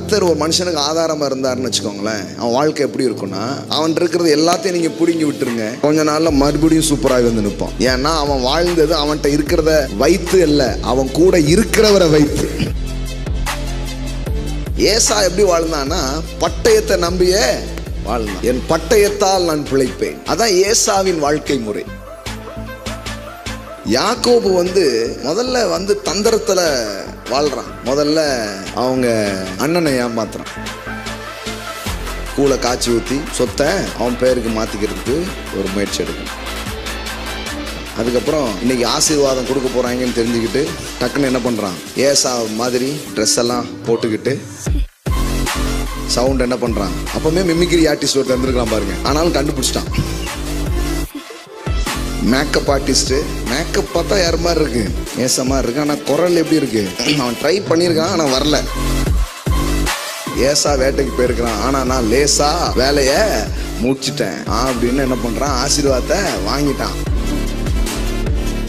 கர்த்தர் ஒரு மனுஷனுக்கு ஆதாரமா இருந்தாருன்னு வச்சுக்கோங்களேன், அவன் வாழ்க்கை எப்படி இருக்கும்னா, அவன் இருக்கிறது எல்லாத்தையும் நீங்க பிடுங்கி விட்டுருங்க, கொஞ்ச நாள்ல மறுபடியும் சூப்பராக வந்து நிற்பான். ஏன்னா அவன் வாழ்ந்தது அவன்கிட்ட இருக்கிறத வைத்து இல்ல, அவன் கூட இருக்கிறவரை வைத்து. ஏசா எப்படி வாழ்ந்தான்னா, பட்டயத்தை நம்பியே வாழ்ந்தான். என் பட்டயத்தால் நான் பிழைப்பேன். அதான் ஏசாவின் வாழ்க்கை முறை. யாக்கோபு முதல்ல தந்திரத்துல வாழ்றான். முதல்ல அவங்க அண்ணனை ஏமாத்துறான். கூளை காய்ச்சி ஊற்றி சொத்தை அவன் பேருக்கு மாத்திக்கிறதுக்கு ஒரு முயற்சி எடுக்கணும். அதுக்கப்புறம் இன்னைக்கு ஆசீர்வாதம் கொடுக்க போறாங்கன்னு தெரிஞ்சுக்கிட்டு டக்குன்னு என்ன பண்றான், ஏசா மாதிரி ட்ரெஸ் எல்லாம் போட்டுக்கிட்டு சவுண்ட் என்ன பண்றான், அப்பவுமே மிமிக்ரி ஆர்டிஸ்ட் ஒருத்தர் இருந்திருக்கலாம் பாருங்க, ஆனாலும் கண்டுபிடிச்சிட்டான். மேக்கப் ஆர்டிஸ்ட், மேக்கப் பார்த்தா யார் மாதிரி இருக்கு, ஏச மாதிரி இருக்கு, ஆனால் குரல் எப்படி இருக்கு, அவன் ட்ரை பண்ணியிருக்கான் ஆனால் வரல. ஏசா வேட்டைக்கு போயிருக்கிறான், ஆனால் நான் லேசா வேலைய முடிச்சிட்டேன் அப்படின்னு என்ன பண்றான், ஆசீர்வாதத்தை வாங்கிட்டான்.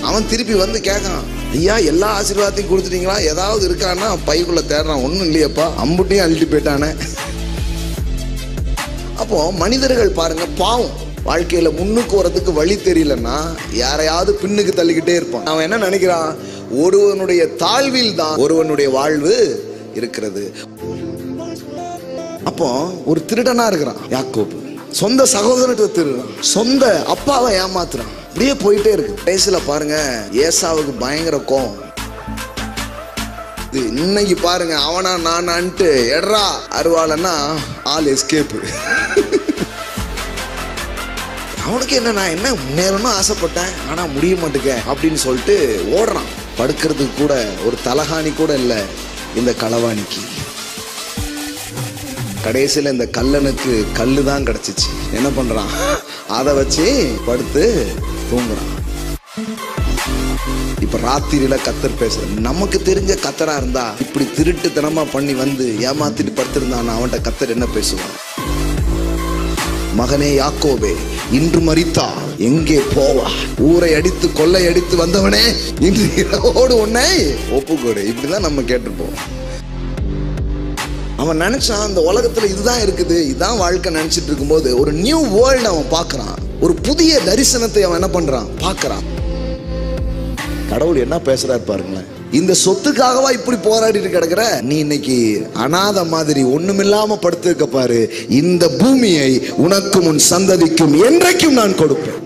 அவன் திருப்பி கேட்கான், ஐயா எல்லா ஆசீர்வாதத்தையும் கொடுத்துட்டீங்களா, ஏதாவது இருக்கான்னா பைக்குள்ள தேடுறான், ஒன்றும் இல்லையப்பா, அம்புட்டையும் அள்ளிட்டு போயிட்டானே. அப்போ மனிதர்கள் பாருங்க பாவம், வாழ்க்கையில முன்னுக்கு வரதுக்கு வழி தெரியலன்னா யாரையாவது பின்னுக்கு தள்ளிக்கிட்டே இருப்பான். அவன் என்ன நினைக்கிறான், ஒருவனுடைய தாழ்வில் தான் ஒருவனுடைய வாழ்வு இருக்கிறது. அப்போ ஒரு திருடனா இருக்கிறான் யாக்கோபு, சொந்த சகோதரத்தை திருடுறான், சொந்த அப்பாவை ஏமாத்துறான், அப்படியே போயிட்டே இருக்கு. கடைசியில பாருங்க ஏசாவுக்கு பயங்கர கோவம். இன்னைக்கு பாருங்க அவனா நானான்ட்டு எட்ரா அருவாளன்னா ஆல் எஸ்கேப். அவனுக்கு என்ன, நான் என்ன முன்னேறணும்னு ஆசைப்பட்டேன் ஆனா முடிய மாட்டேங்க அப்படின்னு சொல்லிட்டு ஓடுறான். படுக்கிறதுக்கு கூட ஒரு தலகாணி கூட இல்லை இந்த களவாணிக்கு. கடைசியில் இந்த கல்லனுக்கு கல்லு தான் கிடைச்சிச்சு. என்ன பண்றான், அதை வச்சு படுத்து தூங்குறான். இப்ப ராத்திரியில கத்தர் பேசுற, நமக்கு தெரிஞ்ச கத்தரா இருந்தா இப்படி திருட்டுத்தனமா பண்ணி ஏமாத்திட்டு படுத்திருந்தான், அவன்கிட்ட கத்தர் என்ன பேசுவான், மகனே யாக்கோபே இன்று மரித்தா எங்கே போவா, ஊரை அடித்து கொள்ளை அடித்து வந்தவனே இன்று இரவோடு உன்னை ஒப்புக்கொடு. இப்படிதான் நம்ம கேட்டுப்போம். அவன் நினைச்சான் அந்த உலகத்துல இதுதான் இருக்குது, இதுதான் வாழ்க்கை நினைச்சிட்டு இருக்கும்போது ஒரு நியூ வேர்ல்ட் அவன் பார்க்கறான். ஒரு புதிய தரிசனத்தை அவன் என்ன பண்றான், பார்க்கறான். கடவுள் என்ன பேசுறாரு பாருங்களேன், இந்த சொத்துக்காகவா இப்படி போராடிட்டு கிடக்குற, நீ இன்னைக்கு அநாத மாதிரி ஒண்ணுமில்லாம படுத்திருக்க பாரு, இந்த பூமியை உனக்கும் உன் சந்ததிக்கும் என்றைக்கும் நான் கொடுப்பேன்.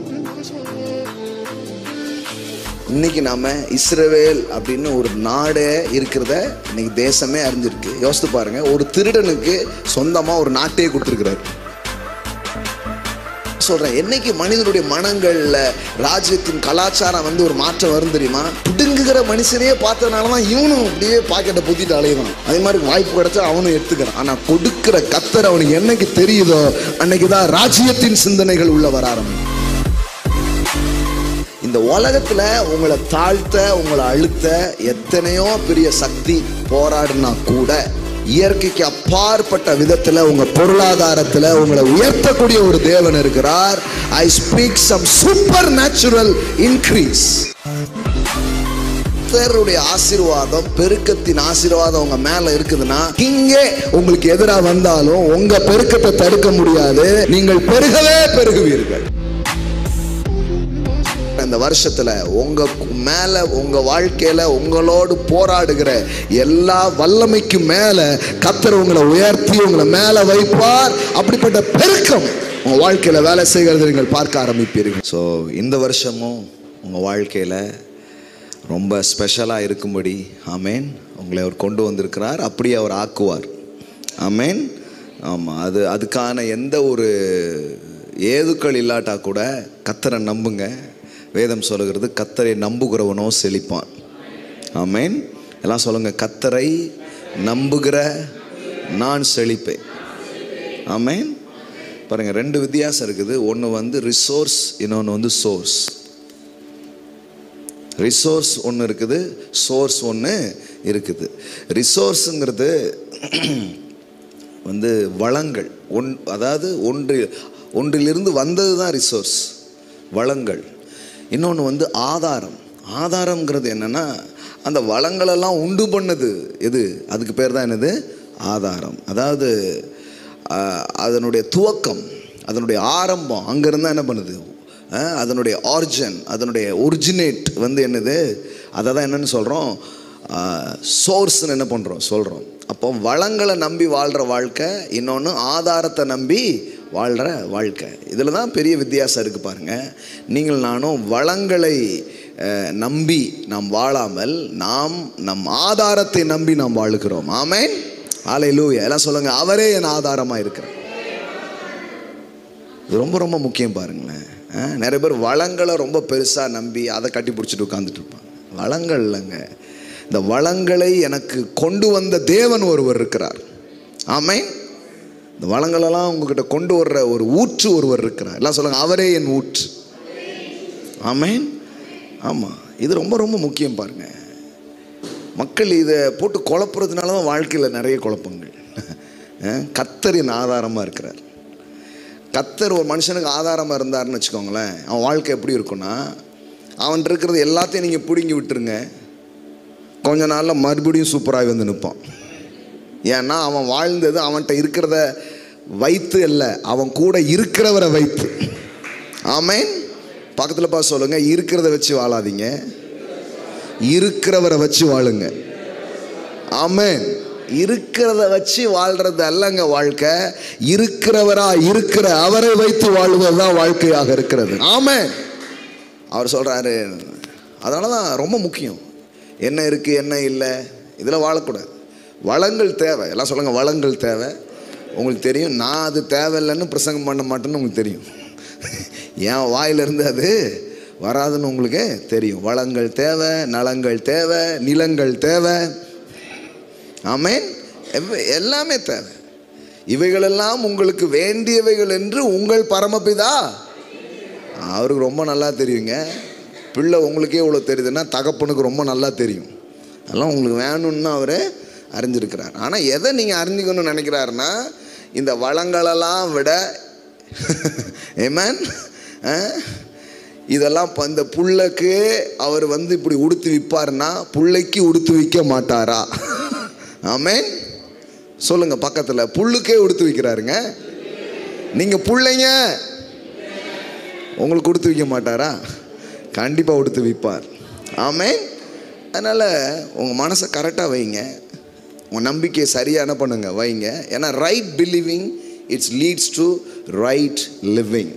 இன்னைக்கு நாம இஸ்ரவேல் அப்படின்னு ஒரு நாடே இருக்கிறத இன்னைக்கு தேசமே அறிஞ்சிருக்கு. யோசித்து பாருங்க, ஒரு திருடனுக்கு சொந்தமா ஒரு நாட்டையே கொடுத்துருக்கிறாரு. சொல்றேன், என்னைக்கு மனிதனுடைய மனங்கள்ல ராஜ்யத்தின் கலாச்சாரம் ஒரு மாற்றம் வரும் தெரியுமா, பிடுங்குகிற மனுஷனையே பார்த்ததுனாலதான் இவனும் அப்படியே பாக்கெட்டை புத்திட்டு அலையுதான். அதே மாதிரி வாய்ப்பு கிடைச்சா அவனும் எடுத்துக்கிறான். ஆனா கொடுக்கிற கத்தர் அவனுக்கு என்னைக்கு தெரியுதோ அன்னைக்குதான் ராஜ்யத்தின் சிந்தனைகள் உள்ள வர ஆரம்பிக்கும். இந்த உலகத்துல உங்களை தாழ்த்த, உங்களை அழுத்த எத்தனையோ பெரிய சக்தி போராடுனா கூட இயற்கைக்கு அப்பாற்பட்ட விதத்துல உங்க பொருளாதாரத்துல உங்களை உயர்த்தக்கூடிய ஒரு தேவன் இருக்கிறார். I speak some supernatural increase. கர்த்தருடைய ஆசீர்வாதம், பெருக்கத்தின் ஆசீர்வாதம் உங்க மேல இருக்குதுன்னா, இங்கே உங்களுக்கு எதிராக வந்தாலும் உங்க பெருக்கத்தை தடுக்க முடியாது. நீங்கள் பெருகவே பெருகுவீர்கள். இந்த வருஷத்துல உங்க மேல, உங்க வாழ்க்கையில உங்களோடு போராடுகிற எல்லா வல்லமைக்கு மேல கர்த்தர் உங்களை உயர்த்தி உங்களை மேல வைப்பார். அப்படிப்பட்ட பெருக்கம் உங்க வாழ்க்கையில வேலை செய்கிறது நீங்கள் பார்க்க ஆரம்பிப்பீர்கள். ஸோ இந்த வருஷமும் உங்க வாழ்க்கையில ரொம்ப ஸ்பெஷலா இருக்கும்படி ஆமேன் உங்களை அவர் கொண்டு வந்திருக்கிறார். அப்படியே அவர் ஆக்குவார். ஆமேன். ஆமா, அதுக்கான எந்த ஒரு ஏதுக்கள் இல்லாட்டா கூட கர்த்தரை நம்புங்க. வேதம் சொல்லுகிறது, கர்த்தரை நம்புகிறவனோ செழிப்பான். ஆமேன். எல்லாம் சொல்லுங்க, கர்த்தரை நம்புகிற நான் செழிப்பேன். ஆமேன். பாருங்க, ரெண்டு வித்தியாசம் இருக்குது. ஒன்று ரிசோர்ஸ், இன்னொன்று சோர்ஸ். ரிசோர்ஸ் ஒன்று இருக்குது, சோர்ஸ் ஒன்று இருக்குது. ரிசோர்ஸுங்கிறது வளங்கள். அதாவது ஒன்றிலிருந்து வந்தது தான் ரிசோர்ஸ், வளங்கள். இன்னொன்று ஆதாரம். ஆதாரம்ங்கிறது என்னன்னா, அந்த வளங்களெல்லாம் உண்டு பண்ணது எது, அதுக்கு பேர் தான் என்னது, ஆதாரம். அதாவது அதனுடைய துவக்கம், அதனுடைய ஆரம்பம் அங்கேருந்து என்ன பண்ணுது, அதனுடைய ஆரிஜின், அதனுடைய ஒரிஜினேட் வந்து என்னது, அதை தான் என்னென்னு சொல்கிறோம், சோர்ஸ்ன்னு என்ன பண்ணுறோம் சொல்கிறோம். அப்போ வளங்களை நம்பி வாழ்கிற வாழ்க்கை, இன்னொன்று ஆதாரத்தை நம்பி வாழ்கிற வாழ்க்கை. இதில் தான் பெரிய வித்தியாசம் இருக்குது பாருங்கள். நீங்கள் நானும் வளங்களை நம்பி நாம் வாழாமல் நாம் நம் ஆதாரத்தை நம்பி நாம் வாழுகிறோம். ஆமென், ஹல்லேலூயா. எல்லாம் சொல்லுங்கள், அவரே என் ஆதாரமாக இருக்கிறார். இது ரொம்ப ரொம்ப முக்கியம் பாருங்களேன். நிறைய பேர் வளங்களை ரொம்ப பெருசாக நம்பி அதை கட்டி பிடிச்சிட்டு உட்காந்துட்டு இருப்பாங்க. வளங்கள் இல்லைங்க, இந்த வளங்களை எனக்கு கொண்டு வந்த தேவன் ஒருவர் இருக்கிறார். ஆமென். இந்த வளங்களெல்லாம் உங்ககிட்ட கொண்டு வர்ற ஒரு ஊற்று ஒருவர் இருக்கிறார். எல்லாம் சொல்லுங்கள், அவரே என் ஊற்று. ஆமென். ஆமாம், இது ரொம்ப ரொம்ப முக்கியம் பாருங்கள். மக்கள் இதை போட்டு குழப்புறதுனால தான் வாழ்க்கையில் நிறைய குழப்பங்கள். கர்த்தரின் ஆதாரமாக இருக்கிறார். கர்த்தர் ஒரு மனுஷனுக்கு ஆதாரமாக இருந்தார்னு வச்சுக்கோங்களேன், அவன் வாழ்க்கை எப்படி இருக்குன்னா, அவன் இருக்கிறது எல்லாத்தையும் நீங்கள் பிடுங்கி விட்டுருங்க, கொஞ்ச நாளில் மறுபடியும் சூப்பராக வந்து நிற்பான். ஏன்னா அவன் வாழ்ந்தது அவன்கிட்ட இருக்கிறத வைத்து இல்லை, அவன் கூட இருக்கிறவரை வைத்து. ஆமென். பக்கத்தில் பார்த்து சொல்லுங்கள், இருக்கிறத வச்சு வாழாதீங்க, இருக்கிறவரை வச்சு வாழுங்க. ஆமென். இருக்கிறத வச்சு வாழ்றது அல்லங்க வாழ்க்கை, இருக்கிறவரா இருக்கிற அவரை வைத்து வாழ்வது தான் வாழ்க்கையாக இருக்கிறது. ஆமென். அவர் சொல்கிறாரு. அதனால தான் ரொம்ப முக்கியம், என்ன இருக்குது என்ன இல்லை இதில் வாழக்கூடாது. வளங்கள் தேவை. எல்லாம் சொல்லுங்கள், வளங்கள் தேவை. உங்களுக்கு தெரியும், நான் அது தேவையில்லைன்னு பிரசங்கம் பண்ண மாட்டேன்னு உங்களுக்கு தெரியும். என் வாயிலிருந்து அது வராதுன்னு உங்களுக்கு தெரியும். வளங்கள் தேவை, நலங்கள் தேவை, நிலங்கள் தேவை. ஆமென். எல்லாமே தேவை. இவைகளெல்லாம் உங்களுக்கு வேண்டியவைகள் என்று உங்கள் பரமபிதா அவருக்கு ரொம்ப நல்லா தெரியுங்க. பிள்ளை உங்களுக்கே இவ்வளோ தெரியுதுன்னா தகப்பனுக்கு ரொம்ப நல்லா தெரியும். அதெல்லாம் உங்களுக்கு வேணும்னு அவர் அறிஞ்சிருக்கிறார். ஆனால் எதை நீங்கள் அறிஞ்சிக்கணும்னு நினைக்கிறாருன்னா, இந்த வளங்களெல்லாம் விட ஆமென், இதெல்லாம் இந்த புள்ளைக்கு அவர் வந்து இப்படி உடுத்து விற்பார்னா புள்ளைக்கு உடுத்து விற்க மாட்டாரா? ஆமென். சொல்லுங்க பக்கத்தில், புல்லுக்கே உடுத்து விற்கிறாருங்க. நீங்கள் பிள்ளைங்க, உங்களுக்கு கொடுத்து வைக்க மாட்டாரா? கண்டிப்பாக கொடுத்து விற்பார். ஆமென். அதனால் உங்கள் மனசை கரெக்டாக வைங்க, உங்கள் நம்பிக்கையை சரியாக என்ன பண்ணுங்க வைங்க. ஏன்னா right believing it's leads to right living.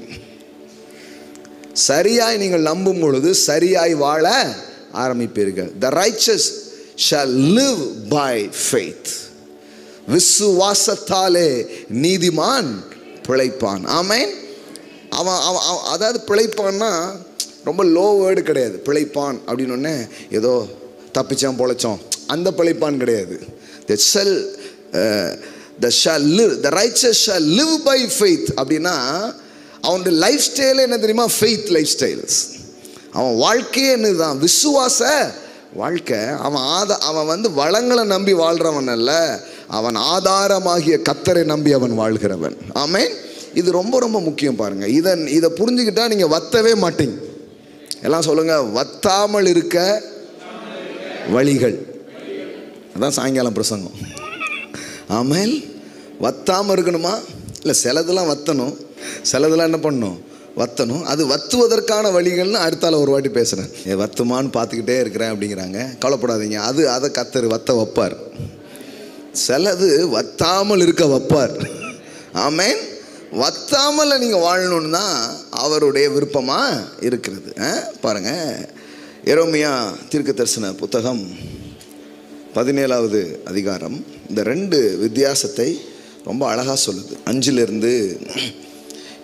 சரியாய் நீங்கள் நம்பும் பொழுது சரியாய் வாழ ஆரம்பிப்பீர்கள். The righteous shall live by faith. விசுவாசத்தாலே நீதிமான் பிழைப்பான். ஆமென். அவன் அதாவது பிழைப்பான்னா ரொம்ப லோ வேர்டு கிடையாது. பிழைப்பான் அப்படின்னு ஒன்று ஏதோ தப்பிச்சான் பொழைச்சோம் அந்த பிழைப்பான் கிடையாது. The righteous shall live by faith அப்படின்னா அவனுடைய லைஃப் ஸ்டைலே என்ன தெரியுமா? Faith life styles. அவன் வாழ்க்கையே என்னதுதான்? விசுவாச வாழ்க்கை. அவன் வந்து வளங்களை நம்பி வாழ்கிறவன் அல்ல, அவன் ஆதாரமாகிய கர்த்தரை நம்பி அவன் வாழ்கிறவன். ஆமென். இது ரொம்ப ரொம்ப முக்கியம் பாருங்க. இதை புரிஞ்சுக்கிட்டா நீங்கள் வத்தவே மாட்டீங்க. எல்லாம் சொல்லுங்க, வத்தாமல் இருக்க வழிகள். அதான் சாயங்காலம் பிரசங்கம். ஆமென். வத்தாமல் இருக்கணுமா? இல்லை, சிலதெல்லாம் வத்தணும், சிலதெல்லாம் என்ன பண்ணணும்? வத்தணும். அது வத்துவதற்கான வழிகள்னு அடுத்தால ஒரு வாட்டி பேசுகிறேன். வத்துமான்னு பார்த்துக்கிட்டே இருக்கிறேன் அப்படிங்கிறாங்க. கவலைப்படாதீங்க, அதை கர்த்தர் வத்த வைப்பார். சிலது வத்தாமல் இருக்க வைப்பார். ஆமென். வத்தாமல் நீங்கள் வாழணுன்னு தான் அவருடைய விருப்பமாக இருக்கிறது. பாருங்கள், எரேமியா தீர்க்கதரிசன புத்தகம் 17வது அதிகாரம் இந்த 2 வித்தியாசத்தை ரொம்ப அழகாக சொல்லுது. 5லிருந்து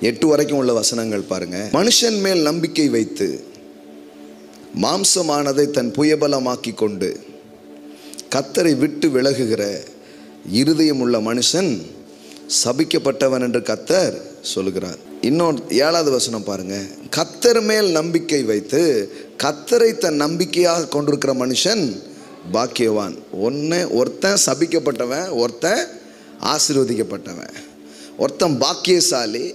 8 வரைக்கும் உள்ள வசனங்கள் பாருங்கள். மனுஷன் மேல் நம்பிக்கை வைத்து மாம்சமானதை தன் புயபலமாக்கி கொண்டு கர்த்தரை விட்டு விலகுகிற இருதயம் உள்ள மனுஷன் சபிக்கப்பட்டவன் என்று கர்த்தர் சொல்லுகிறார். இன்னொரு 7வது வசனம் பாருங்க. கர்த்தர் மேல் நம்பிக்கை வைத்து கர்த்தரை தன் நம்பிக்கையாக கொண்டிருக்கிற மனுஷன் பாக்கியவான். ஒருத்தன் சபிக்கப்பட்டவன், ஒருத்தன் ஆசீர்வதிக்கப்பட்டவன். ஒருத்தன் பாக்கியசாலி,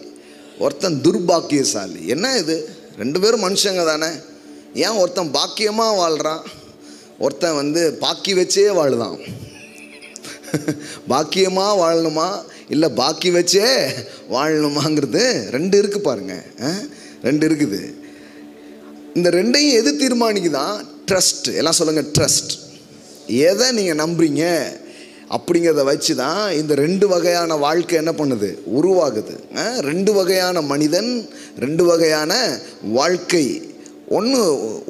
ஒருத்தன் துர்பாக்கியசாலி. என்ன இது? 2 பேரும் மனுஷங்க தானே. ஏன் ஒருத்தன் பாக்கியமாக வாழ்கிறான், ஒருத்தன் வந்து பாக்கி வச்சே வாழுதான்? பாக்கியமாக வாழணுமா இல்லை பாக்கி வச்சே வாழணுமாங்கிறது ரெண்டு இருக்குது பாருங்க. ரெண்டு இருக்குது. இந்த ரெண்டையும் எது தீர்மானிக்குதான்? ட்ரஸ்ட். எல்லாம் சொல்லுங்கள், ட்ரஸ்ட். எதை நீங்கள் நம்புறீங்க அப்படிங்கிறத வச்சு தான் இந்த ரெண்டு வகையான வாழ்க்கை என்ன பண்ணுது, உருவாகுது. ரெண்டு வகையான மனிதன், ரெண்டு வகையான வாழ்க்கை.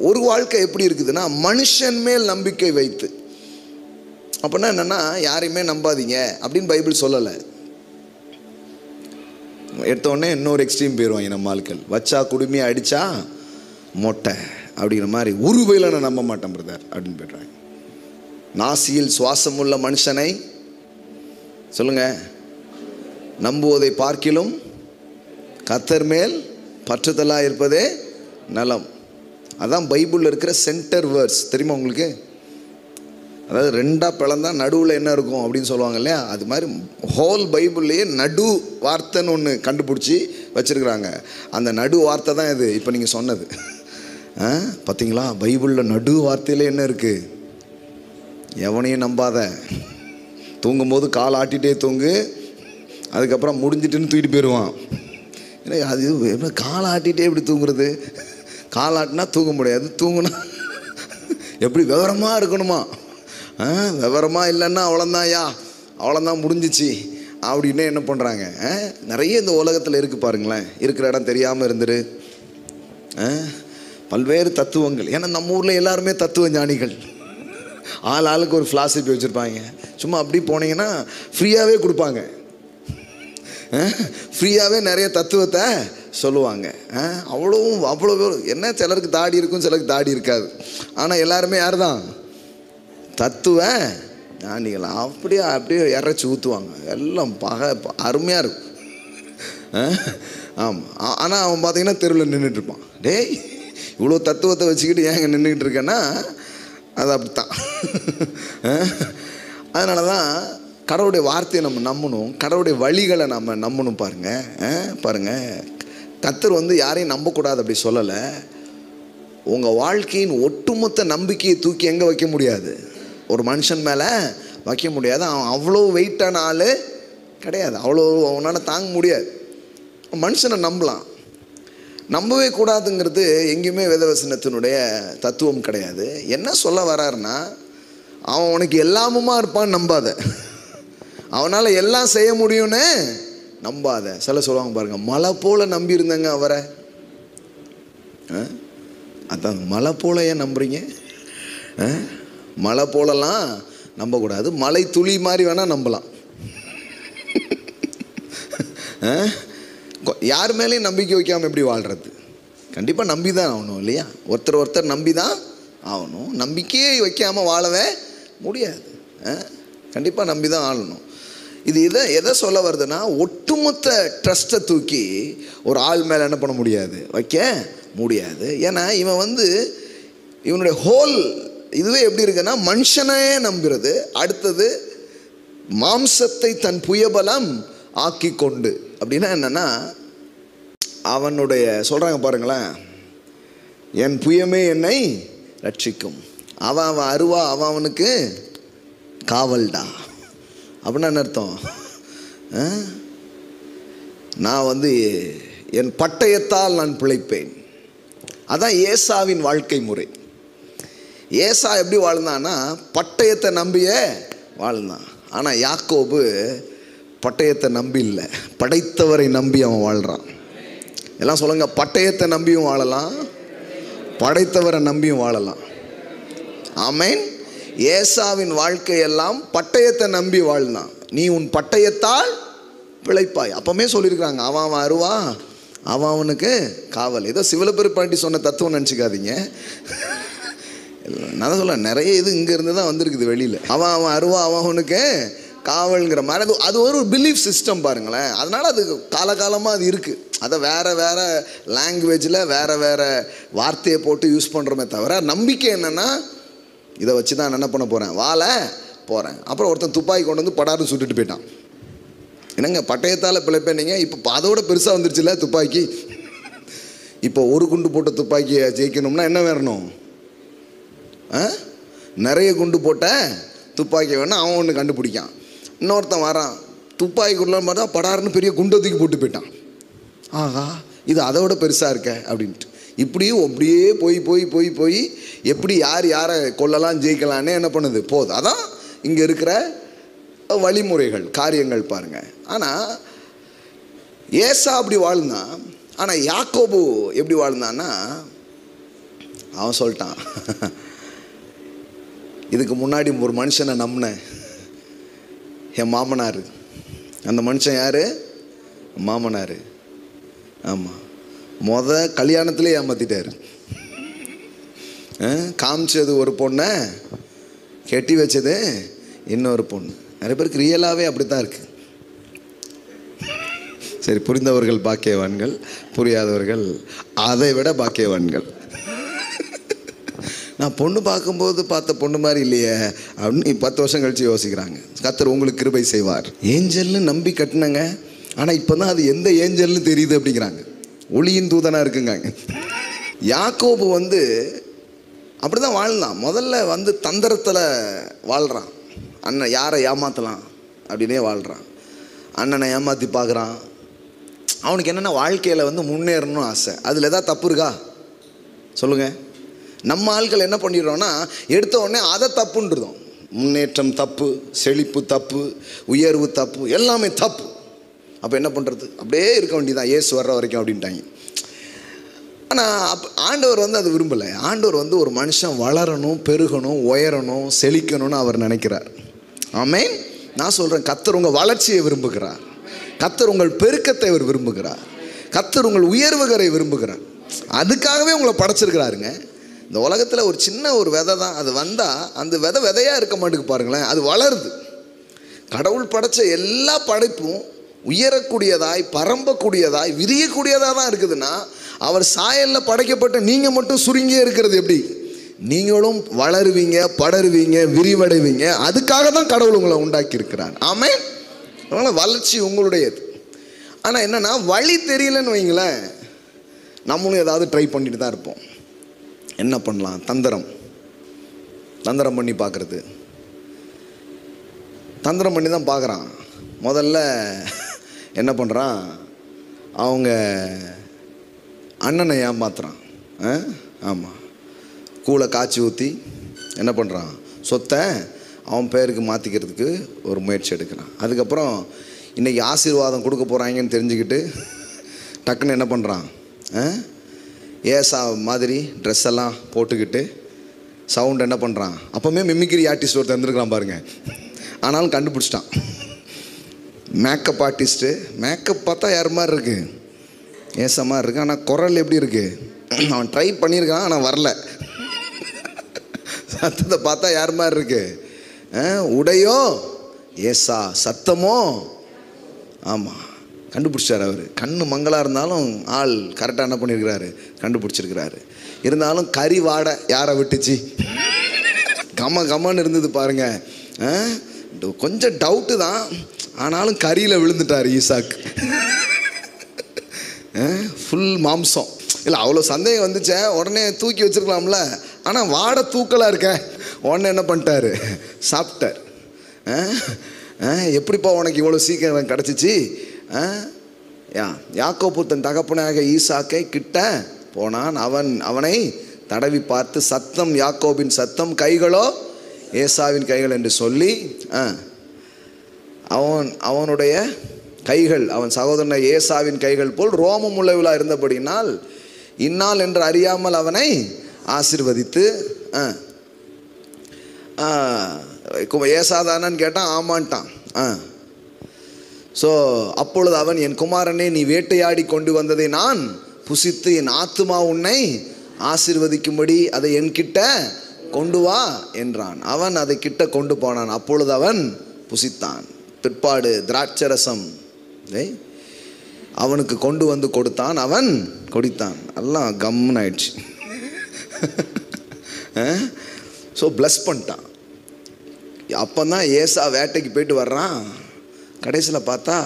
ஒரு வாழ்க்கை எப்படி இருக்குதுன்னா, மனுஷன் மேல் நம்பிக்கை வைத்து. அப்படின்னா என்னென்னா, யாரையுமே நம்பாதீங்க அப்படின்னு பைபிள் சொல்லலை. எடுத்தோடனே இன்னொரு எக்ஸ்ட்ரீம் போயிடுவாங்க நம்ம ஆட்கள். வச்சா குடுமையை அடித்தா மொட்டை அப்படிங்கிற மாதிரி, உருவையில் நான் நம்ப மாட்டேன் பிரதர் அப்படின்னு போய்ட்றாங்க. நாசியில் சுவாசமுள்ள மனுஷனை சொல்லுங்க, நம்புவதை பார்க்கிலும் கர்த்தர் மேல் பற்றுதலாக இருப்பதே நலம். அதான் பைபிளில் இருக்கிற சென்டர் வேர்ட்ஸ். தெரியுமா உங்களுக்கு? அதாவது ரெண்டாக பிளந்தா நடுவில் என்ன இருக்கும் அப்படின்னு சொல்லுவாங்க இல்லையா? அது மாதிரி ஹோல் பைபிள்லேயே நடு வார்த்தைன்னு ஒன்று கண்டுபிடிச்சி வச்சுருக்குறாங்க. அந்த நடு வார்த்தை தான் இது இப்போ நீங்கள் சொன்னது. பார்த்தீங்களா, பைபிளில் நடு வார்த்தையில் என்ன இருக்குது? எவனையும் நம்பாத, தூங்கும்போது கால் ஆட்டிகிட்டே தூங்கு, அதுக்கப்புறம் முடிஞ்சிட்டுன்னு தூக்கிட்டு போயிடுவான். ஏன்னா அது எப்படி கால் ஆட்டிகிட்டே எப்படி தூங்குறது? கால் ஆட்டினா தூங்க முடியாது, தூங்குனா எப்படி விவரமாக இருக்கணுமா? விவரமாக இல்லைன்னா அவ்வளோந்தான்யா, அவ்வளோந்தான் முடிஞ்சிச்சு அப்படின்னு என்ன பண்ணுறாங்க. நிறைய இந்த உலகத்தில் இருக்குது பாருங்களேன். இருக்கிற இடம் தெரியாமல் இருந்துரு. பல்வேறு தத்துவங்கள். ஏன்னா நம்ம ஊரில் எல்லாருமே தத்துவ ஞானிகள். ஆளுக்கு ஒரு ஃபிலாசபி வச்சுருப்பாங்க. சும்மா அப்படி போனீங்கன்னா ஃப்ரீயாகவே கொடுப்பாங்க. ஃப்ரீயாகவே நிறைய தத்துவத்தை சொல்லுவாங்க. அவ்வளோ என்ன, சிலருக்கு தாடி இருக்கும், சிலருக்கு தாடி இருக்காது. ஆனால் எல்லாருமே யார் தான்? தத்துவ ஞானிகள். அப்படியே இறச்சி ஊற்றுவாங்க. எல்லாம் அருமையாக இருக்கும். ஆமாம். ஆனால் அவன் பார்த்தீங்கன்னா தெருவில் நின்றுட்டுருப்பான். டேய், இவ்வளோ தத்துவத்தை வச்சுக்கிட்டு ஏங்க நின்றுக்கிட்டு இருக்கேன்னா அது அப்படித்தான். அதனால தான் கடவுளுடைய வார்த்தையை நம்ம நம்பணும், கடவுளுடைய வழிகளை நம்ம நம்பணும். பாருங்கள், கர்த்தர் யாரையும் நம்பக்கூடாது அப்படி சொல்லலை. உங்கள் வாழ்க்கையின் ஒட்டுமொத்த நம்பிக்கையை தூக்கி எங்கே வைக்க முடியாது? ஒரு மனுஷன் மேலே வைக்க முடியாது. அவன் அவ்வளோ வெயிட்டான ஆள் கிடையாது. அவ்வளோ அவனால் தாங்க முடியாது. மனுஷனை நம்பலாம், நம்பவே கூடாதுங்கிறது எங்கேயுமே வேதவசனத்தினுடைய தத்துவம் கிடையாது. என்ன சொல்ல வராருன்னா, அவன் உனக்கு எல்லாமுமா இருப்பான்னு நம்பாத, அவனால் எல்லாம் செய்ய முடியும்னு நம்பாத. சில சொல்லுவாங்க பாருங்கள், மலை போல் நம்பியிருந்தேங்க அவரை. அதான் மலை போல ஏன் நம்புறீங்க? மலை போலலாம் நம்பக்கூடாது. மலை துளி மாதிரி வேணால் நம்பலாம். யார் மேலேயும் நம்பிக்கை வைக்காமல் எப்படி வாழ்கிறது? கண்டிப்பாக நம்பி தான் ஆகணும் இல்லையா? ஒருத்தர் நம்பி தான் ஆகணும். நம்பிக்கையே வைக்காமல் வாழவே முடியாது. கண்டிப்பாக நம்பி தான் ஆளணும். இது எதை சொல்ல வருதுன்னா, ஒட்டுமொத்த ட்ரஸ்ட்டை தூக்கி ஒரு ஆள் மேலே என்ன பண்ண முடியாது, வைக்க முடியாது. ஏன்னா இவன் இவனுடைய ஹோல் இதுவே எப்படி இருக்குன்னா, மனுஷனே நம்புறது. அடுத்தது மாம்சத்தை தன் புயபலம் ஆக்கி கொண்டு. அப்படின்னா என்னன்னா, அவனுடைய சொல்கிறாங்க பாருங்களேன், என் புயமே என்னை ரட்சிக்கும், அவன் அருவா அவனுக்கு காவல்டா. அப்படின்னா என்ன அர்த்தம்? நான் என் பட்டயத்தால் நான் பிழைப்பேன். அதான் ஏசாவின் வாழ்க்கை முறை. ஏசா எப்படி வாழ்ந்தான்னா, பட்டயத்தை நம்பிய வாழ்ந்தான். ஆனால் யாக்கோபு பட்டயத்தை நம்பி இல்லை, படைத்தவரை நம்பி அவன் வாழ்கிறான். எல்லாம் சொல்லுங்க, பட்டயத்தை நம்பியும் வாழலாம், படைத்தவரை நம்பியும் வாழலாம். ஆமென். ஏசாவின் வாழ்க்கையெல்லாம் பட்டயத்தை நம்பி வாழ்ந்தான். நீ உன் பட்டயத்தால் பிழைப்பாய். அப்பவுமே சொல்லியிருக்கிறாங்க, அவன் அருவா அவனுக்கு காவல். ஏதோ சிவலப்பெருப்பாண்டி சொன்ன தத்துவம் நினச்சிக்காதீங்க. நான் தான் சொல்ல, நிறைய இது இங்கேருந்து தான் வந்திருக்குது வெளியில். அவன் அருவா அவனுக்கு காவல்ங்கிற மாதிரி அது ஒரு பிலீஃப் சிஸ்டம் பாருங்களேன். அதனால் அது காலகாலமாக அது இருக்குது. அதை வேறு லாங்குவேஜில் வேறு வார்த்தையை போட்டு யூஸ் பண்ணுறோமே தவிர, நம்பிக்கை என்னென்னா, இதை வச்சு தான் என்ன பண்ண போகிறேன், வாழ போகிறேன். அப்புறம் ஒருத்தன் துப்பாக்கி கொண்டு வந்து படாருன்னு சுட்டுட்டு போயிட்டான். என்னங்க, பட்டயத்தால் பிழைப்பேனீங்க. இப்போ அதோட பெருசாக வந்துருச்சுல்ல துப்பாக்கி. இப்போ ஒரு குண்டு போட்ட துப்பாக்கியை ஜெயிக்கணும்னா என்ன வேணும்? நிறைய குண்டு போட்ட துப்பாக்கி வேணும். அவன் ஒன்று கண்டுபிடிக்கான். இன்னொருத்தன் வரான், துப்பாக்கிக்குள்ள பார்த்தா படாருன்னு பெரிய குண்டை தூக்கி போட்டு போயிட்டான். ஆகா, இது அதை விட பெருசாக இருக்க அப்படின்ட்டு. இப்படியும் அப்படியே போய் போய் போய் போய் எப்படி யார் யாரை கொல்லலாம் ஜெயிக்கலான்னு என்ன பண்ணுது போகுது. அதான் இங்கே இருக்கிற வழிமுறைகள், காரியங்கள் பாருங்கள். ஆனால் ஏசா அப்படி வாழ்ந்தான். ஆனால் யாக்கோபு எப்படி வாழ்ந்தான்னா, அவன் சொல்லிட்டான், இதுக்கு முன்னாடி ஒரு மனுஷனை நம்பினேன், என் மாமனார். அந்த மனுஷன் யார்? மாமனார். ஆமாம், கல்யாணத்திலே ஏமாத்திட்டார். காமிச்சது ஒரு பொண்ணை, கெட்டி வச்சது இன்னொரு பொண்ணு. நிறைய பேருக்கு ரியலாகவே அப்படி தான் இருக்குது. சரி, புரிந்தவர்கள் பாக்கியவான்கள், புரியாதவர்கள் அதை விட பாக்கியவான்கள். நான் பொண்ணு பார்க்கும்போது பார்த்த பொண்ணு மாதிரி இல்லையே அப்படின்னு 10 வருஷம் கழித்து யோசிக்கிறாங்க. கர்த்தர் உங்களுக்கு கிருபை செய்வார். ஏஞ்சல்னு நம்பி கட்டினங்க, ஆனால் இப்போ தான் அது எந்த ஏஞ்சல்னு தெரியுது அப்படிங்கிறாங்க. ஒளியின் தூதனாக இருக்குங்க. யாக்கோபு அப்படி தான் வாழ்ந்தான். முதல்ல தந்திரத்தில் வாழ்கிறான். அண்ணன் யாரை ஏமாற்றலாம் அப்படின்னே வாழ்கிறான். அண்ணனை ஏமாற்றி பார்க்குறான். அவனுக்கு என்னென்ன வாழ்க்கையில் முன்னேறணும்னு ஆசை. அதில் எதாவது தப்பு இருக்கா சொல்லுங்கள்? நம்ம ஆட்கள் என்ன பண்ணிடுறோன்னா, எடுத்த உடனே அதை தப்புன்றதும். முன்னேற்றம் தப்பு, செழிப்பு தப்பு, உயர்வு தப்பு, எல்லாமே தப்பு. அப்போ என்ன பண்ணுறது? அப்படியே இருக்க வேண்டியதான் இயேசு வர்ற வரைக்கும் அப்படின்ட்டாங்க. ஆனால் ஆண்டவர் அது விரும்பலை. ஆண்டவர் ஒரு மனுஷன் வளரணும், பெருகணும், உயரணும், செழிக்கணும்னு அவர் நினைக்கிறார். ஆமென். நான் சொல்கிறேன், கர்த்தர் உங்கள் வளர்ச்சியை விரும்புகிறார். கர்த்தர் உங்கள் பெருக்கத்தை அவர் விரும்புகிறார். கர்த்தர் உங்கள் உயர்வுகளை விரும்புகிறார். அதுக்காகவே உங்களை படைச்சிருக்கிறாருங்க. இந்த உலகத்தில் ஒரு சின்ன ஒரு விதை தான், அது வந்தால் அந்த விதையாக இருக்க மாட்டேங்குது பாருங்களேன், அது வளருது. கடவுள் படைத்த எல்லா படைப்பும் உயரக்கூடியதாய், பரம்பக்கூடியதாய், விரியக்கூடியதாக தான் இருக்குதுன்னா, அவர் சாயலில் படைக்கப்பட்ட நீங்கள் மட்டும் சுருங்கியே இருக்கிறது எப்படி? நீங்களும் வளருவீங்க, படருவீங்க, விரிவடைவீங்க. அதுக்காக தான் கடவுள் உங்களை உண்டாக்கி இருக்கிறார். ஆமென். அதனால் வளர்ச்சி உங்களுடையது. ஆனால் என்னென்னா, வழி தெரியலன்னு வைங்களேன், நம்மளும் ஏதாவது ட்ரை பண்ணிட்டு தான் இருப்போம். என்ன பண்ணலாம்? தந்திரம் பண்ணி பார்க்குறது. தந்திரம் பண்ணி தான் பார்க்குறான். முதல்ல என்ன பண்ணுறான்? அவங்க அண்ணனை ஏமாத்துறான். ஆமாம், கூளை காய்ச்சி ஊற்றி என்ன பண்ணுறான்? சொத்தை அவன் பேருக்கு மாற்றிக்கிறதுக்கு ஒரு முயற்சி எடுக்கிறான். அதுக்கப்புறம் இன்றைக்கி ஆசீர்வாதம் கொடுக்க போகிறாங்கன்னு தெரிஞ்சுக்கிட்டு டக்குன்னு என்ன பண்ணுறான்? ஏசா மாதிரி ட்ரெஸ் எல்லாம் போட்டுக்கிட்டு சவுண்ட் என்ன பண்ணுறான்? அப்போவுமே மிமிக்ரி ஆர்டிஸ்ட் ஒருத்தர் இருந்துருக்கலாம் பாருங்கள். ஆனாலும் கண்டுபிடிச்சிட்டான். Makeup artist. மேக்கப் பார்த்தா யார் மாதிரி இருக்குது? ஏசா மாதிரி இருக்குது. ஆனால் குரல் எப்படி இருக்குது? அவன் ட்ரை பண்ணியிருக்கான், ஆனால் வரல. சத்தத்தை பார்த்தா யார் மாதிரி இருக்குது? உடையோ ஏசா, சத்தமோ. ஆமாம், கண்டுபிடிச்சார் அவர். கண்ணு மங்களாக இருந்தாலும் ஆள் கரெக்டாக என்ன பண்ணியிருக்கிறாரு? கண்டுபிடிச்சிருக்கிறாரு. இருந்தாலும் கறி வாடை யாரை விட்டுச்சு? கம்மன்னு இருந்தது பாருங்க. கொஞ்சம் டவுட்டு தான், ஆனாலும் கறியில் விழுந்துட்டார் ஈசாக்கு. ஃபுல் மாம்சம் இல்லை, அவ்வளோ சந்தேகம் வந்துச்சே, உடனே தூக்கி வச்சுருக்கலாம்ல. ஆனால் வாடை தூக்கலாக இருக்க, உடனே என்ன பண்ணிட்டாரு? சாப்பிட்டார். எப்படிப்பா உனக்கு இவ்வளோ சீக்கிரம் கிடச்சிச்சு? யாக்கோபு தன் தகப்பனாக ஈசாக்கை கிட்ட போனான். அவனை தடவி பார்த்து, சத்தம் யாக்கோபின் சத்தம், கைகளோ ஏசாவின் கைகள் என்று சொல்லி, அவனுடைய கைகள் அவன் சகோதரனை ஏசாவின் கைகள் போல் ரோமம் உள்ளவளா இருந்தபடினால் இந்நாள் என்று அறியாமல் அவனை ஆசீர்வதித்து, ஏசாதானன்னு கேட்டான். ஆமான்ட்டான். ஸோ அப்பொழுது அவன், என் குமாரனே, நீ வேட்டையாடி கொண்டு வந்ததை நான் புசித்து என் ஆத்துமா உன்னை ஆசீர்வதிக்கும்படி அதை என்கிட்ட கொண்டு வா என்றான். அவன் அதை கிட்ட கொண்டு போனான். அப்பொழுது அவன் புசித்தான். பிற்பாடு திராட்சரசம் அவனுக்கு கொண்டு வந்து கொடுத்தான். அவன் குடித்தான். எல்லாம் கம்முன்னு ஆயிடுச்சு. ஸோ ப்ளஸ் பண்ணிட்டான். அப்போ தான் ஏசா வேட்டைக்கு போயிட்டு வர்றான். கடைசியில் பார்த்தா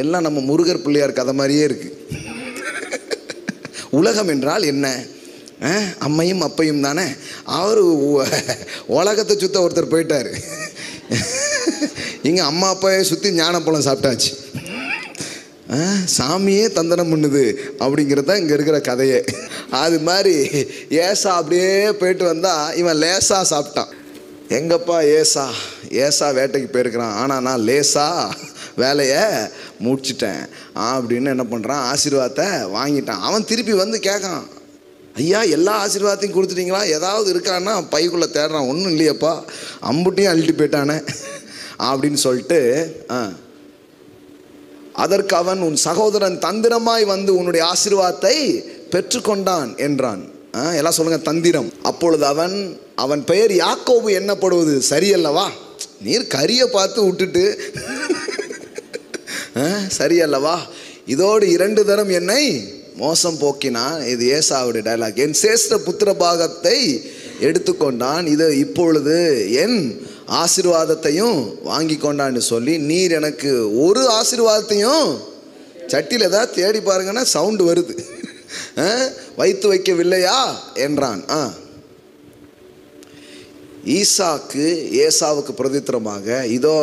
எல்லாம் நம்ம முருகர் பிள்ளையார் கதை மாதிரியே இருக்குது. உலகம் என்றால் என்ன? அம்மையும் அப்பையும் தானே. அவர் உலகத்தை சுத்த ஒருத்தர் போயிட்டார். இங்கே அம்மா அப்பாவே சுற்றி ஞானப்பழம் சாப்பிட்டாச்சு. சாமியே தந்தனம் பண்ணுது அப்படிங்கிறது தான் இங்கே இருக்கிற கதையே. அது மாதிரி ஏசா அப்படியே போயிட்டு வந்தால் இவன் லேசா சாப்பிட்டான். எங்கப்பா ஏசா வேட்டைக்கு போயிருக்கிறான், ஆனால் நான் லேசா வேலையை முடிச்சிட்டேன் அப்படின்னு என்ன பண்ணுறான், ஆசீர்வாதத்தை வாங்கிட்டான். அவன் திருப்பி வந்து கேட்கான், ஐயா எல்லா ஆசீர்வாதத்தையும் கொடுத்துட்டீங்களா, ஏதாவது இருக்கான்னா பைக்குள்ளே தேடுறான். ஒன்றும் இல்லையப்பா, அம்புட்டையும் அள்ளிட்டு போயிட்டானே அப்படின்னு சொல்லிட்டு, அதற்கு அவன், உன் சகோதரன் தந்திரமாய் வந்து உன்னுடைய ஆசீர்வாதத்தை பெற்றுக்கொண்டான் என்றான். எல்லாம் சொல்லுங்க, தந்திரம். அப்பொழுது அவன் பெயர் யாக்கோபு எண்ணப்படுவது சரியல்லவா? நீர் கரியை பார்த்து விட்டுட்டு சரியல்லவா? இதோடு 2 தரம் என்னை மோசம் போக்கினான். இது ஏசாவுடைய டைலாக். என் சேஷ்ட புத்திர பாகத்தை எடுத்துக்கொண்டான், இது இப்பொழுது என் ஆசீர்வாதத்தையும் வாங்கி கொண்டான்னு சொல்லி, நீர் எனக்கு ஒரு ஆசீர்வாதத்தையும், சட்டியில் ஏதாவது தேடி பாருங்கன்னா சவுண்டு வருது, வைத்து வைக்கவில்லையா என்றான். ஈசாக்கு ஏசாவுக்கு பிரதித்திரமாக, இதோ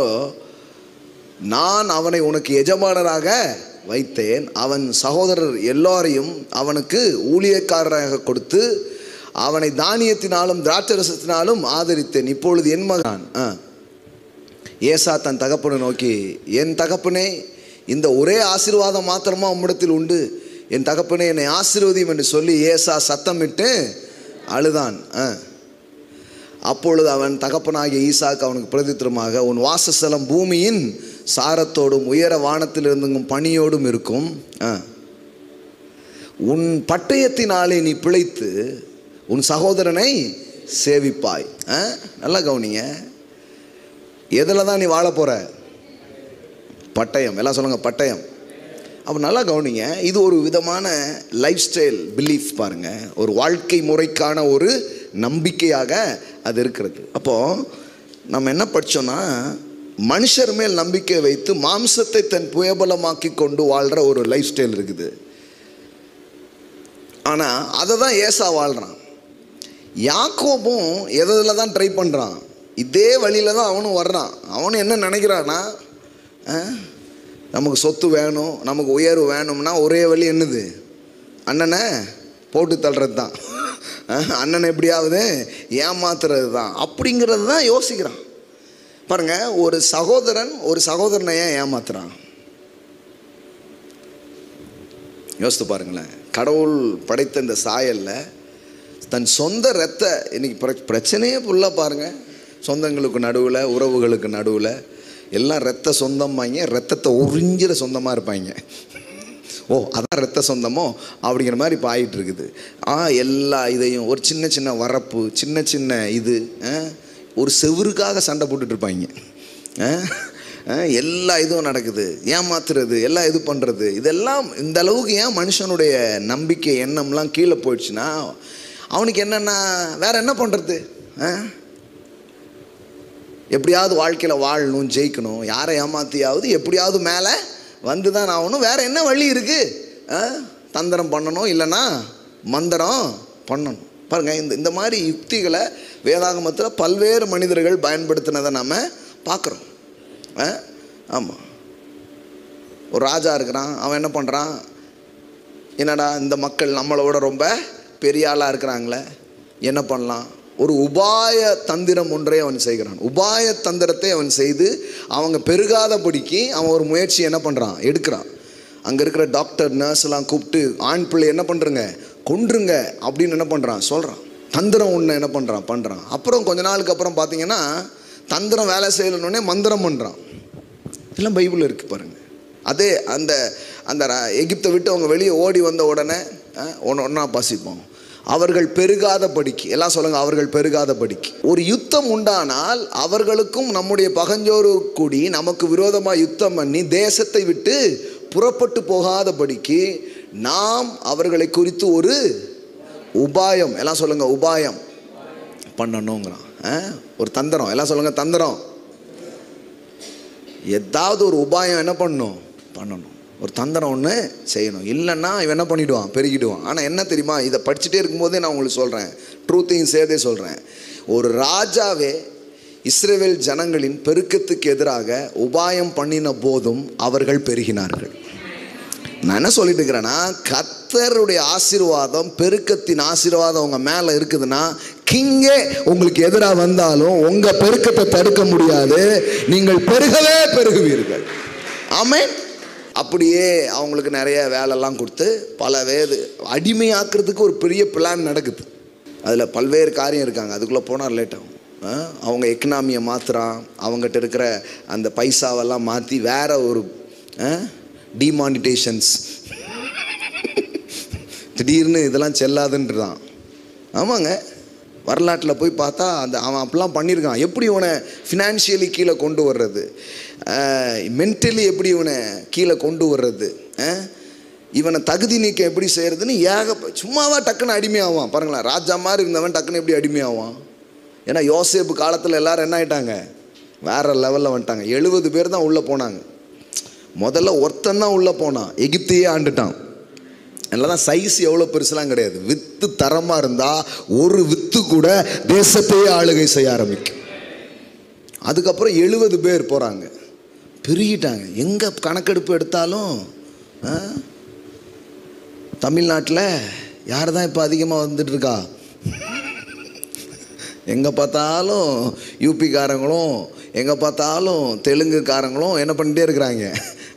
நான் அவனை உனக்கு எஜமானராக வைத்தேன், அவன் சகோதரர் எல்லாரையும் அவனுக்கு ஊழியக்காரராக கொடுத்து அவனை தானியத்தினாலும் திராட்சரசத்தினாலும் ஆதரித்தேன். இப்பொழுது என் மகன். ஏசா தன் தகப்பனை நோக்கி, என் தகப்பனே, இந்த ஒரே ஆசீர்வாதம் மாத்திரமா உம்மிடத்தில் உண்டு, என் தகப்பனே என்னை ஆசீர்வதியும் என்று சொல்லி ஏசா சத்தமிட்டு அழுதான். அப்பொழுது அவன் தகப்பனாகிய ஈசாக்கு அவனுக்கு பிரதித்திரமாக, உன் வாசஸ்தலம் பூமியின் சாரத்தோடும் உயர வானத்திலிருந்தும் பனியோடும் இருக்கும், உன் பட்டயத்தினாலே நீ பிழைத்து உன் சகோதரனை சேவிப்பாய். நல்லா கவனிங்க, எதில் தான் நீ வாழ போற? பட்டயம். எல்லாம் சொல்லுங்க, பட்டயம். அப்போ நல்லா கவனிங்க, இது ஒரு விதமான லைஃப் ஸ்டைல் பிலீஃப் பாருங்க, ஒரு வாழ்க்கை முறைக்கான ஒரு நம்பிக்கையாக அது இருக்கிறது. அப்போது நம்ம என்ன படித்தோன்னா, மனுஷர் மேல் நம்பிக்கை வைத்து மாம்சத்தை தன் புயபலமாக்கி கொண்டு வாழ்கிற ஒரு லைஃப் ஸ்டைல் இருக்குது. ஆனால் அதை தான் ஏசா வாழ்கிறான். யாக்கோபும் எதில் தான் ட்ரை பண்ணுறான், இதே வழியில் தான் அவனும் வர்றான். அவனும் என்ன நினைக்கிறான்னா, நமக்கு சொத்து வேணும், நமக்கு உயர்வு வேணும்னா ஒரே வழி என்னது, அண்ணனை போட்டு தள்ளுறது தான், அண்ணனை எப்படியாவது ஏமாத்துறது தான், அப்படிங்கிறது தான் யோசிக்கிறான். பாருங்க, ஒரு சகோதரனை ஏன் ஏமாத்துறான் யோசித்து பாருங்களேன். கடவுள் படைத்த இந்த சாயலில் தன் சொந்த ரத்த, இன்னைக்கு பிரச்சனையே ஃபுல்லாக பாருங்கள், சொந்தங்களுக்கு நடுவில், உறவுகளுக்கு நடுவில் எல்லாம் ரத்த சொந்தமாங்க, ரத்தத்தை உறிஞ்சிற சொந்தமாக இருப்பாங்க. அதான் ரத்த சொந்தமோ அப்படிங்கிற மாதிரி இப்போ ஆகிட்டு இருக்குது. எல்லா இதையும் ஒரு சின்ன சின்ன வரப்பு, சின்ன சின்ன இது, ஒரு செவருக்காக சண்டை போட்டுட்ருப்பாங்க. எல்லா இதுவும் நடக்குது, ஏமாத்துறது, எல்லாம் இது பண்ணுறது, இதெல்லாம் இந்த அளவுக்கு ஏன் மனுஷனுடைய நம்பிக்கை எண்ணம்லாம் கீழே போயிடுச்சுன்னா, அவனுக்கு என்னென்னா வேற என்ன பண்ணுறது, எப்படியாவது வாழ்க்கையில் வாழணும், ஜெயிக்கணும், யாரை ஏமாத்தியாவது எப்படியாவது மேலே வந்து தான் ஆகணும், வேறு என்ன வழி இருக்குது, தந்திரம் பண்ணணும், இல்லைன்னா மந்திரம் பண்ணணும். பாருங்கள், இந்த மாதிரி யுக்திகளை வேதாகமத்தில் பல்வேறு மனிதர்கள் பயன்படுத்தினதை நம்ம பார்க்குறோம். ஆமாம், ஒரு ராஜா இருக்கிறான், அவன் என்ன பண்ணுறான், என்னடா இந்த மக்கள் நம்மளோட ரொம்ப பெரிய ஆளாக இருக்கிறாங்களே, என்ன பண்ணலாம், ஒரு உபாய தந்திரம் ஒன்றை அவன் செய்கிறான். உபாய தந்திரத்தை அவன் செய்து அவங்க பெருகாதபடிக்கு அவன் ஒரு முயற்சி என்ன பண்ணுறான், எடுக்கிறான். அங்கே இருக்கிற டாக்டர், நர்ஸ் எல்லாம் கூப்பிட்டு, ஆண் பிள்ளை என்ன பண்ணுறங்க, கொன்றுங்க அப்படின்னு என்ன பண்ணுறான், சொல்கிறான். தந்திரம் ஒன்று என்ன பண்ணுறான். அப்புறம் கொஞ்ச நாளுக்கு அப்புறம் பார்த்தீங்கன்னா, தந்திரம் வேலை செய்யலன்னொடனே மந்திரம் பண்ணுறான். இதெல்லாம் பைபிள் இருக்குது பாருங்கள். அதே அந்த அந்த எகிப்தை விட்டு அவங்க வெளியே ஓடி வந்த உடனே ஒன்றா பாசிப்போம், அவர்கள் பெருகாதபடிக்கு, எல்லாம் சொல்லுங்கள், அவர்கள் பெருகாதபடிக்கு. ஒரு யுத்தம் உண்டானால் அவர்களுக்கும் நம்முடைய பகஞ்சோரு கூடி நமக்கு விரோதமாக யுத்தம் பண்ணி தேசத்தை விட்டு புறப்பட்டு போகாதபடிக்கு நாம் அவர்களை குறித்து ஒரு உபாயம், எல்லாம் சொல்லுங்கள், உபாயம் பண்ணணுங்கிறான். ஒரு தந்திரம், எல்லாம் சொல்லுங்கள், தந்திரம். ஏதாவது ஒரு உபாயம் என்ன பண்ணணும், ஒரு தந்திரம் ஒன்று செய்யணும். இல்லைன்னா இவன் என்ன பண்ணிவிடுவான், பெருகிடுவான். ஆனால் என்ன தெரியுமா, இதை படிச்சுட்டே இருக்கும்போதே நான் உங்களுக்கு சொல்கிறேன், ட்ரூத்தையும் சேர்த்தே சொல்கிறேன். ஒரு ராஜாவே இஸ்ரவேல் ஜனங்களின் பெருக்கத்துக்கு எதிராக உபாயம் பண்ணின போதும் அவர்கள் பெருகினார்கள். நான் என்ன சொல்லிட்டு இருக்கிறேன்னா, கர்த்தருடைய ஆசீர்வாதம், பெருக்கத்தின் ஆசீர்வாதம் உங்க மேல இருக்குதுன்னா, கிங்கே உங்களுக்கு எதிராக வந்தாலும் உங்க பெருக்கத்தை தடுக்க முடியாது. நீங்கள் பெருகவே பெருகுவீர்கள். ஆமென். அப்படியே அவங்களுக்கு நிறைய வேலைலாம் கொடுத்து பல அடிமையாக்குறதுக்கு ஒரு பெரிய பிளான் நடக்குது. அதில் பல்வேறு காரியம் இருக்காங்க, அதுக்குள்ளே போனால் லேட் ஆகும். அவங்க எக்கனாமியை மாற்றுறான், அவங்ககிட்ட இருக்கிற அந்த பைசாவெல்லாம் மாற்றி வேற ஒரு டிமானிட்டேஷன்ஸ், திடீர்னு இதெல்லாம் செல்லாதுன்றான். ஆமாங்க, வரலாற்றில் போய் பார்த்தா அவன் அப்படிலாம் பண்ணியிருக்கான். எப்படி இவனை ஃபினான்ஷியலி கீழே கொண்டு வர்றது, மென்டலி எப்படி இவனை கீழே கொண்டு வர்றது, இவனை தகுதி நீக்கம் எப்படி செய்கிறதுன்னு சும்மாவா டக்குன்னு அடிமையாவான். பாருங்களேன், ராஜா மாதிரி இருந்தவன் டக்குன்னு எப்படி அடிமையாவான். ஏன்னா யோசேப்பு காலத்தில் எல்லாரும் என்ன ஆகிட்டாங்க, வேறு லெவலில் வந்துட்டாங்க. 70 பேர் தான் உள்ளே போனாங்க. முதல்ல ஒருத்தன் தான் உள்ளே போனான், எகிப்தையே ஆண்டுட்டான். எல்லாம் சைஸ் எவ்வளோ பெருசுலாம் கிடையாது. வித்து தரமாக இருந்தால் ஒரு வித்து கூட தேசத்தையே ஆளுகை செய்ய ஆரம்பிக்கும். அதுக்கப்புறம் 70 பேர் போகிறாங்க, பெருகிட்டாங்க. எங்கே கணக்கெடுப்பு எடுத்தாலும் தமிழ்நாட்டில் யார் தான் இப்போ அதிகமாக வந்துட்டுருக்கா? எங்கே பார்த்தாலும் யூபிக்காரங்களும், எங்கே பார்த்தாலும் தெலுங்குக்காரங்களும் என்ன பண்ணிகிட்டே இருக்கிறாங்க,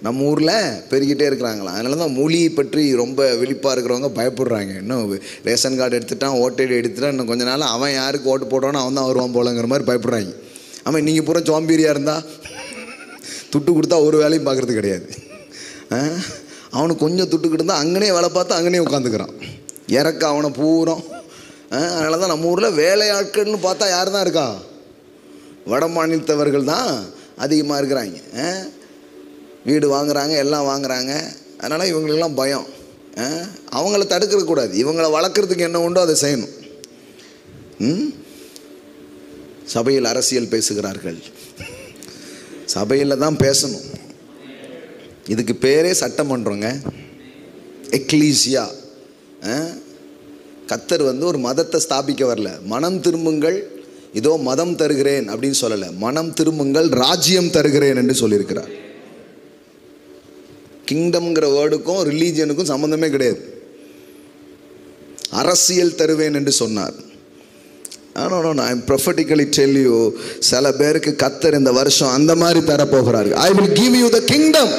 நம்ம ஊரில் பெருகிட்டே இருக்கிறாங்களாம். அதனால தான் மொழி பற்றி ரொம்ப விழிப்பாக இருக்கிறவங்க பயப்படுறாங்க. இன்னும் ரேஷன் கார்டு எடுத்துட்டான், ஓட்டை எடுத்துட்டான், இன்னும் கொஞ்ச நாள் அவன் யாருக்கு ஓட்டு போடுவானோ அவன் தான் வருவான் போலங்கிற மாதிரி பயப்படுறாங்க. ஆமாம், நீங்கள் பூரா சோம்பேறியாக இருந்தால் துட்டு கொடுத்தா ஒரு வேலையும் பார்க்குறது கிடையாது. அவனுக்கு கொஞ்சம் துட்டு கொடுத்தா அங்கனே வேலை பார்த்தா அங்கனே உட்காந்துக்கிறான், இறக்க அவனை பூரம். அதனால தான் நம்ம ஊரில் வேலையாட்கள்னு பார்த்தா யார் தான் இருக்கா, வட மாநிலத்தவர்கள் தான் அதிகமாக இருக்கிறாங்க. வீடு வாங்குறாங்க, எல்லாம் வாங்குறாங்க. அதனால் இவங்களுக்கெல்லாம் பயம். அவங்கள தடுக்கக்கூடாது, இவங்கள வளர்க்குறதுக்கு என்ன உண்டோ அதை செய்யணும். சபையில் அரசியல் பேசுகிறார்கள், சபையில் தான் பேசணும். இதுக்கு பேரே சட்டமன்றங்க, எக்லீசியா. கர்த்தர் ஒரு மதத்தை ஸ்தாபிக்க வரல. மனம் திரும்புங்கள், இதோ மதம் தருகிறேன் அப்படின்னு சொல்லலை. மனம் திரும்புங்கள், ராஜ்யம் தருகிறேன் என்று சொல்லியிருக்கிறார். கிங்டம்ங்கிற வேர்டுக்கும் ரிலீஜியனுக்கும் சம்மந்தமே கிடையாது. அரசியல் தருவேன் என்று சொன்னார். I prophetically tell you, சில பேருக்கு கர்த்தர் இந்த வருஷம் அந்த மாதிரி தரப்போகிறார். I will give you the kingdom.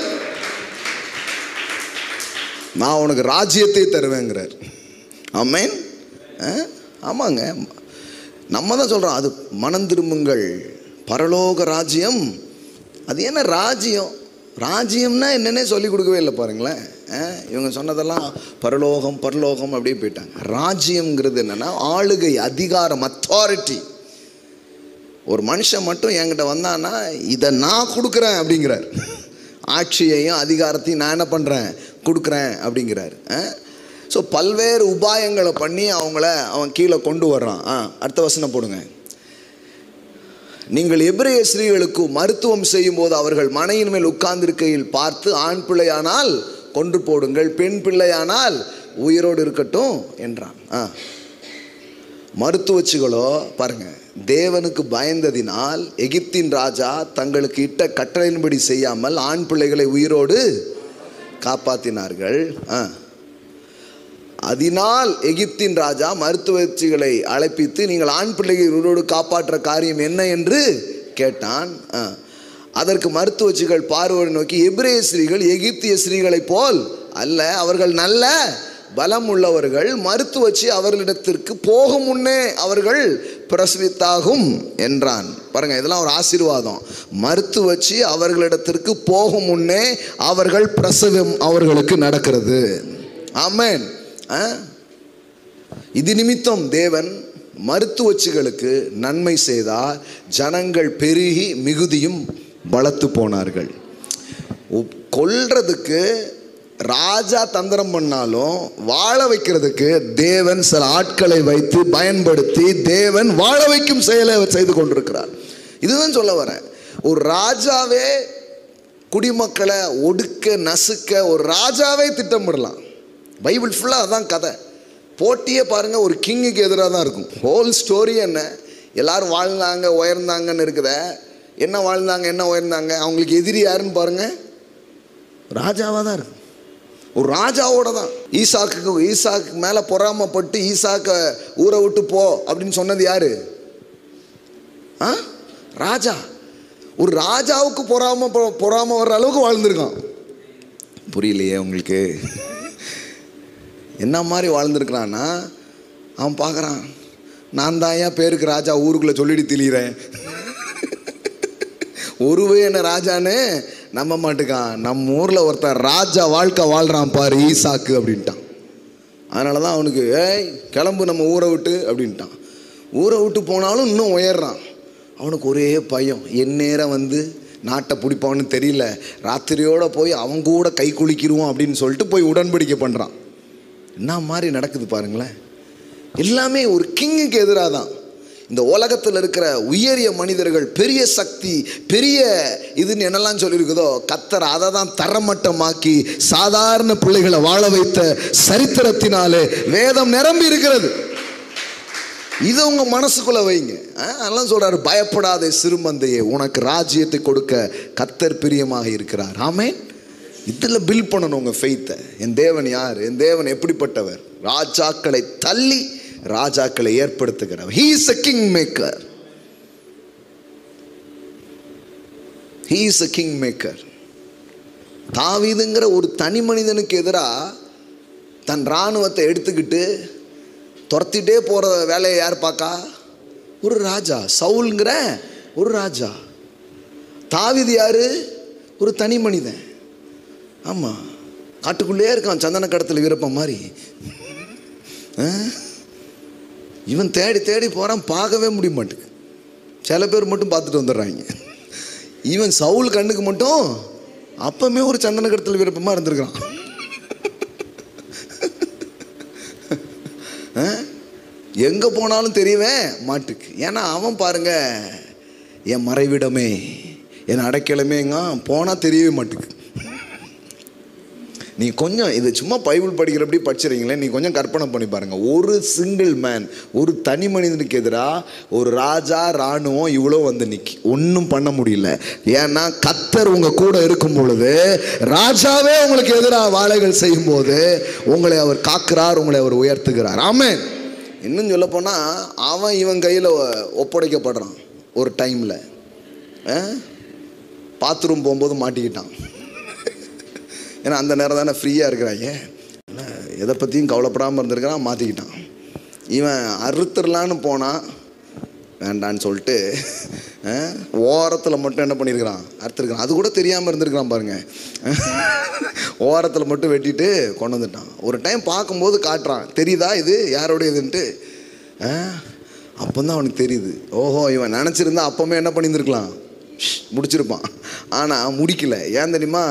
நான் உனக்கு ராஜ்யத்தை தருவேங்கிறார். ஆமென். ஆமாங்க, நம்ம தான் சொல்கிறோம் அது மனம் திரும்புங்கள், பரலோக ராஜ்யம். அது என்ன ராஜ்யம்? ராஜ்யம்னா என்னன்னே சொல்லி கொடுக்கவே இல்லை பாருங்களேன். இவங்க சொன்னதெல்லாம் பரலோகம் பரலோகம் அப்படியே போயிட்டாங்க. ராஜ்யம்ங்கிறது என்னென்னா ஆளுகை, அதிகாரம், அத்தாரிட்டி. ஒரு மனுஷன் மட்டும் என்கிட்ட வந்தான்னா இதை நான் கொடுக்குறேன் அப்படிங்கிறார். ஆட்சியையும் அதிகாரத்தையும் நான் என்ன பண்ணுறேன், கொடுக்குறேன் அப்படிங்கிறார். ஸோ பல்வேறு உபாயங்களை பண்ணி அவன் கீழே கொண்டு வர்றான். அடுத்த வசனம் போடுங்க. நீங்கள் எபிரேய ஸ்திரீகளுக்கு மருத்துவம் செய்யும் போது அவர்கள் மனையின் மேல் உட்கார்ந்திருக்கையில் பார்த்து, ஆண் பிள்ளையானால் கொன்று போடுங்கள், பெண் பிள்ளையானால் உயிரோடு இருக்கட்டும் என்றான். மருத்துவச்சிகளோ பாருங்க, தேவனுக்கு பயந்ததினால் எகிப்தின் ராஜா தங்களுக்கு இட்ட கட்டளையின்படி செய்யாமல் ஆண் பிள்ளைகளை உயிரோடு காப்பாற்றினார்கள். அதனால் எகிப்தின் ராஜா மருத்துவச்சிகளை அழைப்பித்து, நீங்கள் ஆண் பிள்ளைகளை உயிரோடு காப்பாற்ற காரியம் என்ன என்று கேட்டான். அதற்கு மருத்துவச்சிகள் பார்வோரை நோக்கி, எபிரேய ஸ்திரீகள் எகிப்திய ஸ்திரீகளைப் போல் அல்ல, அவர்கள் நல்ல பலம் உள்ளவர்கள். மருத்துவச்சி அவர்களிடத்திற்கு போகும் முன்னே அவர்கள் பிரசவித்தாகும் என்றான். பாருங்க, இதெல்லாம் ஒரு ஆசீர்வாதம். மருத்துவச்சி அவர்களிடத்திற்கு போகும் முன்னே அவர்கள் பிரசவம் அவர்களுக்கு நடக்கிறது. ஆமென். இது நிமித்தம் தேவன் மருத்துவச்சிகளுக்கு நன்மை செய்தார், ஜனங்கள் பெருகி மிகுதியும் பலத்து போனார்கள். கொல்றதுக்கு ராஜா தந்திரம் பண்ணாலும் வாழ வைக்கிறதுக்கு தேவன் சில ஆட்களை வைத்து பயன்படுத்தி தேவன் வாழ வைக்கும் செயலை செய்து கொண்டிருக்கிறார். இதுதான் சொல்ல வரேன். ஒரு ராஜாவே குடிமக்களை ஒடுக்க நசுக்க ஒரு ராஜாவே திட்டமிடலாம். பைபிள் ஃபுல்லாக அதான் கதை. போட்டியே பாருங்கள், ஒரு கிங்குக்கு எதிராக தான் இருக்கும். ஹோல் ஸ்டோரி என்ன, எல்லாரும் வாழ்ந்தாங்க உயர்ந்தாங்கன்னு இருக்குத. என்ன வாழ்ந்தாங்க, என்ன உயர்ந்தாங்க? அவங்களுக்கு எதிரி யாருன்னு பாருங்க, ராஜாவாக தான் இருக்கு. ஒரு ராஜாவோட தான். ஈசாக்கு மேலே பொறாமப்பட்டு ஈசாக்க ஊரை விட்டு போ அப்படின்னு சொன்னது யாரு? ராஜா. ஒரு ராஜாவுக்கு பொறாம வர்ற அளவுக்கு வாழ்ந்துருக்கான். புரியலையே உங்களுக்கு? என்ன மாதிரி வாழ்ந்துருக்கிறான்னா, அவன் பார்க்குறான், நான் தான் ஏன் பேருக்கு ராஜா ஊருக்குள்ளே சொல்லிட்டு திரியிறேன். ஒருவே என்ன ராஜான்னு நம்ப மாட்டுக்கான். நம்ம ஊரில் ஒருத்தன் ராஜா வாழ்க்கை வாழ்கிறான் பாரு, ஈசாக்கு அப்படின்ட்டான். அதனால தான் அவனுக்கு ஏய் கிளம்பு நம்ம ஊரை விட்டு அப்படின்ட்டான். ஊரை விட்டு போனாலும் இன்னும் உயர்றான். அவனுக்கு ஒரே பயம், எந்நேரம் வந்து நாட்டை பிடிப்பான்னு தெரியல, ராத்திரியோடு போய் அவங்க கூட கை குளிக்கிடுவோம் அப்படின்னு சொல்லிட்டு போய் உடன்படிக்கை பண்ணுறான். என்ன மாதிரி நடக்குது பாருங்களேன். எல்லாமே ஒரு கிங்குக்கு எதிராக தான். இந்த உலகத்தில் இருக்கிற உயரிய மனிதர்கள், பெரிய சக்தி, பெரிய இதுன்னு என்னெல்லாம் சொல்லியிருக்குதோ, கர்த்தர் அதை தான் தரமட்டமாக்கி சாதாரண பிள்ளைகளை வாழ வைத்த சரித்திரத்தினாலே வேதம் நிரம்பி இருக்கிறது. இதை உங்க மனசுக்குள்ள வைங்க. அதெல்லாம் சொல்றாரு, பயப்படாதே சிறுமந்தையே, உனக்கு ராஜ்யத்தை கொடுக்க கர்த்தர் பிரியமாக இருக்கிறார். ஆமென். இதில் பில்ட் பண்ணணும் உங்க ஃபெய்த்தை. என் தேவன் யார், என் தேவன் எப்படிப்பட்டவர்? ராஜாக்களை தள்ளி ராஜாக்களை ஏற்படுத்துகிறவர். He is a king maker. He is a king maker. தாவீதுங்கிற ஒரு தனி மனிதனுக்கு எதிராக தன் இராணுவத்தை எடுத்துக்கிட்டு துரத்திட்டே போகிற வேலையை யார் பார்க்கா? ஒரு ராஜா. சவுல்ங்கிற ஒரு ராஜா. தாவீது யாரு? ஒரு தனி மனிதன். ஆமாம், காட்டுக்குள்ளே இருக்கான், சந்தன கடத்தில் வீரப்பன் மாதிரி. இவன் தேடி தேடி போகிறான், பார்க்கவே முடிய மாட்டேங்குது. சில பேர் மட்டும் பார்த்துட்டு வந்துடுறாங்க. இவன் சவுல் கண்ணுக்கு மட்டும் அப்பமே ஒரு சந்தன கடத்தில் வீரப்பமாக இருந்திருக்கிறான். எங்கே போனாலும் தெரியவே மாட்டுக்கு. ஏன்னா அவன் பாருங்க, என் மறைவிடமே, என் அடைக்கலமேங்க, போனால் தெரியவே மாட்டுக்கு. நீ கொஞ்சம் இது சும்மா பைபிள் படிக்கிறப்படி படிச்சிருக்கீங்களே, நீ கொஞ்சம் கற்பனை பண்ணி பாருங்க. ஒரு சிங்கிள் மேன், ஒரு தனி மனிதனுக்கு எதிராக ஒரு ராஜா இராணுவம் இவ்வளோ வந்து நிற்கி ஒன்றும் பண்ண முடியல. ஏன்னா கர்த்தர் உங்க கூட இருக்கும் பொழுது, ராஜாவே உங்களுக்கு எதிராக வாழைகள் செய்யும் போது உங்களை அவர் காக்கிறார், உங்களை அவர் உயர்த்துகிறார். ஆமென். இன்னும் சொல்ல போனால் அவன் இவன் கையில் ஒப்படைக்கப்படுறான். ஒரு டைமில் பாத்ரூம் போகும்போது மாட்டிக்கிட்டான். ஏன்னா அந்த நேரம் தானே ஃப்ரீயாக இருக்கிறாங்க, எதை பற்றியும் கவலைப்படாமல் இருந்திருக்கிறான், மாற்றிக்கிட்டான். இவன் அறுத்துடலான்னு போனான், வேண்டான்னு சொல்லிட்டு ஓரத்தில் மட்டும் என்ன பண்ணியிருக்கிறான், அறுத்துருக்கிறான். அது கூட தெரியாமல் இருந்திருக்கிறான் பாருங்க. ஓரத்தில் மட்டும் வெட்டிட்டு கொண்டு வந்துட்டான். ஒரு டைம் பார்க்கும்போது காட்டுறான், தெரியுதா இது யாரோடைய இதுன்ட்டு. அப்போ தான் அவனுக்கு தெரியுது, ஓஹோ இவன் நினச்சிருந்தா அப்போமே என்ன பண்ணியிருந்துருக்கலாம், முடிச்சிருப்பான். ஆனால் முடிக்கல. ஏன் தெரியுமா?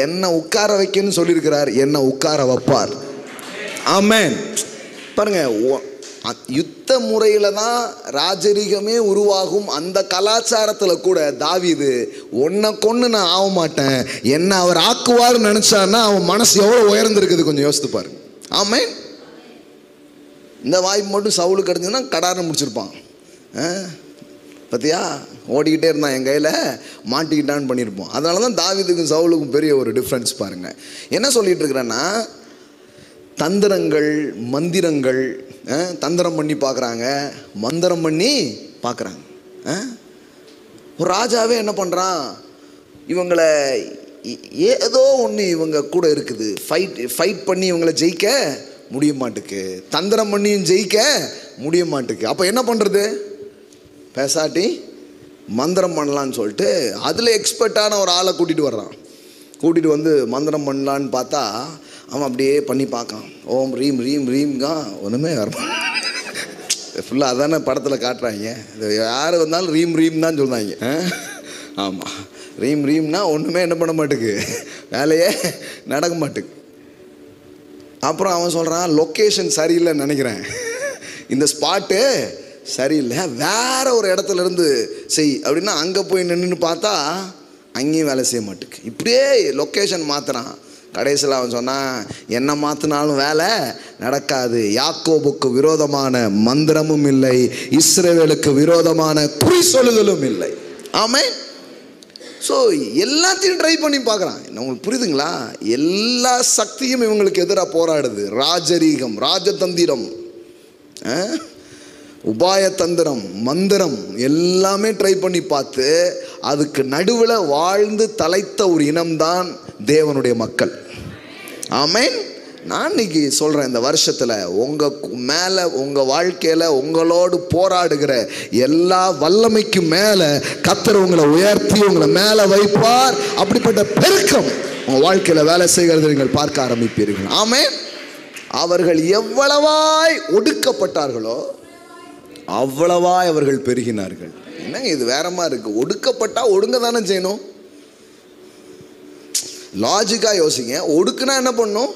என்னை உட்கார வைக்கன்னு சொல்லியிருக்கிறார், என்னை உட்கார வைப்பார். ஆமென். பாருங்க, யுத்த முறையில் தான் ராஜரீகமே உருவாகும். அந்த கலாச்சாரத்தில் கூட தாவீது ஒன்றை கொண்டு நான் ஆக மாட்டேன், என்ன அவர் ஆக்குவார்னு நினச்சான்னா அவன் மனசு எவ்வளோ உயர்ந்திருக்குது கொஞ்சம் யோசித்து பாருங்க. ஆமென். இந்த வாய்ப்பு மட்டும் சவுலுக்கு கிடச்சுன்னா கடாரம் முடிச்சிருப்பான். பார்த்தியா, ஓடிக்கிட்டே இருந்தான், என் கையில் மாட்டிக்கிட்டான்னு பண்ணியிருப்போம். அதனால தான் தாவீதுக்கும் சவுலுக்கும் பெரிய ஒரு டிஃப்ரென்ஸ் பாருங்கள். என்ன சொல்லிகிட்டு இருக்கிறேன்னா, தந்திரங்கள் மந்திரங்கள், தந்திரம் பண்ணி பார்க்குறாங்க, மந்திரம் பண்ணி பார்க்குறாங்க. ஒரு ராஜாவே என்ன பண்ணுறான், இவங்களை ஏதோ ஒன்று இவங்க கூட இருக்குது, ஃபைட் பண்ணி இவங்களை ஜெயிக்க முடிய மாட்டுக்கு, தந்திரம் பண்ணியும் ஜெயிக்க முடிய மாட்டுக்கு. அப்போ என்ன பண்ணுறது, பேசாட்டி மந்திரம் பண்ணலான்னு சொல்லிட்டு அதில் எக்ஸ்பர்ட்டான ஒரு ஆளை கூட்டிகிட்டு வர்றான். கூட்டிகிட்டு வந்து மந்திரம் பண்ணலான்னு பார்த்தா அவன் அப்படியே பண்ணி பார்க்கான். ஓம் ரீம் ரீம் ரீம்கா ஒன்றுமே வரப்பான். ஃபுல்லாக அதானே படத்தில் காட்டுறாங்க. யார் வந்தாலும் ரீம் ரீம் தான் சொல்கிறாங்க. ஆமாம், ரீம் ரீம்னா ஒன்றுமே என்ன பண்ண மாட்டுக்கு, வேலையே நடக்க மாட்டுக்கு. அப்புறம் அவன் சொல்கிறான், லொக்கேஷன் சரியில்லைன்னு நினைக்கிறேன், இந்த ஸ்பாட்டு சரியில்லை, வேற ஒரு இடத்துல இருந்து செய் அப்படின்னா அங்கே போய் நின்றுன்னு பார்த்தா அங்கேயும் வேலை செய்ய மாட்டுக்கு. இப்படியே லொக்கேஷன் மாற்றுறான், கடைசியில் அவன் சொன்னான், என்ன மாற்றினாலும் வேலை நடக்காது. யாக்கோபுக்கு விரோதமான மந்திரமும் இல்லை, இஸ்ரவேலுக்கு விரோதமான குறி சொல்லுதலும் இல்லை. ஆமென். ஸோ எல்லாத்தையும் ட்ரை பண்ணி பார்க்குறான். உங்களுக்கு புரியுதுங்களா? எல்லா சக்தியும் இவங்களுக்கு எதிராக போராடுது. ராஜரீகம், ராஜதந்திரம், உபாயதந்திரம், மந்திரம் எல்லாமே ட்ரை பண்ணி பார்த்து அதுக்கு நடுவில் வாழ்ந்து தலைத்த ஒரு இனம்தான் தேவனுடைய மக்கள். ஆமென். நான் இன்னைக்கு சொல்கிறேன், இந்த வருஷத்தில் உங்கள் மேலே, உங்கள் வாழ்க்கையில் உங்களோடு போராடுகிற எல்லா வல்லமைக்கும் மேலே கர்த்தர் உங்களை உயர்த்தி உங்களை மேலே வைப்பார். அப்படிப்பட்ட பெருக்கம் உங்கள் வாழ்க்கையில் வேலை செய்கிறது நீங்கள் பார்க்க ஆரம்பிப்பீர்கள். ஆமென். அவர்கள் எவ்வளவாய் ஒடுக்கப்பட்டார்களோ அவ்வளவாய் அவர்கள் பெருகினார்கள். என்னங்க இது வேற மாதிரி இருக்கு? ஒடுக்கப்பட்டா ஒடுங்க தானே செய்யணும். லாஜிக்கா யோசிங்க. ஒடுக்குனா என்ன பண்ணும்?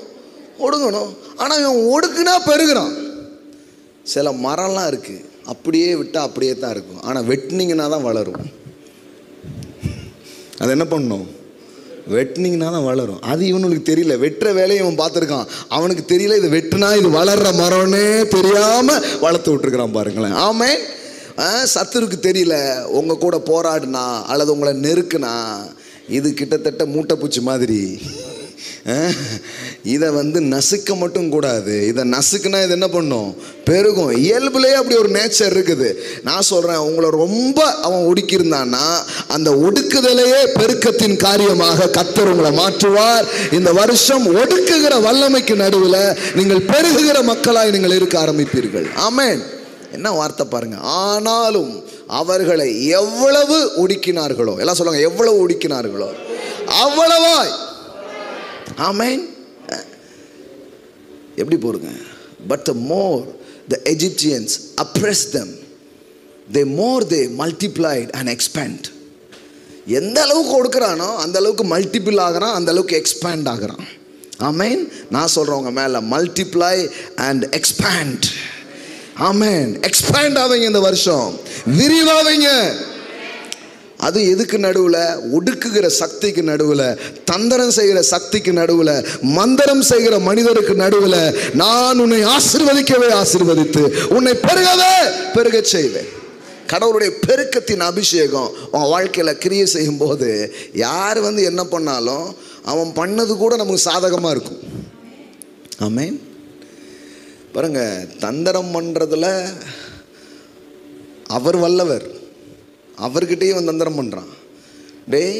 ஒடுங்கணும். ஆனால் இவன் ஒடுக்குனா பெருகிறான். சில மரம்லாம் இருக்கு, அப்படியே விட்டால் அப்படியே தான் இருக்கும், ஆனால் வெட்டினீங்கன்னா தான் வளரும். அது என்ன பண்ணும்? வெட்டினீங்கன்னா தான் வளரும். அது இவனுக்கு தெரியல. வெட்டுற வேலையை இவன் பார்த்துருக்கான், அவனுக்கு தெரியல இது வெட்டினா இது வளர்ற மரம்னே தெரியாமல் வளர்த்து விட்டுருக்கிறான் பாருங்களேன். ஆமே. சத்துருக்கு தெரியல. உங்கள் கூட போராடுனா அல்லது உங்களை நெருக்குனா இது கிட்டத்தட்ட மூட்டைப்பூச்சி மாதிரி. இதை நசுக்க மட்டும் கூடாது. இதை நசுக்குனா இது என்ன பண்ணும்? பெருகும். இயல்புலேயே அப்படி ஒரு நேச்சர் இருக்குது. நான் சொல்கிறேன், உங்களை ரொம்ப அவன் ஒடுக்கியிருந்தான்னா அந்த ஒடுக்குதலையே பெருக்கத்தின் காரியமாக கர்த்தர் உங்களை மாற்றுவார். இந்த வருஷம் ஒடுக்குகிற வல்லமைக்கு நடுவில் நீங்கள் பெருகுகிற மக்களாய் நீங்கள் இருக்க ஆரம்பிப்பீர்கள். ஆமென். என்ன வார்த்தை பாருங்க. ஆனாலும் அவர்களை எவ்வளவு ஒடுக்கினார்களோ, எல்லாம் சொல்லுவாங்க, எவ்வளவு ஒடுக்கினார்களோ அவ்வளவாய். ஆமென். எப்படி போடுங்க? But the more the Egyptians oppressed them, the more they multiplied and expand. எந்த அளவுக்கு கொடுக்குறானோ அந்த அளவுக்கு மல்டிபிள் ஆகிறான், அந்த அளவுக்கு எக்ஸ்பேண்ட் ஆகிறான். ஆமென். நான் சொல்றவங்க மேல multiply and expand. Amen. Expand ஆவீங்க இந்த வருஷம், விரிவாவீங்க. அது எதுக்கு நடுவில்? ஒடுக்குகிற சக்திக்கு நடுவில், தந்திரம் செய்கிற சக்திக்கு நடுவில், மந்திரம் செய்கிற மனிதருக்கு நடுவில் நான் உன்னை ஆசீர்வதிக்கவே ஆசீர்வதித்து உன்னை பெருகவே பெருக செய்வேன். கடவுளுடைய பெருக்கத்தின் அபிஷேகம் உன் வாழ்க்கையில் கிரியை செய்யும் போது யார் என்ன பண்ணாலும் அவன் பண்ணது கூட நமக்கு சாதகமாக இருக்கும். ஆமென். பாருங்க, தந்திரம் பண்ணுறதுல அவர் வல்லவர். அவர்கிட்டயே தந்திரம் பண்ணுறான். டேய்,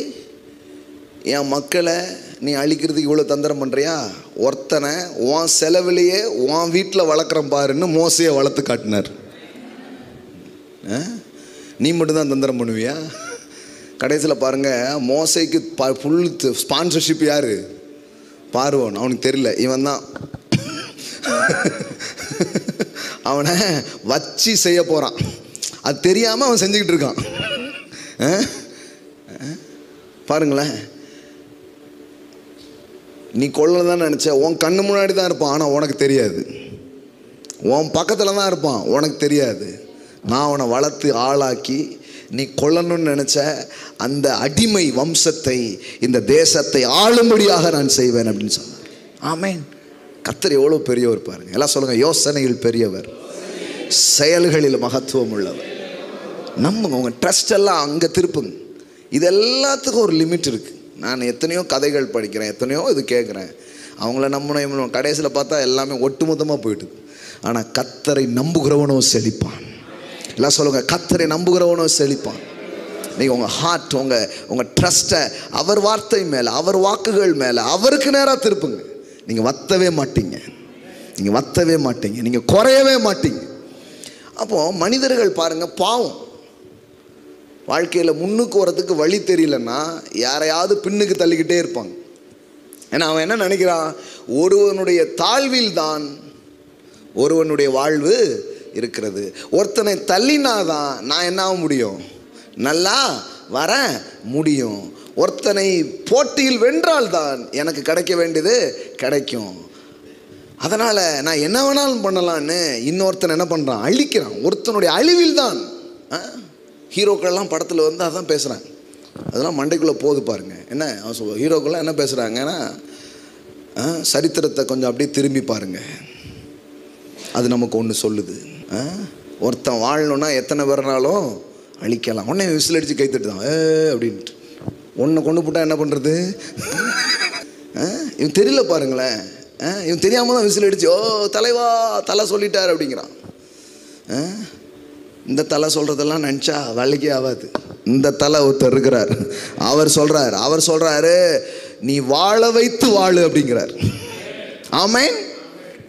என் மக்களை நீ அழிக்கிறதுக்கு இவ்வளோ தந்திரம் பண்ணுறியா? ஒருத்தனை உன் செலவிலேயே உன் வீட்டில் வளர்க்குறேன் பாருன்னு மோசையை வளர்த்து காட்டினார். நீ மட்டும்தான் தந்திரம் பண்ணுவியா? கடைசியில் பாருங்கள், மோசைக்கு ஃபுல் ஸ்பான்சர்ஷிப் யார்? பார்வோன். அவனுக்கு தெரியல, இவன் தான் அவனை வச்சு செய்ய போகிறான். அது தெரியாமல் அவன் செஞ்சுக்கிட்டு இருக்கான். பாருங்களேன், நீ கொல்ல தான் நினச்ச, உன் கண்ணு முன்னாடி தான் இருப்பான், ஆனால் உனக்கு தெரியாது. உன் பக்கத்தில் தான் இருப்பான், உனக்கு தெரியாது. நான் அவனை வளர்த்து ஆளாக்கி நீ கொல்லணும்னு நினச்ச அந்த அடிமை வம்சத்தை, இந்த தேசத்தை ஆளும்படியாக நான் செய்வேன் அப்படின்னு சொன்னார். ஆமென். கர்த்தர் எவ்வளோ பெரியவர் பாருங்க. எல்லாம் சொல்லுங்க, யோசனையில் பெரியவர், செயல்களில் மகத்துவம் உள்ளவர். நம்புங்க, உங்கள் ட்ரஸ்ட் எல்லாம் அங்கே திருப்புங்க. இது எல்லாத்துக்கும் ஒரு லிமிட் இருக்குது. நான் எத்தனையோ கதைகள் படிக்கிறேன், எத்தனையோ இது கேட்குறேன். அவங்கள நம்பணும், கடைசியில் பார்த்தா எல்லாமே ஒட்டுமொத்தமாக போயிட்டுது. ஆனால் கர்த்தரை நம்புகிறவனோ செழிப்பான். எல்லாம் சொல்லுங்கள், கர்த்தரை நம்புகிறவனோ செழிப்பான். நீங்கள் உங்கள் ஹார்ட், உங்கள் ட்ரஸ்ட்டை அவர் வார்த்தை மேலே, அவர் வாக்குகள் மேலே அவருக்கு நேராக திருப்புங்க. நீங்கள் வத்தவே மாட்டீங்க, நீங்கள் வத்தவே மாட்டீங்க, நீங்கள் குறையவே மாட்டீங்க. அப்போது மனிதர்கள் பாருங்கள், பாவம். வாழ்க்கையில் முன்னுக்கு வரத்துக்கு வழி தெரியலன்னா யாரையாவது பின்னுக்கு தள்ளிக்கிட்டே இருப்பாங்க. ஏன்னா அவன் என்ன நினைக்கிறான்? ஒருவனுடைய தாழ்வில் தான் ஒருவனுடைய வாழ்வு இருக்கிறது. ஒருத்தனை தள்ளினாதான் நான் என்ன ஆக முடியும்? நல்லா வர முடியும். ஒருத்தனை போட்டியில் வென்றால்தான் எனக்கு கிடைக்க வேண்டியது கிடைக்கும். அதனால் நான் என்ன வேணாலும் பண்ணலான்னு இன்னொருத்தன் என்ன பண்ணுறான்? அழிக்கிறான். ஒருத்தனுடைய அழிவில் தான். ஹீரோக்கள்லாம் படத்தில் அதான் பேசுகிறாங்க. அதெல்லாம் மண்டைக்குள்ளே போகுது பாருங்க. என்ன அவன் சொல்லுவான்? ஹீரோக்கள்லாம் என்ன பேசுகிறாங்கன்னா, சரித்திரத்தை கொஞ்சம் அப்படியே திரும்பி பாருங்க. அது நமக்கு ஒன்று சொல்லுது. ஒருத்தன் வாழணும்னா எத்தனை பேர்னாலும் அழிக்கலாம். உடனே விசில் அடித்து கைத்தட்டு தான் அப்படின்ட்டு. ஒன்றை கொண்டு போட்டால் என்ன பண்ணுறது? இவன் தெரியல பாருங்களேன். இவன் தெரியாமல் தான் விசில் அடிச்சு, ஓ தலைவா தலை சொல்லிட்டார் அப்படிங்கிறான். இந்த தலை சொல்கிறதெல்லாம் நினச்சா வேலைக்கே ஆகாது. இந்த தலை ஒருத்தர் இருக்கிறார், அவர் சொல்கிறாரு நீ வாழ வைத்து வாழு அப்படிங்கிறார். ஆமென்.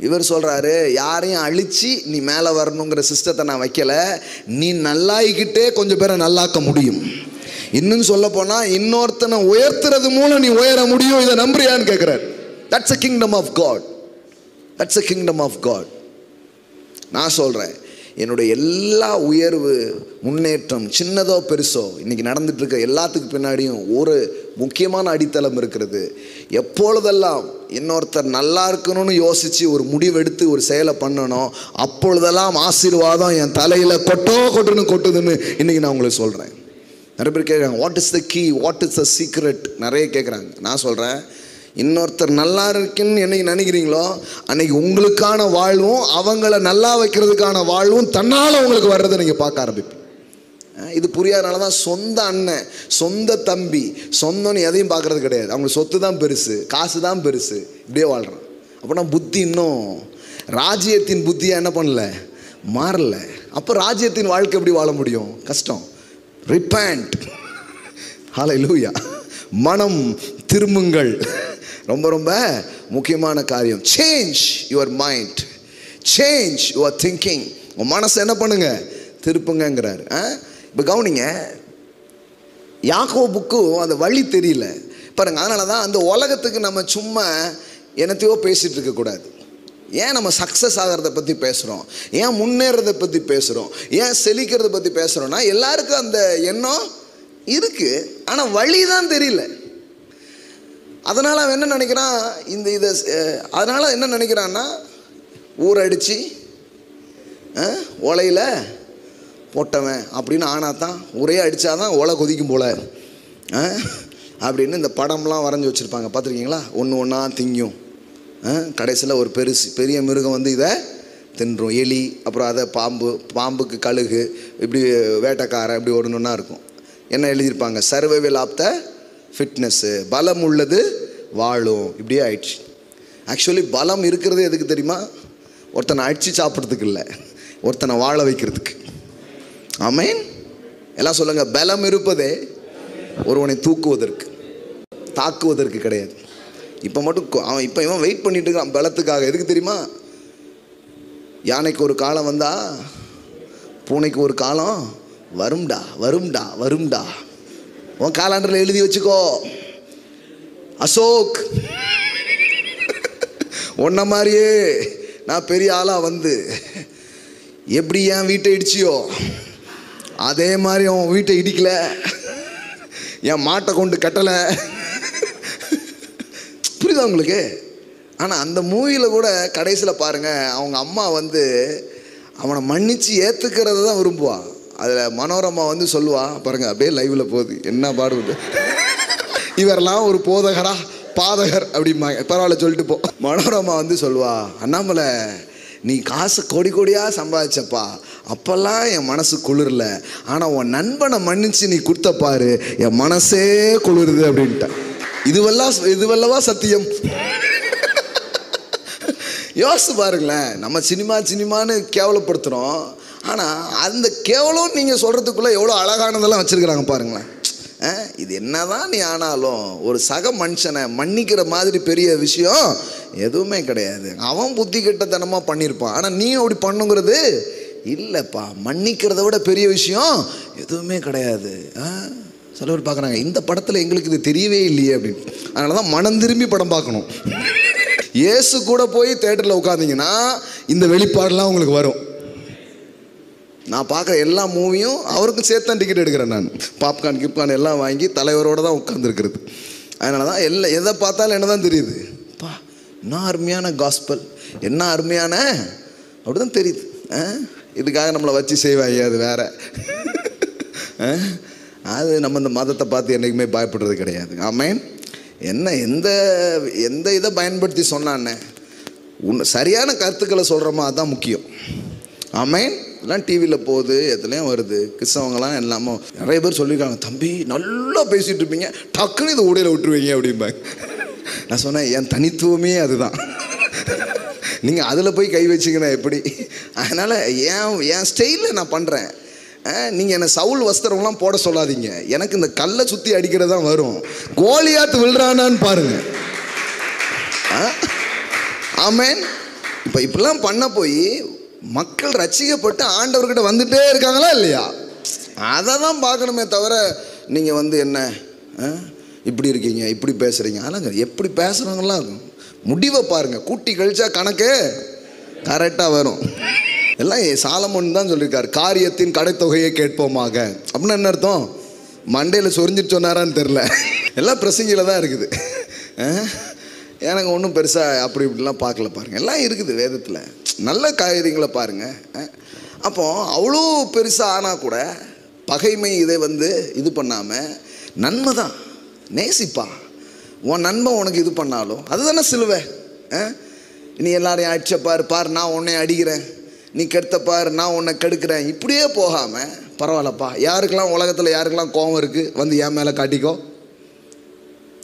இவர் சொல்கிறாரு யாரையும் அழித்து நீ மேலே வரணுங்கிற சிஸ்டத்தை நான் வைக்கலை, நீ நல்லாயிக்கிட்டே கொஞ்சம் பேரை நல்லாக்க முடியும். இன்னும் சொல்ல போனால் இன்னொருத்தனை உயர்த்துறது மூலம் நீ உயர முடியும். இதை நம்புறியான்னு கேட்குறார். That's a kingdom of God. That's a kingdom of God. நான் சொல்கிறேன், என்னுடைய எல்லா உயர்வு முன்னேற்றம் சின்னதோ பெருசோ இன்றைக்கி நடந்துட்டு இருக்க எல்லாத்துக்கு பின்னாடியும் ஒரு முக்கியமான அடித்தளம் இருக்கிறது. எப்பொழுதெல்லாம் இன்னொருத்தர் நல்லா இருக்கணும்னு யோசித்து ஒரு முடிவெடுத்து ஒரு செயலை பண்ணணும், அப்பொழுதெல்லாம் ஆசீர்வாதம் என் தலையில் கொட்டுன்னு கொட்டுதுன்னு இன்றைக்கி நான் உங்களுக்கு சொல்கிறேன். நிறைய பேர் கேட்குறாங்க, what is the key, what is the secret, நிறைய கேட்குறாங்க. நான் சொல்கிறேன், இன்னொருத்தர் நல்லா இருக்குன்னு என்னைக்கு நினைக்கிறீங்களோ அன்னைக்கு உங்களுக்கான வாழ்வும் அவங்கள நல்லா வைக்கிறதுக்கான வாழ்வும் தன்னால் உங்களுக்கு வர்றதை நீங்கள் பார்க்க ஆரம்பிப்பீங்க. இது புரியாதனால தான் சொந்த அண்ணன் சொந்த தம்பி சொந்தம்னு எதையும் பார்க்குறது கிடையாது. அவங்க சொத்து தான் பெருசு, காசு தான் பெருசு, இப்படியே வாழ்கிறான். அப்படின்னா புத்தி இன்னும் ராஜ்யத்தின் புத்தியாக என்ன பண்ணல, மாறல. அப்போ ராஜ்யத்தின் வாழ்க்கை எப்படி வாழ முடியும்? கஷ்டம். ரிப்பண்ட். ஹல்லேலூயா. மனம் திரும்புங்கள். ரொம்ப ரொம்ப முக்கியமான காரியம். Change your mind, change your thinking. உன் மனசை என்ன பண்ணுங்க, திருப்புங்கிறார். இப்போ கவனிங்க, யாக்கோபுக்கும் அந்த வழி தெரியல பாருங்க. அதனால தான் அந்த உலகத்துக்கு நம்ம சும்மா என்னத்தையோ பேசிகிட்டு இருக்கக்கூடாது. ஏன் நம்ம சக்ஸஸ் ஆகிறத பற்றி பேசுகிறோம், ஏன் முன்னேறதை பற்றி பேசுகிறோம், ஏன் செழிக்கிறத பற்றி பேசுகிறோன்னா எல்லாருக்கும் அந்த எண்ணம் இருக்குது, ஆனால் வழி தான் தெரியல. அதனால் அவன் என்ன நினைக்கிறான், அதனால் என்ன நினைக்கிறான்னா ஊரடிச்சு ஒலையில் போட்டவன் அப்படின்னு ஆனாதான், ஒரே அடித்தாதான் ஒலை கொதிக்கும் போல அப்படின்னு இந்த படம்லாம் வரைஞ்சி வச்சுருப்பாங்க, பார்த்துருக்கீங்களா? ஒன்று ஒன்றா திங்கும், கடைசியில் ஒரு பெரிய மிருகம் வந்து இதை தின்றும். எலி, அப்புறம் அதை பாம்புக்கு கழுகு, இப்படி வேட்டைக்காரன், இப்படி ஒன்று இருக்கும். என்ன எழுதியிருப்பாங்க, சர்வைவல் ஆஃப் த ஃபிட்னஸ்ஸு, பலம் உள்ளது வாழும், இப்படியே ஆயிடுச்சு. ஆக்சுவலி பலம் இருக்கிறது எதுக்கு தெரியுமா? ஒருத்தனை அடித்து சாப்பிட்றதுக்கு இல்லை, ஒருத்தனை வாழ வைக்கிறதுக்கு. ஆமென். எல்லாம் சொல்லுங்கள், பலம் இருப்பதே ஒருவனை தூக்குவதற்கு, தாக்குவதற்கு கிடையாது. இப்போ மட்டும் இவன் வெயிட் பண்ணிட்டு இருக்கான் பலத்துக்காக. எதுக்கு தெரியுமா? யானைக்கு ஒரு காலம் வந்தா பூனைக்கு ஒரு காலம் வரும்டா வரும்டா வரும்டா. உன் காலாண்டரில் எழுதி வச்சுக்கோ, அசோக் உன்ன மாதிரியே நான் பெரிய ஆளாக வந்து எப்படி என் வீட்டை இடிச்சியோ அதே மாதிரி அவன் வீட்டை இடிக்கல, என் மாட்டை கொண்டு கட்டலை. புரியுதா உங்களுக்கு? ஆனால் அந்த மூவியில் கூட கடைசியில் பாருங்கள், அவங்க அம்மா வந்து அவனை மன்னித்து ஏற்றுக்கிறது தான் விரும்புவான். அதில் மனோரமா வந்து சொல்லுவா பாருங்கள், அப்படியே லைவில் போகுது, என்ன பாடுவது, இவரெல்லாம் ஒரு போதகரா பாதகர் அப்படிம்பாங்க. பரவாயில்ல சொல்லிட்டு போ. மனோரமா வந்து சொல்லுவா, அண்ணாமலை நீ காசு கோடி கோடியாக சம்பாதிச்சப்பா, அப்போல்லாம் என் மனசு குளிரல, ஆனால் உன் நண்பனை மன்னிச்சு நீ கொடுத்த பாரு என் மனசே குளிருது அப்படின்ட்ட. இதுவல்லவா சத்தியம்? யோசிச்சு பாருங்களேன். நம்ம சினிமான்னு கேவலப்படுத்துகிறோம், ஆனால் அந்த கேவலம் நீங்கள் சொல்கிறதுக்குள்ளே எவ்வளோ அழகானதெல்லாம் வச்சுருக்கிறாங்க பாருங்களேன். இது என்னதான் நீ ஆனாலும் ஒரு சக மனுஷனை மன்னிக்கிற மாதிரி பெரிய விஷயம் எதுவுமே கிடையாது. அவன் புத்தி கெட்டத்தனமாக பண்ணியிருப்பான், ஆனால் நீ அப்படி பண்ணுங்கிறது இல்லைப்பா. மன்னிக்கிறத விட பெரிய விஷயம் எதுவுமே கிடையாது. சில பேர் பார்க்குறாங்க, இந்த படத்தில் எங்களுக்கு இது தெரியவே இல்லையே அப்படின்னு. அதனால தான் மனம் திரும்பி படம் பார்க்கணும். இயேசு கூட போய் தேட்டரில் உட்காந்திங்கன்னா இந்த வெளிப்பாடெல்லாம் உங்களுக்கு வரும். நான் பார்க்குற எல்லா மூவியும் அவருக்கும் சேர்த்து தான் டிக்கெட் எடுக்கிறேன். நான் பாப்கார்ன் எல்லாம் வாங்கி தலைவரோடு தான் உட்காந்துருக்கிறது. அதனால தான் எதை பார்த்தாலும் என்ன தான் தெரியுது, பா என்ன அருமையான காஸ்பல், என்ன அருமையான அப்படி தான் தெரியுது. இதுக்காக நம்மளை வச்சு செய்வாங்க, அது வேற. அது நம்ம இந்த மதத்தை பார்த்து என்றைக்குமே பயப்படுறது கிடையாது. ஆமென். என்ன எந்த எந்த இதை பயன்படுத்தி சொன்னானே, சரியான கருத்துக்களை சொல்கிறோமா அதுதான் முக்கியம். ஆமேன். எல்லாம் டிவியில் போகுது, எதுலேயும் வருது. கிறிஸ்தவங்களாம் எல்லாமோ நிறைய பேர் சொல்லியிருக்காங்க, தம்பி நல்லா பேசிகிட்டு இருப்பீங்க, டக்குன்னு இது ஊடையில் விட்டுருவீங்க அப்படிம்பாங்க. நான் சொன்னேன், என் தனித்துவமே அதுதான். நீங்கள் அதில் போய் கை வச்சிங்கன்னா எப்படி? அதனால் என் ஸ்டைலில் நான் பண்ணுறேன். நீங்கள் என்னை சவுல் வஸ்திரம்லாம் போட சொல்லாதீங்க, எனக்கு இந்த கல்லை சுற்றி அடிக்கிறது தான் வரும். கோலியாத்து விழுறானான்னு பாருங்க. ஆமேன். இப்போ இப்படிலாம் பண்ண போய் மக்கள் ரட்சிக்கப்பட்டு ஆண்டவர்கிட்ட வந்துட்டே இருக்காங்களா இல்லையா? அதை தான் பார்க்கணுமே தவிர நீங்கள் என்ன இப்படி இருக்கீங்க, இப்படி பேசுகிறீங்க, அதெல்லாம் எப்படி பேசுகிறவங்களாம் முடிவை பாருங்கள். கூட்டி கழிச்சா கணக்கு கரெக்டாக வரும். எல்லாம் சாலமோன் தான் சொல்லியிருக்காரு, காரியத்தின் கடைத்தொகையை கேட்போமாக. அப்படின்னா என்ன அர்த்தம்? மண்டையில் சொரிஞ்சிட்டு சொன்னாரான்னு தெரில, எல்லாம் பிரசங்கியில் தான் இருக்குது. எனக்கு ஒன்றும் பெருசாக அப்படி இப்படிலாம் பார்க்கல. பாருங்கள், எல்லாம் இருக்குது வேதத்தில், நல்ல காரியங்களை பாருங்கள். அப்போது அவ்வளோ பெருசாக ஆனால் கூட பகைமை இதை இது பண்ணாமல் நன்மை தான் நேசிப்பா. உன் நன்மை உனக்கு இது பண்ணாலும் அதுதானே சிலுவை. நீ எல்லாரையும் அடிச்சப்பார், பார் நான் உன்னை அடிக்கிறேன், நீ கெடுத்தப்பார் நான் உன்னை கெடுக்கிறேன், இப்படியே போகாமல் பரவாயில்லப்பா, யாருக்கெல்லாம் உலகத்தில் யாருக்கெல்லாம் கோபம் இருக்குது என் மேலே காட்டிக்கோ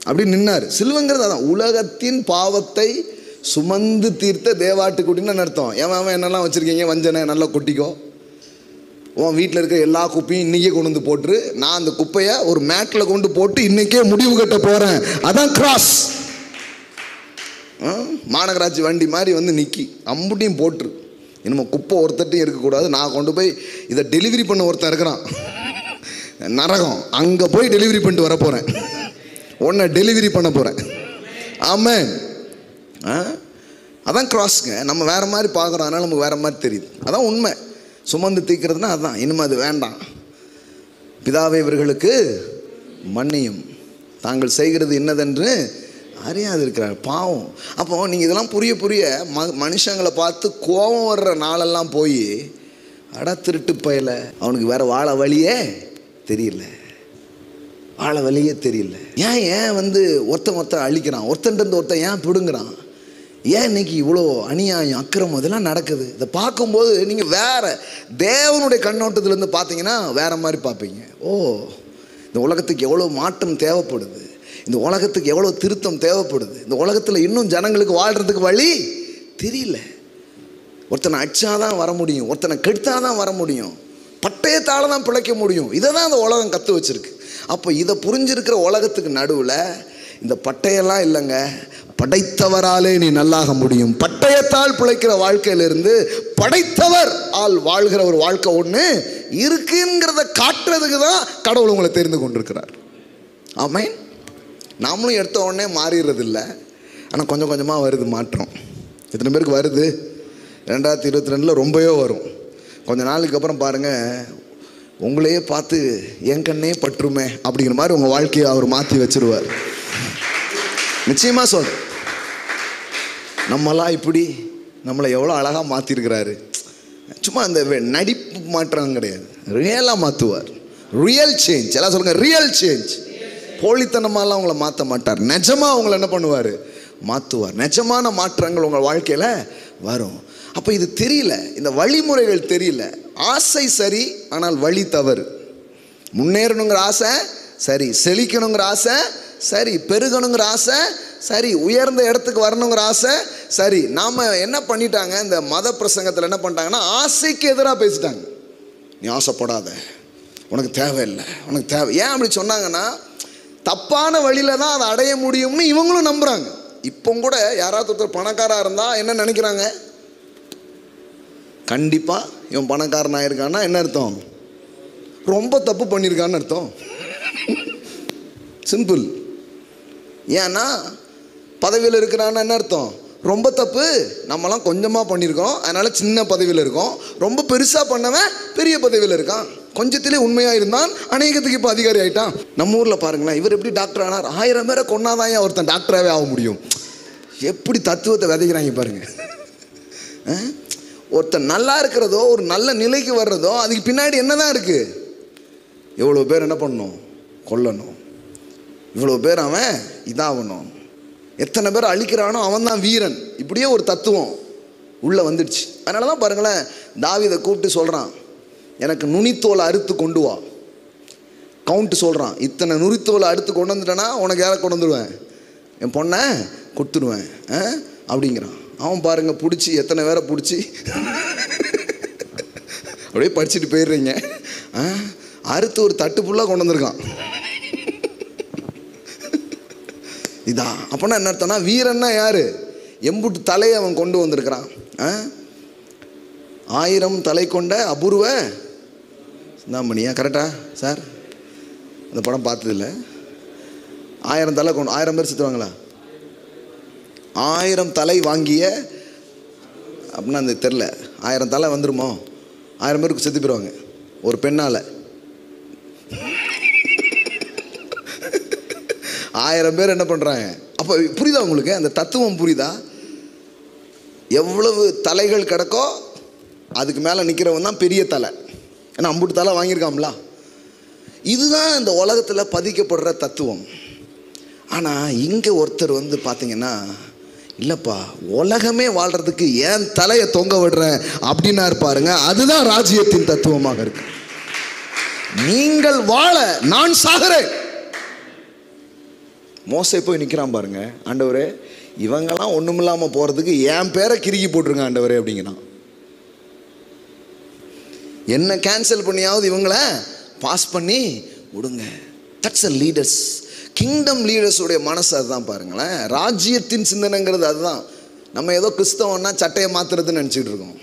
அப்படி நின்னார். சிலுவைங்கிறது அதான், உலகத்தின் பாவத்தை சுமந்து தீர்த்த தேவாட்டுக்குட்டின்னு அர்த்தம். அவன் என்னெல்லாம் வச்சுருக்கீங்க வஞ்சனை நல்லா கொட்டிக்கோ, உன் வீட்டில் இருக்க எல்லா குப்பையும் இன்றைக்கே கொண்டு வந்து போட்டுரு, நான் அந்த குப்பையை ஒரு மேட்டில் கொண்டு போட்டு இன்றைக்கே முடிவு கட்ட போகிறேன். அதான் கிராஸ். மாநகராட்சி வண்டி மாதிரி நிற்கி அம்புட்டியும் போட்டுரு. இன்னும் குப்பை ஒருத்தட்டையும் இருக்கக்கூடாது, நான் கொண்டு போய் இதை டெலிவரி பண்ண ஒருத்தன் இருக்கிறான் நரகம், அங்கே போய் டெலிவரி பண்ணிட்டு வர போகிறேன், உன்னை டெலிவரி பண்ண போகிறேன். ஆமாம். அதான் கிராஸ்ங்க. நம்ம வேறு மாதிரி பார்க்குறோம், அதனால் நமக்கு வேறு மாதிரி தெரியுது. அதான் உண்மை. சுமந்து தீர்க்கிறதுனா அதுதான். இனிமேல் அது வேண்டாம். பிதாவே இவர்களுக்கு மன்னியும், தாங்கள் செய்கிறது என்னதென்று அறியாது இருக்கிறார். பாவம். அப்போ நீங்கள் இதெல்லாம் புரிய புரிய மனுஷங்களை பார்த்து கோபம் வர்ற நாளெல்லாம் போய் அட திருட்டு பயல, அவனுக்கு வேறு வாழ வழியே தெரியல, வாழ வழியே தெரியல. ஏன் ஒருத்தன் அழிக்கிறான், ஒருத்தன் ஏன் பிடுங்குறான், ஏன் இன்னைக்கு இவ்வளோ அநியாயம் அக்கிரமம் இதெல்லாம் நடக்குது? இதை பார்க்கும்போது நீங்கள் வேறு தேவனுடைய கண்ணோட்டத்திலேருந்து பார்த்தீங்கன்னா வேறு மாதிரி பார்ப்பீங்க. ஓ, இந்த உலகத்துக்கு எவ்வளோ மாற்றம் தேவைப்படுது, இந்த உலகத்துக்கு எவ்வளோ திருத்தம் தேவைப்படுது, இந்த உலகத்தில் இன்னும் ஜனங்களுக்கு வாழ்கிறதுக்கு வழி தெரியல. ஒருத்தனை அடிச்சாதான் வர முடியும், ஒருத்தனை கெடுத்தாதான் வர முடியும், பட்டயத்தால் தான் பிழைக்க முடியும். இதை தான் அந்த உலகம் கற்று வச்சிருக்கு. அப்போ இதை புரிஞ்சிருக்கிற உலகத்துக்கு நடுவில் இந்த பட்டயெல்லாம் இல்லைங்க, படைத்தவராலே நீ நல்லாக முடியும். பட்டயத்தால் பிழைக்கிற வாழ்க்கையிலிருந்து படைத்தவர் ஆள் வாழ்கிற ஒரு வாழ்க்கை ஒன்று இருக்குங்கிறத காட்டுறதுக்கு தான் கடவுள் உங்களை தெரிந்து கொண்டிருக்கிறார். ஆமென். நாமளும் எடுத்த உடனே மாறிடுறது இல்லை, ஆனால் கொஞ்சம் கொஞ்சமாக வருது மாற்றம். எத்தனை பேருக்கு வருது? 2022 ரொம்பவே வரும். கொஞ்ச நாளுக்கு அப்புறம் பாருங்கள், உங்களையே பார்த்து என் கண்ணே பற்றுமே அப்படிங்கிற மாதிரி உங்கள் வாழ்க்கையை அவர் மாற்றி வச்சிருவார். நிச்சயமாக சொல்கிறேன். நம்மளாம் இப்படி நம்மளை எவ்வளோ அழகாக மாற்றிருக்கிறாரு. சும்மா அந்த நடிப்பு மாற்றம் கிடையாது, ரியலாக மாற்றுவார். Real change. எல்லாம் சொல்லுங்கள், ரியல் சேஞ்ச். போலித்தனமாலாம் அவங்கள மாற்ற மாட்டார், நிஜமாக அவங்கள என்ன பண்ணுவார்? மாற்றுவார். நிஜமான மாற்றங்கள் உங்கள் வாழ்க்கையில் வரும். அப்போ இது தெரியல, இந்த வழிமுறைகள் தெரியல. ஆசை சரி, ஆனால் வழி தவறு. முன்னேறணுங்கிற ஆசை சரி, செழிக்கணுங்கிற ஆசை சரி, பெருகணுங்கிற ஆசை சரி, உயர்ந்த இடத்துக்கு வரணுங்கிற ஆசை சரி. நாம் என்ன பண்ணிட்டாங்க, இந்த மத பிரசங்கத்தில் என்ன பண்ணிட்டாங்கன்னா ஆசைக்கு எதிராக பேசிட்டாங்க. நீ ஆசைப்படாத, உனக்கு தேவையில்லை, உனக்கு தேவை. ஏன் அப்படி சொன்னாங்கன்னா, தப்பான வழியில் தான் அதை அடைய முடியும்னு இவங்களும் நம்புகிறாங்க. இப்போ கூட யாராவது ஒருத்தர் பணக்காராக இருந்தால் என்ன நினைக்கிறாங்க? கண்டிப்பாக இவன் பணக்காரனாக இருக்கான்னா என்ன அர்த்தம்? ரொம்ப தப்பு பண்ணியிருக்கான்னு அர்த்தம். சிம்பிள். ஏன்னா பதவியில் இருக்கிறான்னு என்ன அர்த்தம்? ரொம்ப தப்பு. நம்மலாம் கொஞ்சமாக பண்ணியிருக்கோம், அதனால் சின்ன பதவியில் இருக்கோம். ரொம்ப பெருசாக பண்ணவன் பெரிய பதவியில் இருக்கான். கொஞ்சத்திலே உண்மையாக இருந்தான், அநேகத்துக்கு இப்போ அதிகாரி ஆகிட்டான். நம்ம ஊரில் பாருங்களேன், இவர் எப்படி டாக்டர் ஆனார்? 1000 பேரை கொண்டாதான் ஏன் ஒருத்தன் டாக்டராகவே ஆக முடியும்? எப்படி தத்துவத்தை விதைக்கிறாங்க பாருங்க. ஒருத்தன் நல்லா இருக்கிறதோ, ஒரு நல்ல நிலைக்கு வர்றதோ, அதுக்கு பின்னாடி என்னதான் இருக்குது? எவ்வளோ பேர் என்ன பண்ணணும்? கொல்லணும். இவ்வளோ பேர் அவன் இதாகணும், எத்தனை பேர் அழிக்கிறானோ அவன் தான் வீரன். இப்படியே ஒரு தத்துவம் உள்ளே வந்துடுச்சு. அதனால தான் பாருங்களேன், தாவீதை கூப்பிட்டு சொல்கிறான், எனக்கு நுனித்தோலை அறுத்து கொண்டு வா. கவுண்ட் சொல்கிறான், இத்தனை நுனித்தோலை அறுத்து கொண்டு வந்துட்டேன்னா உனக்கு யாரை கொண்டு வந்துடுவேன், என் பொண்ணை கொடுத்துடுவேன் அப்படிங்கிறான். அவன் பாருங்க பிடிச்சி எத்தனை பேரை பிடிச்சி அப்படியே படிச்சுட்டு போயிடுறீங்க. அறுத்து ஒரு தட்டு ஃபுல்லாக கொண்டு வந்திருக்கான். இதான் அப்போனா என்ன அர்த்தம்னா, வீரன்னா யாரு, எம்புட்டு தலையை அவன் கொண்டு வந்திருக்கிறான். 1000 தலை கொண்ட அபூர்வ சிந்தாமணியா, கரெக்டா சார்? அந்த படம் பார்த்ததில்ல. 1000 தலை கொண்டு 1000 பேர் சுற்றுவாங்களா? 1000 தலை வாங்கிய அப்படின்னா அந்த தெரில, 1000 தலை வந்துருமோ? 1000 பேருக்கு செத்து போயிடுவாங்க ஒரு பெண்ணால். 1000 பேர் என்ன பண்ணுறாங்க? அப்போ புரியுதா உங்களுக்கு அந்த தத்துவம்? புரியுதா? எவ்வளவு தலைகள் கிடக்கோ அதுக்கு மேலே நிற்கிறவன் தான் பெரிய தலை. ஏன்னா 50 தலை வாங்கியிருக்காங்களா? இதுதான் இந்த உலகத்தில் பதிக்கப்படுற தத்துவம். ஆனால் இங்கே ஒருத்தர் வந்து பார்த்தீங்கன்னா, இல்லைப்பா உலகமே வாழ்கிறதுக்கு ஏன் தலையை தொங்க விடுறேன் அப்படின்னா இருப்பாருங்க. அதுதான் ராஜ்யத்தின் தத்துவமாக இருக்கு. நீங்கள் வாழ நான் சாகிறேன். மோசே போய் நிற்கிறான் பாருங்க, ஆண்டவரே இவங்கெல்லாம் ஒன்றுமில்லாமல் போகிறதுக்கு என் பேரை கிறுக்கி போட்டிருங்க ஆண்டவரே அப்படிங்கிறான். என்ன கேன்சல் பண்ணியாவது இவங்கள பாஸ் பண்ணி விடுங்க. That's a leaders. கிங்டம் லீடர்ஸுடைய மனசு அதுதான் பாருங்களேன். ராஜ்யத்தின் சிந்தனைங்கிறது அதுதான். நம்ம ஏதோ கிறிஸ்தவன்னா சட்டையை மாற்றுறதுன்னு நினச்சிக்கிட்டு இருக்கோம்.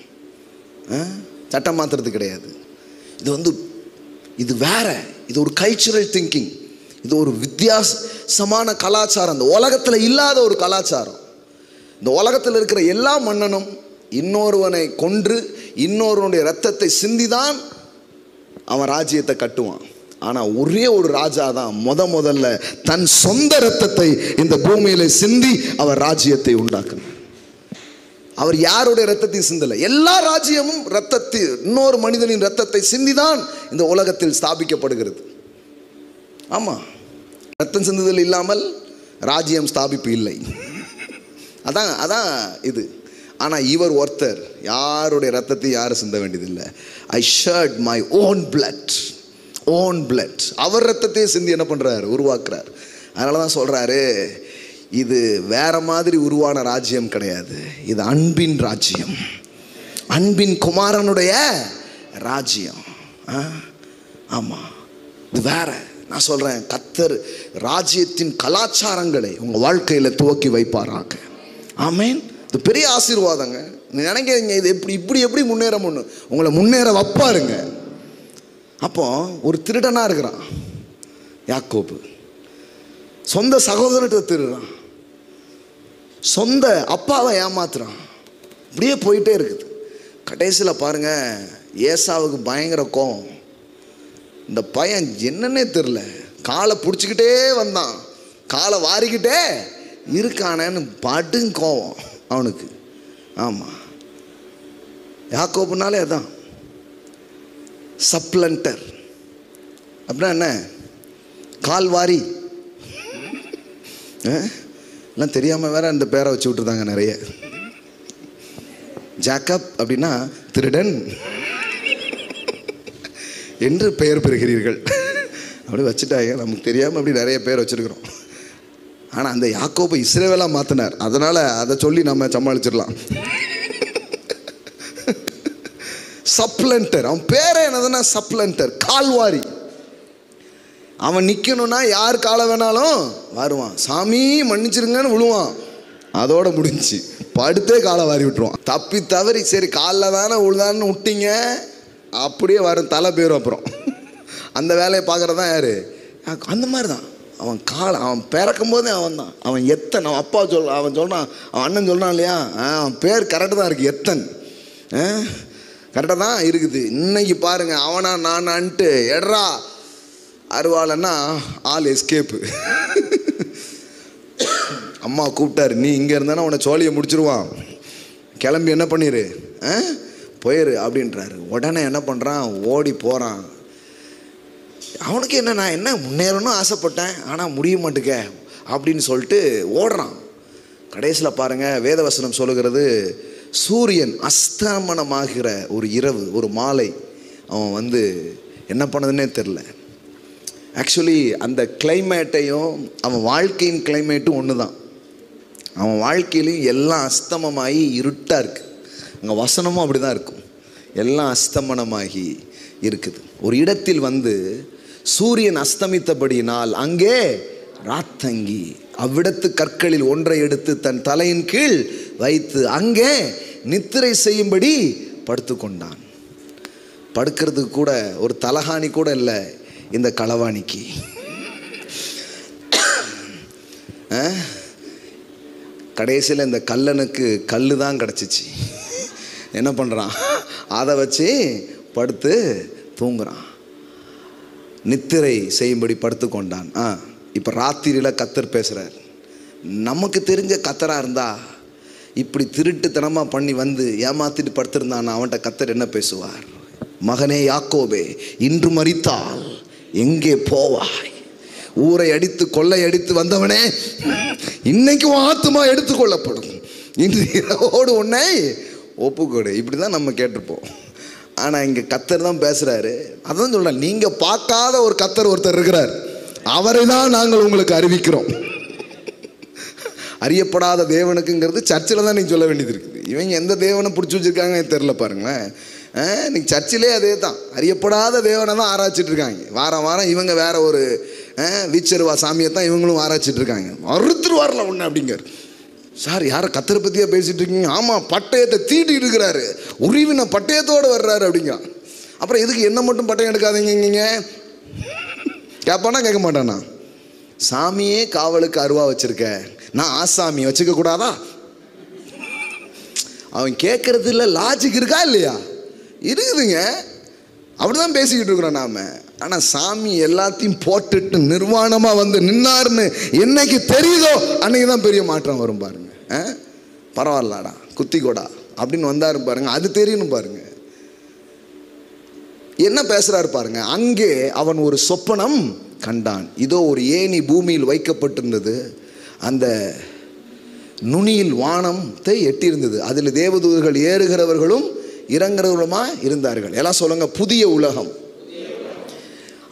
சட்டை மாற்றுறது கிடையாது. இது வந்து இது வேற. இது ஒரு கல்ச்சுரல் திங்கிங். இது ஒரு வித்தியாசமான கலாச்சாரம். இந்த உலகத்தில் இல்லாத ஒரு கலாச்சாரம். இந்த உலகத்தில் இருக்கிற எல்லா மன்னனும் இன்னொருவனை கொன்று இன்னொருவனுடைய ரத்தத்தை சிந்திதான் அவன் ராஜ்யத்தை கட்டுவான். ஆனால் ஒரே ஒரு ராஜா தான் முதல்ல தன் சொந்த ரத்தத்தை இந்த பூமியில சிந்தி அவர் ராஜ்யத்தை உண்டாக்குனார். அவர் யாருடைய ரத்தத்தையும் சிந்தலை. எல்லா ராஜ்யமும் ரத்தத்தில் இன்னொரு மனிதனின் ரத்தத்தை சிந்திதான் இந்த உலகத்தில் ஸ்தாபிக்கப்படுகிறது. ஆமாம், ரத்தம் சிந்துதல் இல்லாமல் ராஜ்யம் ஸ்தாபிப்பு இல்லை. அதான் இது. ஆனால் இவர் ஒருத்தர் யாருடைய ரத்தத்தை யாரும் சிந்த வேண்டியதில்லை. ஐ ஷர்ட் மை ஓன் பிளட். அவர் ரத்தத்தையே சிந்தி என்ன பண்ணுறாரு, உருவாக்குறார். அதனால தான் சொல்கிறாரு, இது வேற மாதிரி உருவான ராஜ்யம் கிடையாது. இது அன்பின் ராஜ்யம், அன்பின் குமாரனுடைய ராஜ்யம். ஆமாம், இது வேற. நான் சொல்கிறேன், கர்த்தர் ராஜ்யத்தின் கலாச்சாரங்களை உங்கள் வாழ்க்கையில் துவக்கி வைப்பாராக. ஆமேன். இது பெரிய ஆசீர்வாதங்க. நினைக்கிறீங்க இது இப்படி முன்னேற உங்களை முன்னேற வைப்பாருங்க. அப்போ ஒரு திருடனாக இருக்கிறான் யாக்கோபு. சொந்த சகோதரத்தை திருடுறான், சொந்த அப்பாவை ஏமாத்துறான். இப்படியே போயிட்டே இருக்குது. கடைசியில் பாருங்க, ஏசாவுக்கு பயங்கர கோவம். இந்த பையன் என்னன்னே தெரில, காலை பிடிச்சிக்கிட்டே வந்தான், காலை வாரிக்கிட்டே இருக்கானேன்னு படுங்க கோவம் அவனுக்கு. ஆமாம், யாக்கோபுனாலே அதான் சப்ளண்டர். அப்படின்னா என்ன, கால்வாரி எல்லாம் தெரியாமல் வேற இந்த பேரை வச்சு விட்டுருந்தாங்க நிறைய. ஜாக்கப் அப்படின்னா திருடன் என்று பெயர் பெறுகிறீர்கள் அப்படி வச்சுட்டாங்க. நமக்கு தெரியாமல் அப்படி நிறைய பேர் வச்சுருக்கிறோம். ஆனால் அந்த யாக்கோபை இஸ்ரவேலா மாற்றினார். அதனால் அதை சொல்லி நம்ம சமாளிச்சிடலாம். சப்ளண்டர், அவன் பேரே என்னதுன்னா சப்ளண்டர், கால்வாரி. அவன் நிற்கணும்னா யார் காலை வேணாலும் வருவான், சாமி மன்னிச்சிருங்கன்னு விழுவான், அதோட முடிஞ்சு படுத்தே காலை வாரி விட்டுருவான். தப்பி தவறி சரி காலில் தானே விழுதான்னு விட்டீங்க, அப்படியே வரும் தலை பேரும். அப்புறம் அந்த வேலையை பார்க்குறது தான் யார்? அந்த மாதிரி தான் அவன் காலை, அவன் பிறக்கும் போதே அவன் தான். அவன் எத்தன், அவன் அப்பா அவன் சொல்கிறான், அவன் அண்ணன் சொல்கிறான் இல்லையா, அவன் பேர் கரெக்டாக தான் இருக்குது, எத்தன் கரெக்டாக தான் இருக்குது. இன்னைக்கு பாருங்க, அவனா நானான்ட்டு எட்ரா அருவாளன்னா ஆள் எஸ்கேப்பு. அம்மா கூப்பிட்டாரு, நீ இங்கே இருந்தானா உன்னை சோழியை முடிச்சிருவான், கிளம்பி என்ன பண்ணிடு போயிரு அப்படின்றாரு. உடனே என்ன பண்ணுறான், ஓடி போகிறான். அவனுக்கு என்ன, நான் என்ன முன்னேறணும் ஆசைப்பட்டேன், ஆனால் முடிய மாட்டேங்க அப்படின்னு சொல்லிட்டு ஓடுறான். கடைசியில் பாருங்கள், வேதவசனம் சொல்லுகிறது, சூரியன் அஸ்தமனமாகிற ஒரு இரவு, ஒரு மாலை, அவன் வந்து என்ன பண்ணதுன்னே தெரில. ஆக்சுவலி அந்த கிளைமேட்டையும் அவன் வாழ்க்கையின் கிளைமேட்டும் ஒன்று தான். அவன் வாழ்க்கையிலையும் எல்லாம் அஸ்தமமாகி இருட்டாக இருக்குது. அங்கே வசனமும் அப்படி தான் இருக்கும், எல்லாம் அஸ்தமனமாகி இருக்குது. ஒரு இடத்தில் வந்து சூரியன் அஸ்தமித்தபடியினால் அங்கே ராத்தங்கி அவ்விடத்து கற்களில் ஒன்றை எடுத்து தன் தலையின் கீழ் வைத்து அங்கே நித்திரை செய்யும்படி படுத்து கொண்டான். படுக்கிறதுக்கு கூட ஒரு தலகாணி கூட இல்லை இந்த களவாணிக்கு. கடைசியில் இந்த கல்லனுக்கு கல் தான் கிடச்சிச்சு. என்ன பண்ணுறான், அதை வச்சு படுத்து தூங்குறான், நித்திரை செய்யும்படி படுத்து கொண்டான். இப்போ ராத்திரியில் கத்தர் பேசுகிறார். நமக்கு தெரிஞ்ச கத்தராக இருந்தா இப்படி திருட்டுத்தனமாக பண்ணி வந்து ஏமாத்திட்டு படுத்திருந்தான், அவன்கிட்ட கத்தர் என்ன பேசுவார்? மகனே யாக்கோபே, இன்று மரித்தால் எங்கே போவாய்? ஊரை அடித்து கொள்ளை அடித்து வந்தவனே, இன்னைக்கு ஆத்துமா எடுத்துக்கொள்ளப்படும், இன்று இரவோடு உன்னை ஒப்புக்கொடு. இப்படி தான் நம்ம கேட்டிருப்போம். ஆனால் இங்கே கத்தர் தான் பேசுகிறாரு. அதான் சொல்கிறேன், நீங்கள் பார்க்காத ஒரு கத்தர் ஒருத்தர் இருக்கிறார், அவரை தான் நாங்கள் உங்களுக்கு அறிவிக்கிறோம். அறியப்படாத தேவனுக்குங்கிறது சர்ச்சில் தான் நீங்கள் சொல்ல வேண்டியது இருக்குது. இவங்க எந்த தேவனை பிடிச்சி வச்சுருக்காங்க தெரில பாருங்களேன். இன்னைக்கு சர்ச்சிலே அதே தான், அறியப்படாத தேவனை தான் ஆராய்ச்சிட்டு இருக்காங்க. வாரம் வாரம் இவங்க வேற ஒரு வீச்சருவா சாமியை தான் இவங்களும் ஆராய்ச்சிட்டு இருக்காங்க. ஒருத்தர் வரல ஒன்று அப்படிங்கிற. சார் யாரை கத்தரை பற்றியா பேசிகிட்டு இருக்கீங்க? ஆமாம், பட்டயத்தை தீட்டிட்டு இருக்கிறாரு, உரிவின பட்டயத்தோடு வர்றாரு அப்படிங்கிறான். அப்புறம் எதுக்கு என்ன மட்டும் பட்டயம் எடுக்காதீங்க கேட்பானா? கேட்க மாட்டானா? சாமியே காவலுக்கு அருவா வச்சிருக்க, நான் ஆசாமி வச்சுக்க கூடாதா? அவன் கேட்கறது இல்லை, லாஜிக் இருக்கா இல்லையா? இருக்குதுங்க. அப்படிதான் பேசிக்கிட்டு இருக்கிறோம் நாம. ஆனால் சாமி எல்லாத்தையும் போட்டுட்டு நிர்வாணமாக வந்து நின்னார்னு என்னைக்கு தெரியுதோ அன்னைக்கு தான் பெரிய மாற்றம் வரும் பாருங்க. பரவாயில்லடா குத்திக்கோடா அப்படின்னு வந்தாரு பாருங்க, அது தெரியணும் பாருங்க. என்ன பேசுறாரு பாருங்க. அங்கே அவன் ஒரு சொப்பனம் கண்டான். இதோ ஒரு ஏணி பூமியில் வைக்கப்பட்டிருந்தது, அந்த நுனியில் வானத்தை எட்டியிருந்தது, அதில் தேவதூதர்கள் ஏறுகிறவர்களும் இறங்குறவர்களுமா இருந்தார்கள். எல்லாம் சொல்லுங்க, புதிய உலகம்.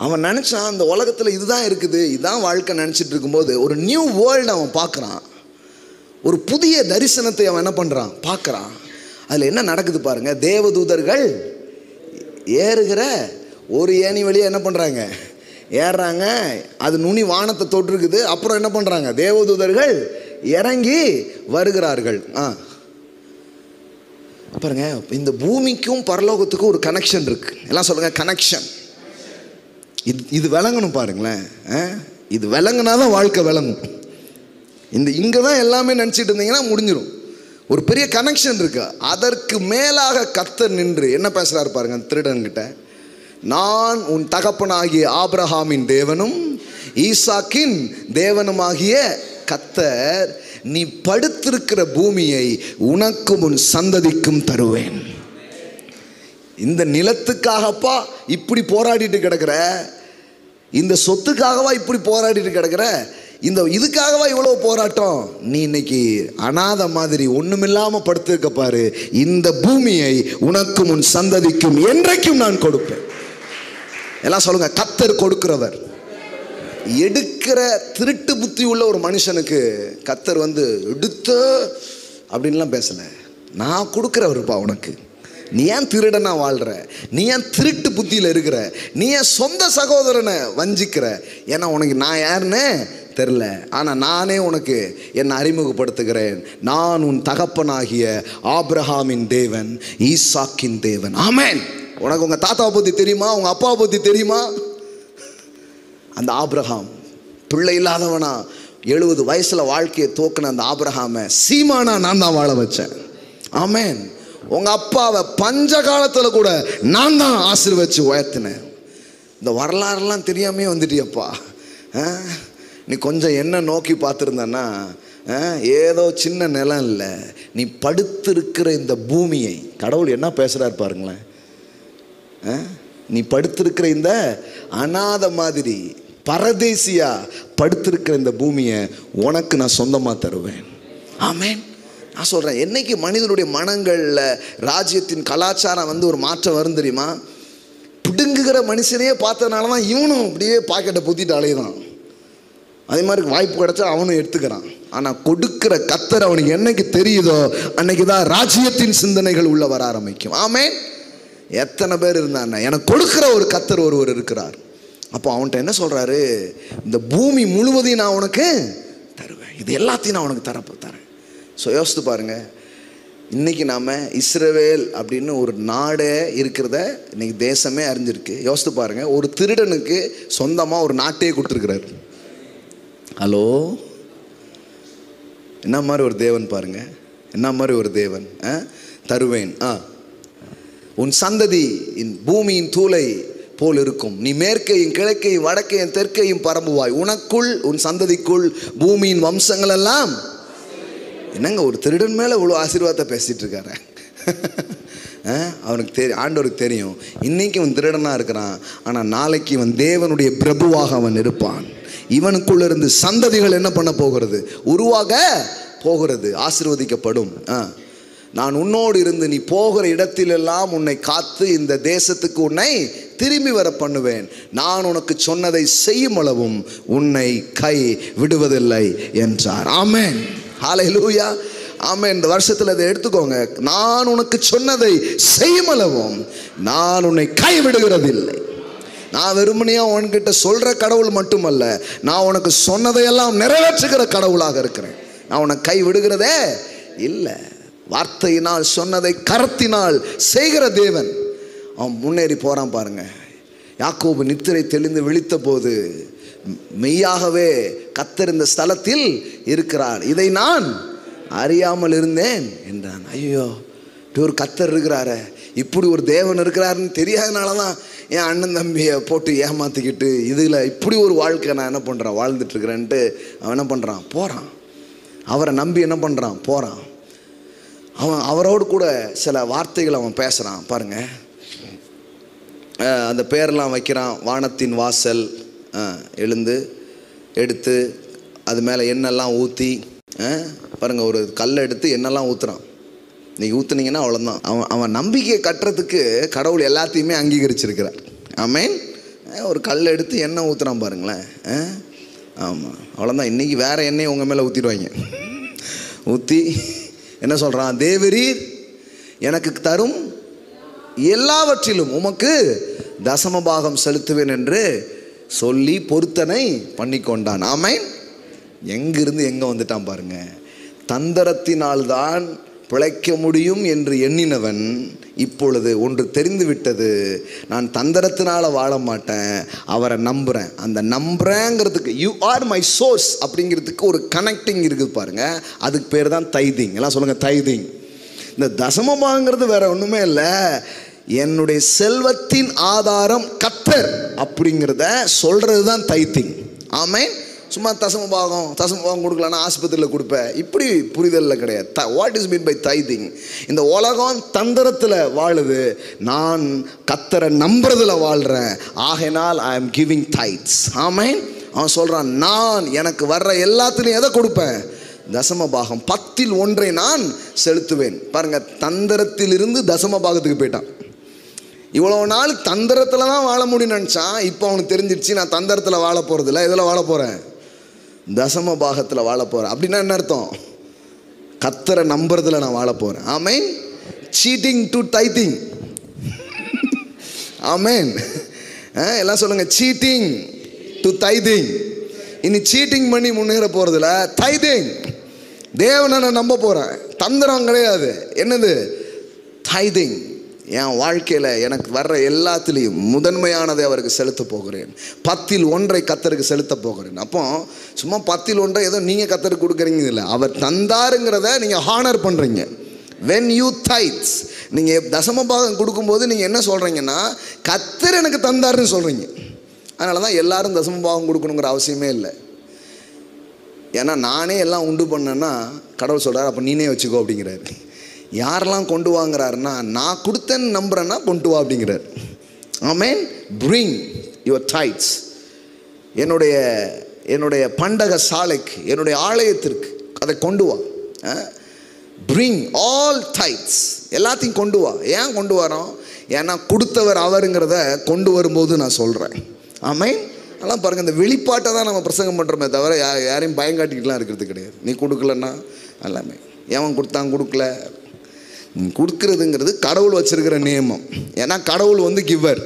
அவன் நினைச்சான் அந்த உலகத்தில் இதுதான் இருக்குது, இதுதான் வாழ்க்கை நினைச்சிட்டு இருக்கும்போது ஒரு நியூ வேர்ல்டு அவன் பார்க்குறான். ஒரு புதிய தரிசனத்தை அவன் என்ன பண்ணுறான், பார்க்குறான். அதில் என்ன நடக்குது பாருங்க. தேவதூதர்கள் ஏறுகிற ஒரு ஏணி வழியாக என்ன பண்ணுறாங்க, ஏறுறாங்க. அது நுனி வானத்தை தொட்டிருக்குது. அப்புறம் என்ன பண்ணுறாங்க, தேவதூதர்கள் இறங்கி வருகிறார்கள். பாருங்க, இந்த பூமிக்கும் பரலோகத்துக்கும் ஒரு கனெக்ஷன் இருக்கு. எல்லாம் சொல்லுங்க, கனெக்ஷன். இது விளங்கணும் பாருங்களேன். இது விளங்குனாதான் வாழ்க்கை விளங்கும். இங்கே தான் எல்லாமே நினச்சிட்டு இருந்தீங்கன்னா முடிஞ்சிடும். ஒரு பெரிய கனெக்ஷன் இருக்கு. அதற்கு மேலாக கர்த்தர் நின்று என்ன பேசுறாரு பாருங்க திருடன்கிட்ட. நான் உன் தகப்பனாகிய ஆபிரகாமின் தேவனும் ஈசாக்கின் தேவனுமாகிய கர்த்தர், நீ படுத்திருக்கிற பூமியை உனக்கும் உன் சந்ததிக்கும் தருவேன். இந்த நிலத்துக்காகப்பா இப்படி போராடிட்டு கிடக்கிற, இந்த சொத்துக்காகவா இப்படி போராடிட்டு கிடக்கிற, இதுக்காகவா இவ்வளவு போராட்டம்? நீ இன்னைக்கு அநாத மாதிரி ஒண்ணுமில்லாம படுத்திருக்க பாரு, இந்த பூமியை உனக்கும் உன் சந்ததிக்கும் என்றைக்கும் நான் கொடுப்பேன். எல்லாம் சொல்லுங்க, கர்த்தர் கொடுக்கிறவர். எடுக்கிற திருட்டு புத்தி உள்ள ஒரு மனுஷனுக்கு கர்த்தர் வந்து எடுத்து அப்படின்லாம் பேசல. நான் கொடுக்கிறவருப்பா உனக்கு. நீ ஏன் திருடனா வாழ்ற? நீ ஏன் திருட்டு புத்தியில் இருக்கிற? நீ ஏன் சொந்த சகோதரனை வஞ்சிக்கிற? ஏன்னா உனக்கு நான் யாருன்னு தெரில. ஆனால் நானே உனக்கு என்னை அறிமுகப்படுத்துகிறேன். நான் உன் தகப்பனாகிய ஆபிரகாமின் தேவன், ஈசாக்கின் தேவன். ஆமென். உனக்கு உங்கள் தாத்தாவை பற்றி தெரியுமா? உங்கள் அப்பாவை பற்றி தெரியுமா? அந்த ஆபிரகாம் பிள்ளை இல்லாதவனா 70 வயசில் வாழ்க்கையை தோக்கின அந்த ஆபிரகாமை சீமானா நான் தான் வாழ வச்சேன். ஆமென். உங்கள் அப்பாவை பஞ்ச காலத்தில் கூட நான் தான் ஆசீர்வதிச்சு உயர்த்தினேன். இந்த வரலாறுலாம் தெரியாமே வந்துட்டியப்பா. நீ கொஞ்சம் என்ன நோக்கி பார்த்துருந்தன்னா, ஏதோ சின்ன நிலம் இல்லை, நீ படுத்திருக்கிற இந்த பூமியை கடவுள் என்ன பேசுகிறார் பாருங்களேன். நீ படுத்திருக்கிற இந்த அநாத மாதிரி பரதேசியா படுத்திருக்கிற இந்த பூமியை உனக்கு நான் சொந்தமாக தருவேன். ஆமென். நான் சொல்கிறேன், என்னைக்கு மனிதனுடைய மனங்களில் ராஜ்யத்தின் கலாச்சாரம் ஒரு மாற்றம் வரும் தெரியுமா? பிடுங்குகிற மனுஷனையே பார்த்ததுனால தான் இவனும் அப்படியே பாக்கெட்டை பொத்திட்டு அலையுதான். அதே மாதிரி வாய்ப்பு கிடைச்சா அவனும் எடுத்துக்கிறான். ஆனால் கொடுக்கிற கர்த்தர் அவனுக்கு என்னைக்கு தெரியுதோ அன்னைக்கு தான் ராஜ்யத்தின் சிந்தனைகள் உள்ள வர ஆரம்பிக்கும். ஆமென். எத்தனை பேர் இருந்தாங்க, எனக்கு கொடுக்கிற ஒரு கர்த்தர் ஒருவர் இருக்கிறார். அப்போ அவன்கிட்ட என்ன சொல்கிறாரு, இந்த பூமி முழுவதையும் நான் உனக்கு தருவேன், இது எல்லாத்தையும் நான் உனக்கு தரேன். ஸோ யோசித்து பாருங்கள், இன்றைக்கி நாம் இஸ்ரவேல் அப்படின்னு ஒரு நாடே இருக்கிறத இன்றைக்கி தேசமே அறிஞ்சிருக்கு. யோசித்து பாருங்கள், ஒரு திருடனுக்கு சொந்தமாக ஒரு நாட்டையே கொடுத்துருக்கிறாரு. ஹலோ, என்ன மாதிரி ஒரு தேவன் பாருங்கள், என்ன மாதிரி ஒரு தேவன். தருவேன், உன் சந்ததி பூமியின் தூளை போல் இருக்கும், நீ மேற்கையும் கிழக்கையும் வடக்கையும் தெற்கையும் பரம்புவாய், உனக்குள் உன் சந்ததிக்குள் பூமியின் வம்சங்கள் எல்லாம். என்னங்க ஒரு திருடன் மேலே இவ்வளோ ஆசீர்வாதத்தை பேசிகிட்டு இருக்காரு. அவனுக்கு தெரியும், ஆண்டவருக்கு தெரியும், இன்றைக்கி அவன் திருடனாக இருக்கிறான், ஆனால் நாளைக்கு இவன் தேவனுடைய பிரபுவாக அவன் இருப்பான். இவனுக்குள்ள இருந்து சந்ததிகள் என்ன பண்ண போகிறது, உருவாக போகிறது, ஆசீர்வதிக்கப்படும். நான் உன்னோடு இருந்து நீ போகிற இடத்திலெல்லாம் உன்னை காத்து இந்த தேசத்துக்கு உன்னை திரும்பி வர பண்ணுவேன், நான் உனக்கு சொன்னதை செய்யும் அளவும் உன்னை கை விடுவதில்லை என்றார். ஆமென். ஹல்லேலூயா. ஆமென். இந்த வருஷத்தில் அதை எடுத்துக்கோங்க, நான் உனக்கு சொன்னதை செய்யும் அளவும் நான் உன்னை கைவிடுகிறதில்லை. நான் வெறுமனையா உன்கிட்ட சொல்ற கடவுள் மட்டுமல்ல, நான் உனக்கு சொன்னதையெல்லாம் நிறைவேற்றுகிற கடவுளாக இருக்கிறேன். நான் உனக்கு கை விடுகிறதே இல்லை. வார்த்தையினால் சொன்னதை கரத்தினால் செய்கிற தேவன். அவன் முன்னேறி போறான் பாருங்க. யாக்கோபு நித்திரை தெளிந்து விழித்த போது மெய்யாகவே கர்த்தர் இந்த ஸ்தலத்தில் இருக்கிறார், இதை நான் அறியாமல் இருந்தேன் என்றான். ஐயோ, இப்படி ஒரு கர்த்தர் இருக்கிறாரு, இப்படி ஒரு தேவன் இருக்கிறாருன்னு தெரியாதனால தான் என் அண்ணன் தம்பியை போட்டு ஏமாற்றிக்கிட்டு இதில் இப்படி ஒரு வாழ்க்கை நான் என்ன பண்ணுறேன் வாழ்ந்துட்டுருக்கிறேன்ட்டு அவன் என்ன பண்ணுறான், போகிறான். அவரை நம்பி என்ன பண்ணுறான், போகிறான். அவன் அவரோடு கூட சில வார்த்தைகள் அவன் பேசுகிறான் பாருங்கள். அந்த பேரெல்லாம் வைக்கிறான். வானத்தின் வாசல் எழுந்து எடுத்து அது மேலே எண்ணெல்லாம் ஊற்றி பாருங்கள், ஒரு கல்லை எடுத்து எண்ணெல்லாம் ஊற்றுறான். நீங்கள் ஊற்றுனீங்கன்னா அவ்வளோதான். அவன் நம்பிக்கையை கட்டுறதுக்கு கடவுள் எல்லாத்தையுமே அங்கீகரிச்சிருக்கிறார். ஆமென். ஒரு கல்லை எடுத்து எண்ணெய் ஊற்றுறான் பாருங்களேன். ஆமாம், அவ்வளோதான். இன்றைக்கி வேறு எண்ணெயை உங்கள் மேலே ஊற்றிடுவாங்க. ஊற்றி என்ன சொல்கிறான், தேவரீர் எனக்கு தரும் எல்லாவற்றிலும் உமக்கு தசமபாகம் செலுத்துவேன் என்று சொல்லி பொருத்தனை பண்ணி கொண்டான். ஆமென். எங்கிருந்து எங்கே வந்துட்டான் பாருங்க. தந்திரத்தினால்தான் பிழைக்க முடியும் என்று எண்ணினவன் இப்பொழுது ஒன்று தெரிந்து விட்டது, நான் தந்திரத்தினால வாழ மாட்டேன், அவரை நம்புகிறேன். அந்த நம்புறேங்கிறதுக்கு யூ ஆர் மை சோர்ஸ் அப்படிங்கிறதுக்கு ஒரு கனெக்டிங் இருக்குது பாருங்க. அதுக்கு பேர் தான் தைதிங். எல்லாம் சொல்லுங்கள், தைதிங். இந்த தசமபாகங்கிறது வேற ஒன்றுமே இல்லை, என்னுடைய செல்வத்தின் ஆதாரம் கர்த்தர் அப்படிங்கிறத சொல்கிறது தான் தைதிங். ஆமென். சும்மா தசமபாகம் கொடுக்கலன்னா ஆஸ்பத்திரியில் கொடுப்பேன், இப்படி புரிதலில் கிடையாது. What is mean by tithing? இந்த உலகம் தந்திரத்தில் வாழுது, நான் கர்த்தரை நம்புறதுல வாழ்கிறேன், ஆகையினால் ஐ எம் கிவிங் தைட்ஸ். ஆமென். அவன் சொல்கிறான், நான் எனக்கு வர்ற எல்லாத்துலேயும் எதை கொடுப்பேன், தசமபாகம், 10% நான் செலுத்துவேன். பாருங்க, தந்திரத்திலிருந்து தசமபாகத்துக்கு போயிட்டான். இவ்வளோ நாள் தந்திரத்தில் தான் வாழ முடியும்னு நினச்சான். இப்போ அவனுக்கு தெரிஞ்சிடுச்சு, நான் தந்திரத்தில் வாழ போகிறதில்ல, இதில் வாழ போகிறேன், தசமபாகத்தில் வாழ போகிறேன். அப்படின்னா என்ன அர்த்தம், கர்த்தரை நம்புறதுல நான் வாழ போகிறேன். Amen. Cheating to tithing. Amen. எல்லாம் சொல்லுங்கள், சீட்டிங் டு டைதிங். இனி சீட்டிங் பண்ணி முன்னேற போகிறதில்ல, டைதிங். தேவனை நான் நம்ப போகிறேன், தந்திரம் கிடையாது. என்னது, டைதிங். என் வாழ்க்கையில் எனக்கு வர்ற எல்லாத்துலேயும் முதன்மையானதை அவருக்கு செலுத்த போகிறேன், 10% கர்த்தருக்கு செலுத்த போகிறேன். அப்போ சும்மா 10% ஏதோ நீங்கள் கர்த்தருக்கு கொடுக்குறீங்க இல்லை, அவர் தந்தாருங்கிறத நீங்கள் ஹானர் பண்ணுறீங்க. when you tithes, நீங்கள் தசமபாகம் கொடுக்கும்போது நீங்கள் என்ன சொல்கிறீங்கன்னா, கர்த்தர் எனக்கு தந்தாருன்னு சொல்கிறீங்க. அதனால தான் எல்லாரும் தசமபாகம் கொடுக்கணுங்கிற அவசியமே இல்லை. ஏன்னா நானே எல்லாம் உண்டு பண்ணேன்னா கடவுள் சொல்கிறார், அப்போ நீனே வச்சுக்கோ அப்படிங்கிறாரு. யாரெல்லாம் கொண்டு வாங்குறாருன்னா, நான் கொடுத்தேன்னு நம்புறேன்னா கொண்டு வா அப்படிங்கிறார். ஆமென். Bring your tithes. என்னுடைய பண்டக சாலைக்கு, என்னுடைய ஆலயத்திற்கு அதை கொண்டு வா. பிரிங் ஆல் டைட்ஸ், எல்லாத்தையும் கொண்டு வா. ஏன் கொண்டு வரோம்? ஏன்னா கொடுத்தவர் அவருங்கிறத கொண்டு வரும்போது நான் சொல்கிறேன். ஆமென். அதெல்லாம் பாருங்கள், இந்த வெளிப்பாட்டை தான் நம்ம பிரசங்கம் பண்ணுறோமே தவிர யாரையும் பயங்காட்டிக்கிட்டுலாம் இருக்கிறது கிடையாது. நீ கொடுக்கலன்னா எல்லாமே எவன் கொடுத்தான் கொடுக்கல, கொடுக்கறதுங்கிறது கடவுள் வச்சிருக்கிற நியமம். ஏன்னா கடவுள் கிவர்.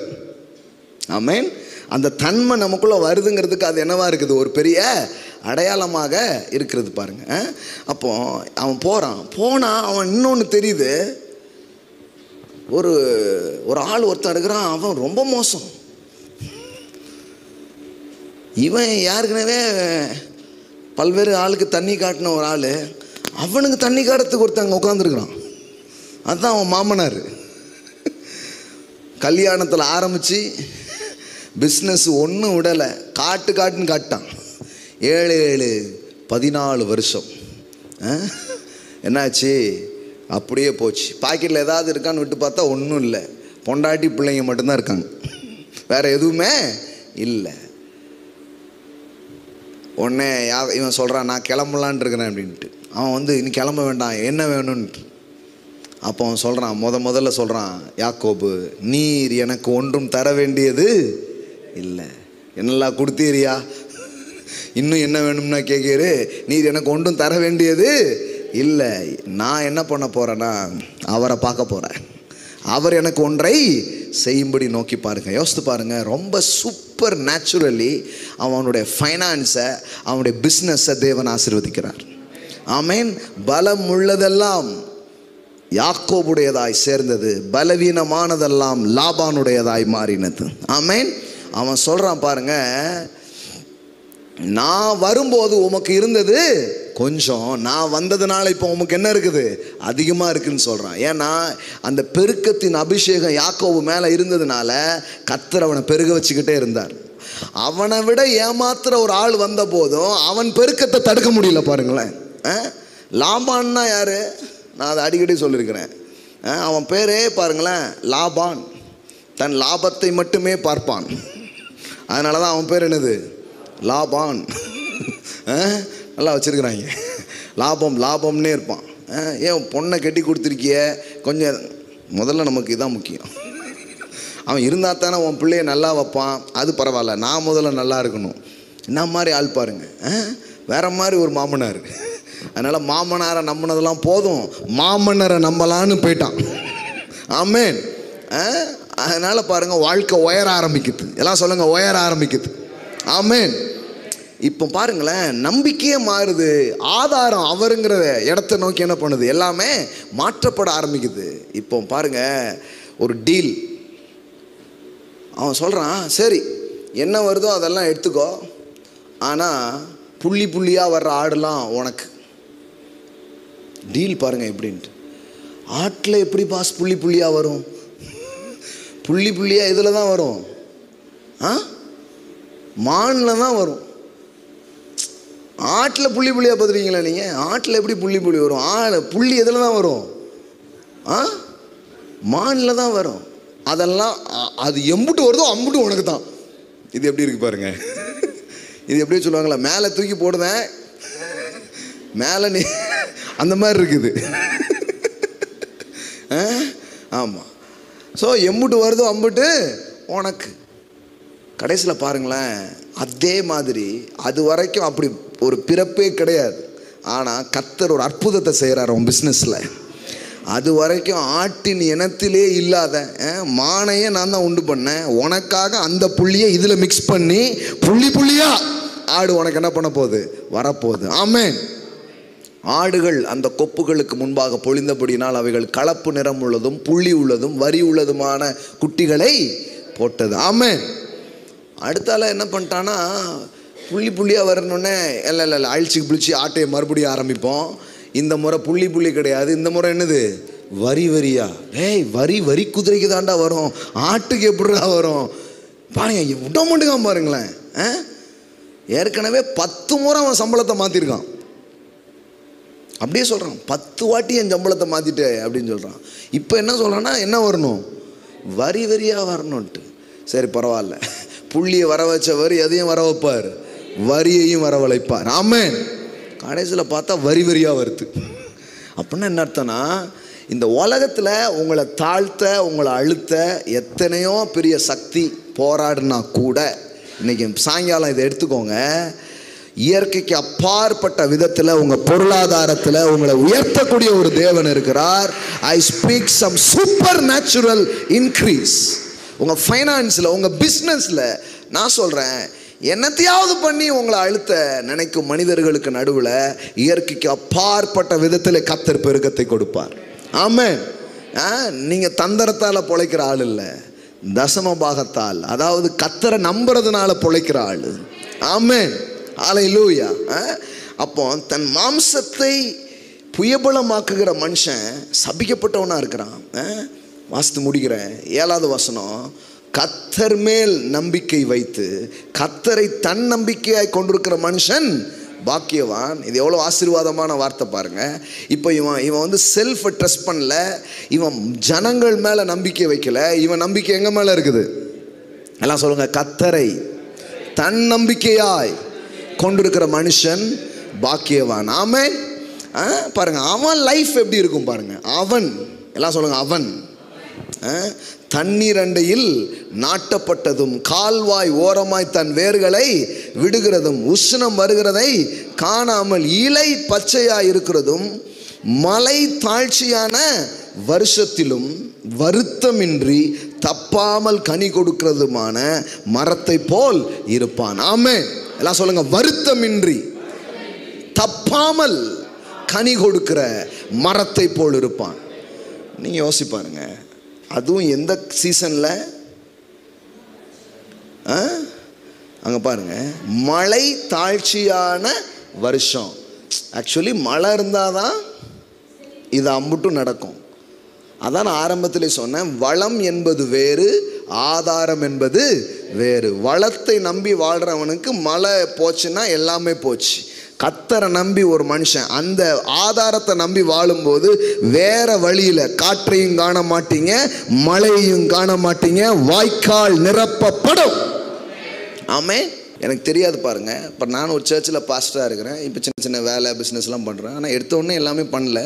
ஆமென். அந்த தன்மை நமக்குள்ளே வருதுங்கிறதுக்கு அது என்னவா இருக்குது? ஒரு பெரிய அடையாளமாக இருக்கிறது பாருங்க. அப்போ அவன் போனால் அவன் இன்னொன்று தெரியுது. ஒரு ஆள் ஒருத்தன் இருக்கிறான், அவன் ரொம்ப மோசம். இவன் யாருக்குனவே பல்வேறு ஆளுக்கு தண்ணி காட்டின ஒரு ஆள், அவனுக்கு தண்ணி காட்டுறதுக்கு ஒருத்தங்க உட்காந்துருக்குறான். அதுதான் அவன் மாமனார். கல்யாணத்தில் ஆரம்பித்து பிஸ்னஸ் ஒன்றும் விடலை, காட்டுன்னு காட்டான். 14 வருஷம் என்னாச்சு? அப்படியே போச்சு. பாக்கெட்டில் ஏதாவது இருக்கான்னு விட்டு பார்த்தா ஒன்றும் இல்லை. பொண்டாட்டி பிள்ளைங்க மட்டும்தான் இருக்காங்க, வேற எதுவுமே இல்லை. உடனே இவன் சொல்கிறான், நான் கிளம்பலான் இருக்கிறேன் அப்படின்ட்டு. அவன் நீ கிளம்ப வேண்டாம், என்ன வேணும்ன்ட்டு. அப்போ அவன் சொல்கிறான், முதல்ல சொல்கிறான், யாக்கோபு, நீர் எனக்கு ஒன்றும் தர வேண்டியது இல்லை. என்னெல்லாம் கொடுத்தீரியா? இன்னும் என்ன வேணும்னா கேட்குறு. நீர் எனக்கு ஒன்றும் தர வேண்டியது இல்லை. நான் என்ன பண்ண போகிறேன்னா அவரை பார்க்க போகிறேன். அவர் எனக்கு ஒன்றை செய்யும்படி நோக்கி பாருங்கள். யோசித்து பாருங்கள். ரொம்ப சூப்பர் நேச்சுரலி அவனுடைய ஃபைனான்ஸை, அவனுடைய பிஸ்னஸை தேவன் ஆசீர்வதிக்கிறார். ஆமென். பலம் உள்ளதெல்லாம் யாக்கோபுடையதாய் சேர்ந்தது, பலவீனமானதெல்லாம் லாபானுடையதாய் மாறினது. ஆமென். அவன் சொல்கிறான் பாருங்க, நான் வரும்போது உமக்கு இருந்தது கொஞ்சம், நான் வந்ததுனால இப்போ உமக்கு என்ன இருக்குது? அதிகமாக இருக்குதுன்னு சொல்கிறான். ஏன்னா அந்த பெருக்கத்தின் அபிஷேகம் யாக்கோபு மேலே இருந்ததுனால கர்த்தர் அவனை பெருக வச்சுக்கிட்டே இருந்தார். அவனை விட ஏமாத்துற ஒரு ஆள் வந்த போதும் அவன் பெருக்கத்தை தடுக்க முடியல. பாருங்களேன். லாபான்னா யாரு? நான் அதை அடிக்கடி சொல்லியிருக்கிறேன். அவன் பேரே பாருங்களேன், லாபான். தன் லாபத்தை மட்டுமே பார்ப்பான். அதனால தான் அவன் பேர் என்னது? லாபான். நல்லா வச்சுருக்குறாங்க. லாபம்னே இருப்பான். ஏன் பொண்ணை கட்டி கொடுத்துருக்கிய? கொஞ்சம் முதல்ல நமக்கு இதான் முக்கியம். அவன் இருந்தால் தானே உன் பிள்ளைய நல்லா வைப்பான். அது பரவாயில்ல, நான் முதல்ல நல்லா இருக்கணும். என்ன மாதிரி ஆள் பாருங்க. வேற மாதிரி ஒரு மாமனார். அதனால் மாமனாரை நம்பினதெல்லாம் போதும், மாமன்னரை நம்பலான்னு போயிட்டான். ஆமென். அதனால் பாருங்கள், வாழ்க்கை உயர ஆரம்பிக்குது. எல்லாம் சொல்லுங்கள், உயர ஆரம்பிக்குது. ஆமென். இப்போ பாருங்களேன், நம்பிக்கையே மாறுது. ஆதாரம் அவருங்கிற இடத்தை நோக்கி என்ன பண்ணுது? எல்லாமே மாற்றப்பட ஆரம்பிக்குது. இப்போ பாருங்க, ஒரு டீல். அவன் சொல்கிறான், சரி என்ன வருதோ அதெல்லாம் எடுத்துக்கோ, ஆனால் புள்ளியாக வர்ற ஆடுலாம் உனக்கு. டீல் பாருங்க எப்படின்ட்டு. ஆட்டில் எப்படி பாஸ் புள்ளியாக வரும்? புள்ளியாக இதில் தான் வரும். மானில் தான் வரும். ஆட்டில் புள்ளியாக பார்த்துருக்கீங்களா நீங்கள்? ஆட்டில் எப்படி புள்ளி வரும்? புள்ளி எதில் தான் வரும்? மானில் தான் வரும். அதெல்லாம் அது எம்புட்டு வருதோ அம்புட்டு உனக்கு தான். இது எப்படி இருக்கு பாருங்க. இது எப்படி சொல்லுவாங்களா, மேலே தூக்கி போடுவேன் மேலே நீ, அந்த மாதிரி இருக்குது. ஆமாம். ஸோ எம்புட்டு வருதோ அம்புட்டு உனக்கு. கடைசியில் பாருங்களேன், அதே மாதிரி அது வரைக்கும் அப்படி ஒரு பிறப்பே கிடையாது. ஆனால் கர்த்தர் ஒரு அற்புதத்தை செய்கிறார் உன் பிஸ்னஸில். அது வரைக்கும் ஆட்டின் இனத்திலே இல்லாத மானையே நான் தான் உண்டு பண்ணேன். உனக்காக அந்த புள்ளியை இதில் மிக்ஸ் பண்ணி புள்ளியா ஆடு உனக்கு என்ன பண்ண போகுது? வரப்போகுது. ஆமென். ஆடுகள் அந்த கொப்புகளுக்கு முன்பாக பொழிந்தபடினால் அவைகள் கலப்பு நிறம் உள்ளதும் புள்ளி உள்ளதும் வரி உள்ளதுமான குட்டிகளை போட்டது. ஆமென். அடுத்தால என்ன பண்ணிட்டான்னா, புள்ளியாக வரணுன்னே இல்லை அழிச்சு ஆட்டையை மறுபடியும் ஆரம்பிப்போம். இந்த முறை புள்ளி கிடையாது, இந்த முறை என்னது? வரியா. வரி குதிரைக்கு தாண்டா வரும், ஆட்டுக்கு எப்படிடா வரும் பாருங்க. விட மாட்டேங்கான் பாருங்களேன். ஏற்கனவே 10 முறை அவன் சம்பளத்தை மாற்றிருக்கான். அப்படியே சொல்கிறான், 10 வாட்டி என் சம்பளத்தை மாற்றிட்டு அப்படின்னு சொல்கிறான். இப்போ என்ன சொல்கிறான்னா, என்ன வரணும்? வரியாக வரணுன்ட்டு. சரி பரவாயில்ல, புள்ளியை வர வச்சவர் எதையும் வர வைப்பார், வரியையும் வரவழைப்பார். ஆமென். கடைசியில் பார்த்தா வரி வரியாக வருது. அப்படின்னா என்ன அர்த்தம்னா, இந்த உலகத்தில் உங்களை தாழ்த்த, உங்களை அழுத்த எத்தனையோ பெரிய சக்தி போராடுனா கூட, இன்னைக்கு சாயங்காலம் இதை எடுத்துக்கோங்க, இயற்கைக்கு அப்பாற்பட்ட விதத்தில் உங்கள் பொருளாதாரத்தில் உங்களை உயர்த்தக்கூடிய ஒரு தேவன் இருக்கிறார். I speak some supernatural increase. உங்கள் ஃபைனான்ஸில், உங்கள் பிஸ்னஸில் நான் சொல்கிறேன், என்னத்தையாவது பண்ணி உங்களை அழுத்த நினைக்கும் மனிதர்களுக்கு நடுவில் இயற்கைக்கு அப்பாற்பட்ட விதத்தில் கர்த்தர் பெருக்கத்தை கொடுப்பார். ஆமென். நீங்கள் தந்திரத்தால் பொழைக்கிற ஆள் இல்லை, தசம பாகத்தால், அதாவது கர்த்தரை நம்புறதுனால பொழைக்கிற ஆள். ஆமென். ஹல்லேலூயா. அப்போ தன் மாம்சத்தை புயபலமாக்குகிற மனுஷன் சபிக்கப்பட்டவனா இருக்கிறான். வாசித்து முடிக்கிறேன். 7வது வசனம், கர்த்தர் மேல் நம்பிக்கை வைத்து கர்த்தரை தன் நம்பிக்கையாய் கொண்டிருக்கிற மனுஷன் பாக்கியவான். இது எவ்வளோ ஆசீர்வாதமான வார்த்தை பாருங்க. இப்போ இவன் வந்து செல்ஃபை ட்ரஸ்ட் பண்ணல, இவன் ஜனங்கள் மேலே நம்பிக்கை வைக்கல, இவன் நம்பிக்கை எங்கே மேலே இருக்குது? எல்லாம் சொல்லுங்க, கர்த்தரை தன் நம்பிக்கையாய் கொண்டிருக்கிற மனுஷன் பாக்கியவான். ஆமென். பாருங்க, அவன் லைஃப் எப்படி இருக்கும் பாருங்க. அவன், எல்லாம் சொல்லுங்க, அவன் தண்ணீர் அண்டையில் நாட்டப்பட்டதும் கால்வாய் ஓரமாய் தன் வேர்களை விடுகிறதும் உஷ்ணம் வருகிறதை காணாமல் இலை பச்சையாய் இருக்கிறதும் மலை தாழ்ச்சியான வருஷத்திலும் வருத்தமின்றி தப்பாமல் கனி கொடுக்கிறதுமான மரத்தை போல் இருப்பான். ஆமென். எல்லாம் சொல்லுங்க, வருத்தமின்றி தப்பாமல் கனி கொடுக்கிற மரத்தை போல் இருப்பான். நீங்க யோசிப்பாருங்க, அதுவும் எந்த சீசன்ல? அங்க பாருங்க, மழை தாழ்ச்சியான வருஷம். ஆக்சுவலி மழை இருந்தாதான் இது அம்புட்டும் நடக்கும். அதான் நான் ஆரம்பத்திலே சொன்னேன், வளம் என்பது வேறு, ஆதாரம் என்பது வேறு. வளத்தை நம்பி வாழ்றவனுக்கு மழை போச்சுன்னா எல்லாமே போச்சு. கர்த்தரை நம்பி ஒரு மனுஷன் அந்த ஆதாரத்தை நம்பி வாழும்போது வேற வழியில் காற்றையும் காண மாட்டீங்க, மழையையும் காண மாட்டீங்க, வாய்க்கால் நிரப்பப்படும். ஆமே. எனக்கு தெரியாது பாருங்க, இப்போ நான் ஒரு சர்ச்சில் பாஸ்டராக இருக்கிறேன். இப்போ சின்ன சின்ன வேலை பிஸ்னஸ்லாம் பண்ணுறேன். ஆனால் எடுத்த உடனே எல்லாமே பண்ணல.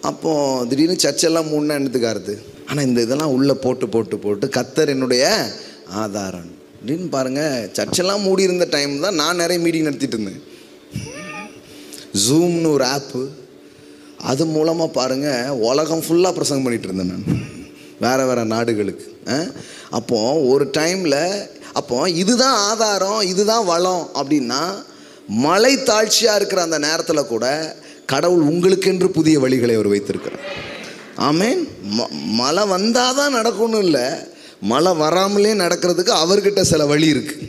அப்போது திடீர்னு சர்ச்செல்லாம் மூணுனா என்னத்துக்காருது. ஆனால் இந்த இதெல்லாம் உள்ளே போட்டு போட்டு போட்டு கர்த்தர் என்னுடைய ஆதாரம் அப்படின்னு பாருங்கள். சர்ச்செல்லாம் மூடி இருந்த டைம் தான் நான் நிறைய மீட்டிங் நடத்திட்டு இருந்தேன். ஜூம்னு ஒரு ஆப்பு, அது மூலமாக பாருங்கள் உலகம் ஃபுல்லாக பிரசங்கம் பண்ணிகிட்டு இருந்தேன் நான், வேறு வேறு நாடுகளுக்கு. அப்போது ஒரு டைமில், அப்போ இதுதான் ஆதாரம், இதுதான் வளம் அப்படின்னா, மலை தாழ்ச்சியாக இருக்கிற அந்த நேரத்தில் கூட கடவுள் உங்களுக்கென்று புதிய வழிகளை அவர் வைத்திருக்கிறார். ஆமேன். மழை வந்தால் தான் நடக்கணும் இல்லை, மழை வராமலே நடக்கிறதுக்கு அவர்கிட்ட சில வழி இருக்குது.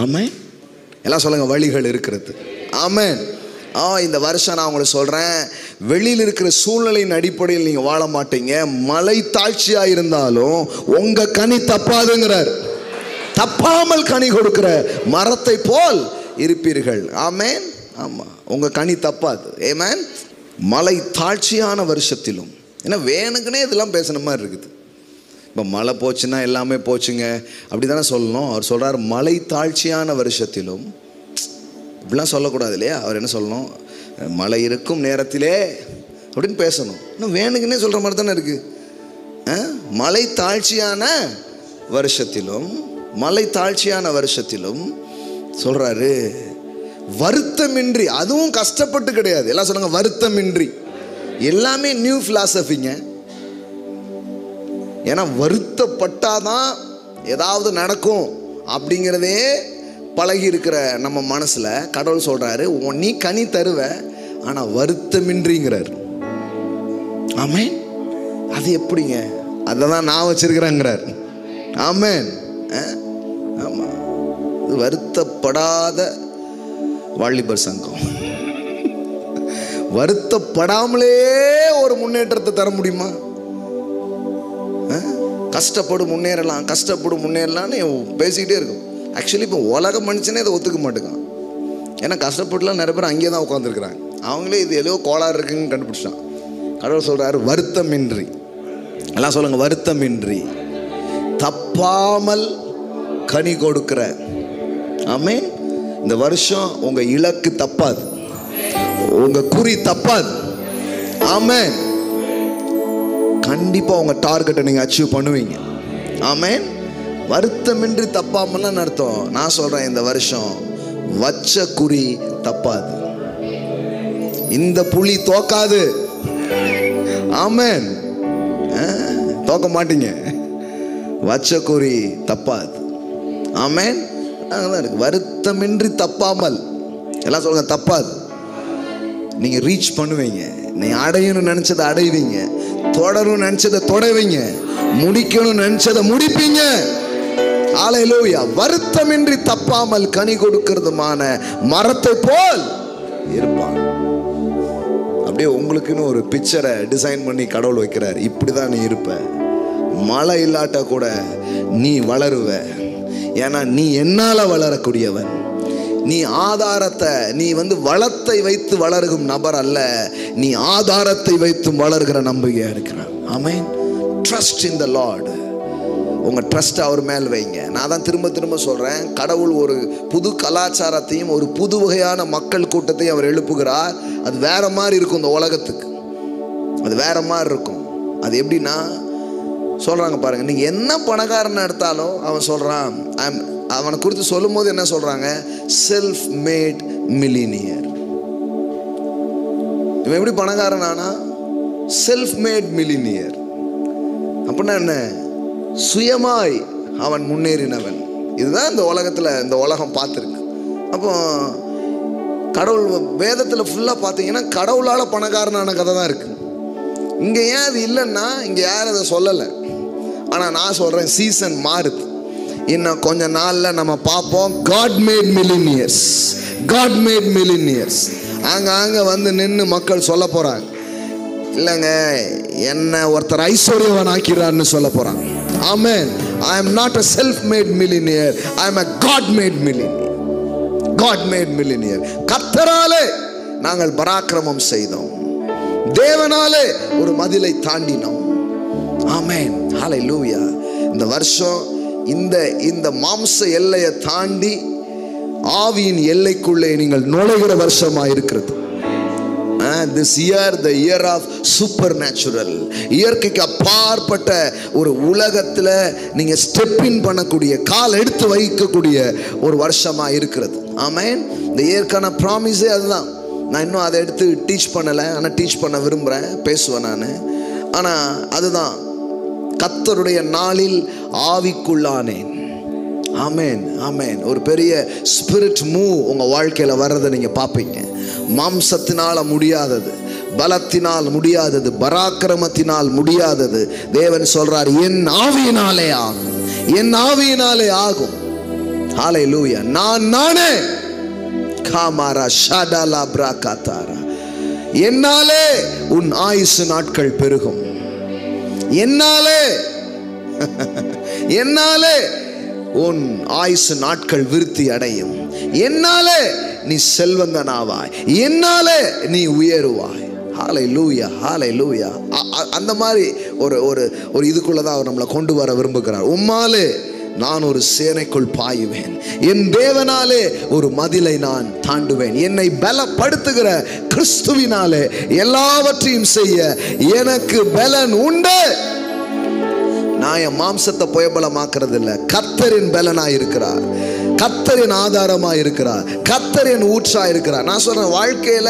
ஆமேன். எல்லாம் சொல்லுங்கள், வழிகள் இருக்கிறது. ஆமேன். இந்த வருஷம் நான் உங்களுக்கு சொல்கிறேன், வெளியில் இருக்கிற சூழ்நிலையின் அடிப்படையில் நீங்கள் வாழ மாட்டீங்க. மலை தாழ்ச்சியாக இருந்தாலும் உங்கள் கனி தப்பாதுங்கிறார். தப்பாமல் கனி கொடுக்கிற மரத்தை போல் இருப்பீர்கள். ஆமேன். ஆமாம், உங்கள் கனி தப்பாது. ஆமேன். மலை தாழ்ச்சியான வருஷத்திலும், ஏன்னா வேணுக்குன்னே இதெல்லாம் பேசுன மாதிரி இருக்குது. இப்போ மழை போச்சுன்னா எல்லாமே போச்சுங்க அப்படி தானே சொல்லணும். அவர் சொல்கிறார், மலை தாழ்ச்சியான வருஷத்திலும். இப்படிலாம் சொல்லக்கூடாது இல்லையா? அவர் என்ன சொல்லணும்? மழை இருக்கும் நேரத்திலே அப்படின்னு பேசணும். இன்னும் வேணுக்குன்னே சொல்கிற மாதிரி தானே இருக்குது. மலை தாழ்ச்சியான வருஷத்திலும், மலை தாழ்ச்சியான வருஷத்திலும் சொல்கிறாரு, வருத்தமின்றி, அதுவும் கஷ்டப்பட்டு கிடையாது. எல்லாம் சொல்லுங்க, வருத்தமின்றி. எல்லாமே நியூ பிலாசபிங்க. ஏன்னா வருத்தப்பட்டாதான் ஏதாவது நடக்கும் அப்படிங்கிறதே பழகி இருக்கிற நம்ம மனசில் கடவுள் சொல்கிறாரு, நீ கனி தருவ, ஆனால் வருத்தமின்றிங்கிறார். ஆமேன். அது எப்படிங்க? அதை தான் நான் வச்சிருக்கிறேங்கிறார். ஆமேன். ஆமாம், இது வருத்தப்படாத வாலிபர் சங்கம். வருத்தப்படாமலே ஒரு முன்னேற்றத்தை தர முடியுமா? கஷ்டப்படும் முன்னேறலாம், கஷ்டப்படும் முன்னேறலான்னு பேசிக்கிட்டே இருக்கும். ஆக்சுவலி இப்போ உலக மனுஷனே இதை ஒத்துக்க மாட்டேங்கான். ஏன்னா கஷ்டப்பட்டுலாம் நிறைய பேர் அங்கேயே தான் உட்காந்துருக்குறாங்க. அவங்களே இது ஏதோ கோளாறு இருக்குன்னு கண்டுபிடிச்சான். கடவுள் சொல்கிறாரு, வருத்தமின்றி. எல்லாம் சொல்லுங்கள், வருத்தமின்றி தப்பாமல் கனி கொடுக்கிற. ஆமென். இந்த வருஷம் உங்க இலக்கு தப்பாது, உங்க குறி தப்பாது. ஆமென். கண்டிப்பா உங்க டார்கெட்டை நீங்க அச்சீவ் பண்ணுவீங்க. ஆமென். வருத்தமின்றி தப்பாமல்லாம் அர்த்தம். நான் சொல்றேன், இந்த வருஷம் வச்ச குறி தப்பாது. இந்த புலி தோக்காது. ஆமென். தோக்க மாட்டீங்க. வச்ச குறி தப்பாது. ஆமென். வருத்தமின்றி தப்பாமல், எல்லாம் சொல்லுங்க, தப்பாது. நீங்க ரீச் பண்ணுவீங்க. நீங்க அடையணும்னு நினைச்சதை அடைவீங்க, தொடரும் நினைச்சதை தொடவீங்க, முடிக்கணும் நினைச்சதை முடிப்பீங்க. ஹல்லேலூயா. வருத்தமின்றி தப்பாமல் கனி கொடுக்கிறதுமான மரத்தை போல் இருப்பான். அப்படியே உங்களுக்குன்னு ஒரு பிக்சரை டிசைன் பண்ணி கடவுள் வைக்கிறார். இப்படிதான் நீ இருப்ப. மழை இல்லாட்ட கூட நீ வளருவ. ஏன்னா நீ என்னால வளரக்கூடியவன். நீ ஆதாரத்தை, நீ வளத்தை வைத்து வளரும் நபர் அல்ல, நீ ஆதாரத்தை வைத்து வளர்கிற நம்பிக்கையா இருக்கிறார். Amen. Trust in the lord. உங்க ட்ரஸ்ட் அவர் மேல் வைங்க. நான் தான் திரும்ப திரும்ப சொல்றேன், கடவுள் ஒரு புது கலாச்சாரத்தையும் ஒரு புது வகையான மக்கள் கூட்டத்தையும் அவர் எழுப்புகிறார். அது வேற மாதிரி இருக்கும். இந்த உலகத்துக்கு அது வேற மாதிரி இருக்கும். அது எப்படின்னா சொல்றாங்க பாருங்க, நீங்க என்ன பணக்காரன் எடுத்தாலும் அவன் சொல்றான், அவனை குறித்து சொல்லும் போது என்ன சொல்றாங்க, செல்ஃப் மேட் மில்லினியர். இவன் எப்படி பணக்காரன் ஆனா? Self mat millionaire. அப்படின்னா என்ன? சுயமாய் அவன் முன்னேறினவன். இதுதான் இந்த உலகத்துல, இந்த உலகம் பார்த்துருக்கு. அப்போ கடவுள் வேதத்துல ஃபுல்லா பார்த்தீங்கன்னா கடவுளால பணக்காரனான கதை தான் இருக்கு. இங்க ஏன் அது இல்லைன்னா, இங்க யாரும் அதை சொல்லலை. ஆனா நான் சொல்றேன், சீசன் மாறுது. இன்னும் கொஞ்ச நாள்ல நம்ம பார்ப்போம் God made millionaires. God made millionaires அங்க நின்று மக்கள் சொல்ல போறாங்க, இல்லைங்க என்ன ஒருத்தர் ஐஸ்வர்யவான் ஆக்கிறான்னு சொல்ல போறாங்க. ஆமென். I am not a self-made millionaire. I am a God-made millionaire. God-made millionaire. கர்த்தராலே நாங்கள் பராக்கிரமம் செய்தோம், தேவனாலே ஒரு மதிலை தாண்டினோம். ஆமென். ஹல்லேலூயா. இந்த வருஷம் இந்த மாம்ச எல்லையை தாண்டி ஆவியின் எல்லைக்குள்ளே நீங்கள் நுழைகிற வருஷமா இருக்கிறது. This year, the year of supernatural. இயற்கைக்கு அப்பாற்பட்ட ஒரு உலகத்துல நீங்க ஸ்டெப் இன் பண்ணக்கூடிய, கால் எடுத்து வைக்கக்கூடிய ஒரு வருஷமா இருக்கிறது. ஆமென். இந்த இயற்கான ப்ராமிஸே அதுதான். நான் இன்னும் அதை எடுத்து டீச் பண்ணலை, ஆனால் டீச் பண்ண விரும்புகிறேன், பேசுவேன் நான். ஆனால் அதுதான், கர்த்தருடைய நாளில் ஆவிக்குள்ளானேன். ஆமென். ஆமென். ஒரு பெரிய ஸ்பிரிட் மூவ் உங்கள் வாழ்க்கையில் வர்றதை நீங்கள் பார்ப்பீங்க. மாம்சத்தினால் முடியாதது, பலத்தினால் முடியாதது, பராக்கிரமத்தினால் முடியாதது தேவன் சொல்றார், என் ஆவியினாலே ஆகும், என் ஆவியினாலே ஆகும். ஹல்லேலூயா. நானே காமாரா ஷாடாலா பிராகாதாரா, என்னாலே உன் ஆயுசு நாட்கள் பெருகும். என்னாலே உன் ஆயுசு நாட்கள் விருத்தி அடையும். என்னாலே நீ செல்வந்தனாவாய், என்னாலே நீ உயருவாய். ஹல்லேலூயா. ஹல்லேலூயா. அந்த மாதிரி ஒரு இதுக்குள்ளதான் அவர் நம்மளை கொண்டு வர விரும்புகிறார். உம்மாலே நான் ஒரு சேனைக்குள் பாயுவேன், என் தேவனாலே ஒரு மதிலை நான் தாண்டுவேன். என்னை பலப்படுத்துகிற கிறிஸ்துவினாலே எல்லாவற்றையும் செய்ய எனக்கு பலன் உண்டு. நான் என் மாம்சத்தை புயபலமாக்குறது இல்லை. கர்த்தரின் பலனா இருக்கிறார், கர்த்தரின் ஆதாரமா இருக்கிறார், கர்த்தரின் ஊற்றா இருக்கிறார். நான் சொல்றேன், வாழ்க்கையில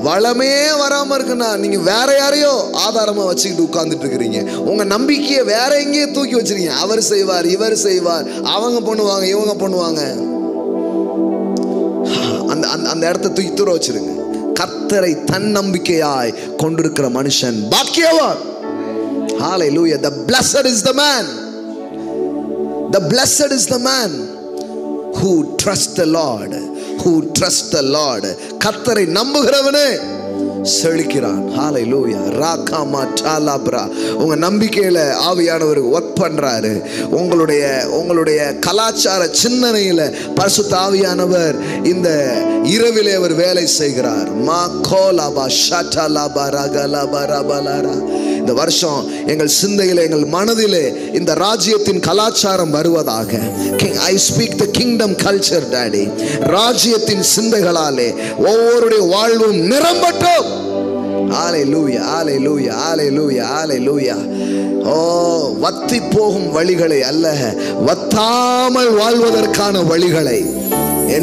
வளமே வராம இருக்குன்னா நீங்க வேற யாரையோ ஆதாரமா வச்சுக்கிட்டு உட்கார்ந்துட்டு இருக்கிறீங்க. உங்க நம்பிக்கையை வேற எங்கேயே தூக்கி வச்சிருக்கீங்க. அவர் செய்வார், இவர் செய்வார், அவங்க பண்ணுவாங்க, இவங்க பண்ணுவாங்க. அந்த இடத்தை தூக்கி தூர வச்சிருங்க. கர்த்தரை தன் நம்பிக்கையாய் கொண்டிருக்கிற மனுஷன் பாக்கியவான். Hallelujah. The blessed is the man. The blessed is the man who trusts the Lord. Who trusts the Lord. கர்த்தரை நம்புகிறவனே செழிக்கிறான். ஹalleluya. ராகாமா டாலாப்ரா. உங்க நம்பிக்கையில ஆவியானவர் ஒர்க் பண்றாரு. உங்களுடைய கலாச்சார சிந்தனையில பரிசுத்த ஆவியானவர் இந்த இரவிலே அவர் வேலை செய்கிறார். மா கோலாபா ஷாடாலாபா ரகலாபா ரபலாரா. இந்த வருஷம் எங்கள் சிந்தையிலே, எங்கள் மனதிலே இந்த ராஜ்யத்தின் கலாச்சாரம் வருவதாக. I speak the kingdom culture, Daddy. ராஜ்யத்தின் சிந்தைகளாலே ஒவ்வொருடைய வாழ்வும் நிரம்பட்டும். ஹalleluya, hallelujah, hallelujah, hallelujah. ஓ, வத்தி போகும் வழிகளை அல்ல, வத்தாமல் வாழ்வதற்கான வழிகளை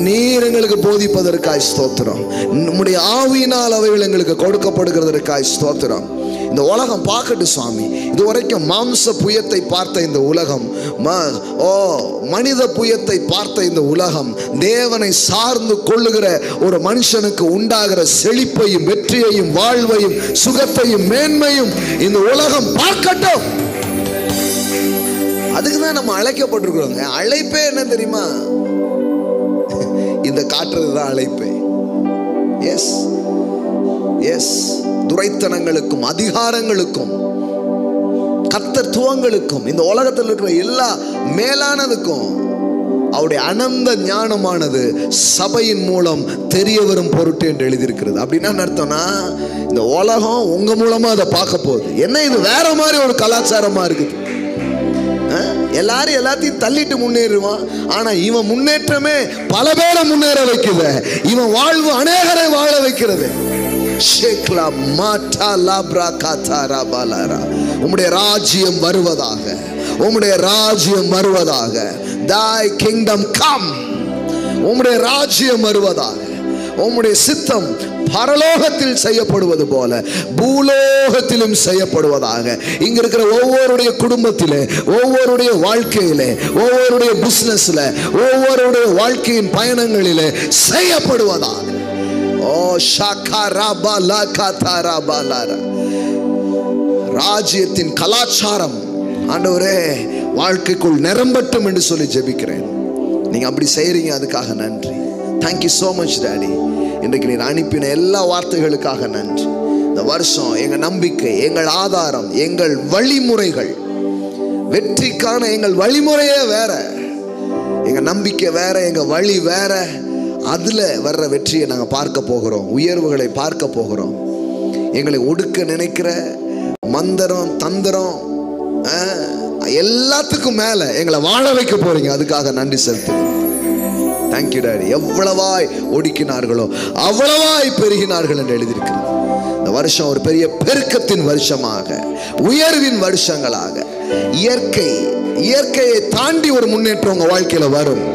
நீர் எங்களுக்கு போதிப்பதற்காய் ஸ்தோத்திரம். நம்முடைய ஆவியினால் அவைகள் எங்களுக்கு கொடுக்கப்படுகிறதற்காய் ஸ்தோத்திரம். இந்த உலகம் பார்க்கட்டும் சுவாமி. இதுவரைக்கும் மாம்ச புயத்தை பார்த்த இந்த உலகம், மனித புயத்தை பார்த்த இந்த உலகம், தேவனை சார்ந்து கொள்ளுகிற ஒரு மனுஷனுக்கு உண்டாகிற செழிப்பையும் வெற்றியையும் வாழ்வையும் சுகத்தையும் மேன்மையும் இந்த உலகம் பார்க்கட்டும். அதுக்கு தான் நம்ம அழைக்கப்பட்டிருக்கிறோங்க. அழைப்பே என்ன தெரியுமா? இந்த காட்டுறதுதான் அழைப்பே. எஸ் எஸ் துரைத்தனங்களுக்கும் அதிகாரங்களுக்கும் கர்த்தத்துவங்களுக்கும் இந்த உலகத்தில் இருக்கிற எல்லா மேலானதுக்கும் அவருடைய அனந்த ஞானமானது சபையின் மூலம் தெரிய வரும் பொருட்டு என்று எழுதியிருக்கிறது. அப்படின்னா அர்த்தம்னா இந்த உலகம் உங்க மூலமா அதை பார்க்க போகுது. என்ன இது வேற மாதிரி ஒரு கலாச்சாரமா இருக்குது. எல்லாரும் எல்லாத்தையும் தள்ளிட்டு முன்னேறுவான். ஆனா இவன் முன்னேற்றமே பல பேரை முன்னேற வைக்குது. இவன் வாழ்வு அநேகரை வாழ வைக்கிறது. உம்முடைய ராஜ்யம் வருவதாக, உம்முடைய ராஜ்யம் வருவதாக. Thy kingdom come. உம்முடைய ராஜ்யம் வருவதாக. உம்முடைய சித்தம் பரலோகத்தில் செய்யப்படுவது போல பூலோகத்திலும் செய்யப்படுவதாக. இங்க இருக்கிற ஒவ்வொருடைய குடும்பத்திலே, ஒவ்வொருடைய வாழ்க்கையிலே, ஒவ்வொருடைய பிசினஸ்ல, ஒவ்வொருடைய வாழ்க்கையின் பயணங்களிலே செய்யப்படுவதாக. ஓ ஷாகாராபாலா காதாராபாலாரா. ராஜ்யத்தின் கலாச்சாரம் ஆண்டவரே வாழ்க்கைக்குள் நிரம்பட்டும் என்று சொல்லி ஜெபிக்கிறேன். நீங்க அப்படி செய்றீங்க, அதுக்காக நன்றி. Thank you so much daddy. இன்றைக்கு நீர் அனுப்பின எல்லா வார்த்தைகளுக்காக நன்றி. இந்த வருஷம் எங்கள் நம்பிக்கை, எங்கள் ஆதாரம், எங்கள் வழிமுறைகள், வெற்றிக்கான எங்கள் வழிமுறையே வேற, எங்கள் நம்பிக்கை வேற, எங்கள் வழி வேற. அதில் வர்ற வெற்றியை நாங்கள் பார்க்க போகிறோம், உயர்வுகளை பார்க்க போகிறோம். எங்களை ஒடுக்க நினைக்கிற மந்திரம் தந்திரம் எல்லாத்துக்கும் மேல எங்களை வாழ வைக்க போறீங்க, அதுக்காக நன்றி செலுத்துகிறேன். Thank you daddy. எவ்வளவாய் ஒடுக்கினார்களோ அவ்வளவாய் பெருகினார்கள் என்று எழுதியிருக்கிறது. இந்த வருஷம் ஒரு பெரிய பெருக்கத்தின் வருஷமாக, உயர்வின் வருஷங்களாக, இயற்கையை தாண்டி ஒரு முன்னேற்றம் உங்க வாழ்க்கையில வரும்.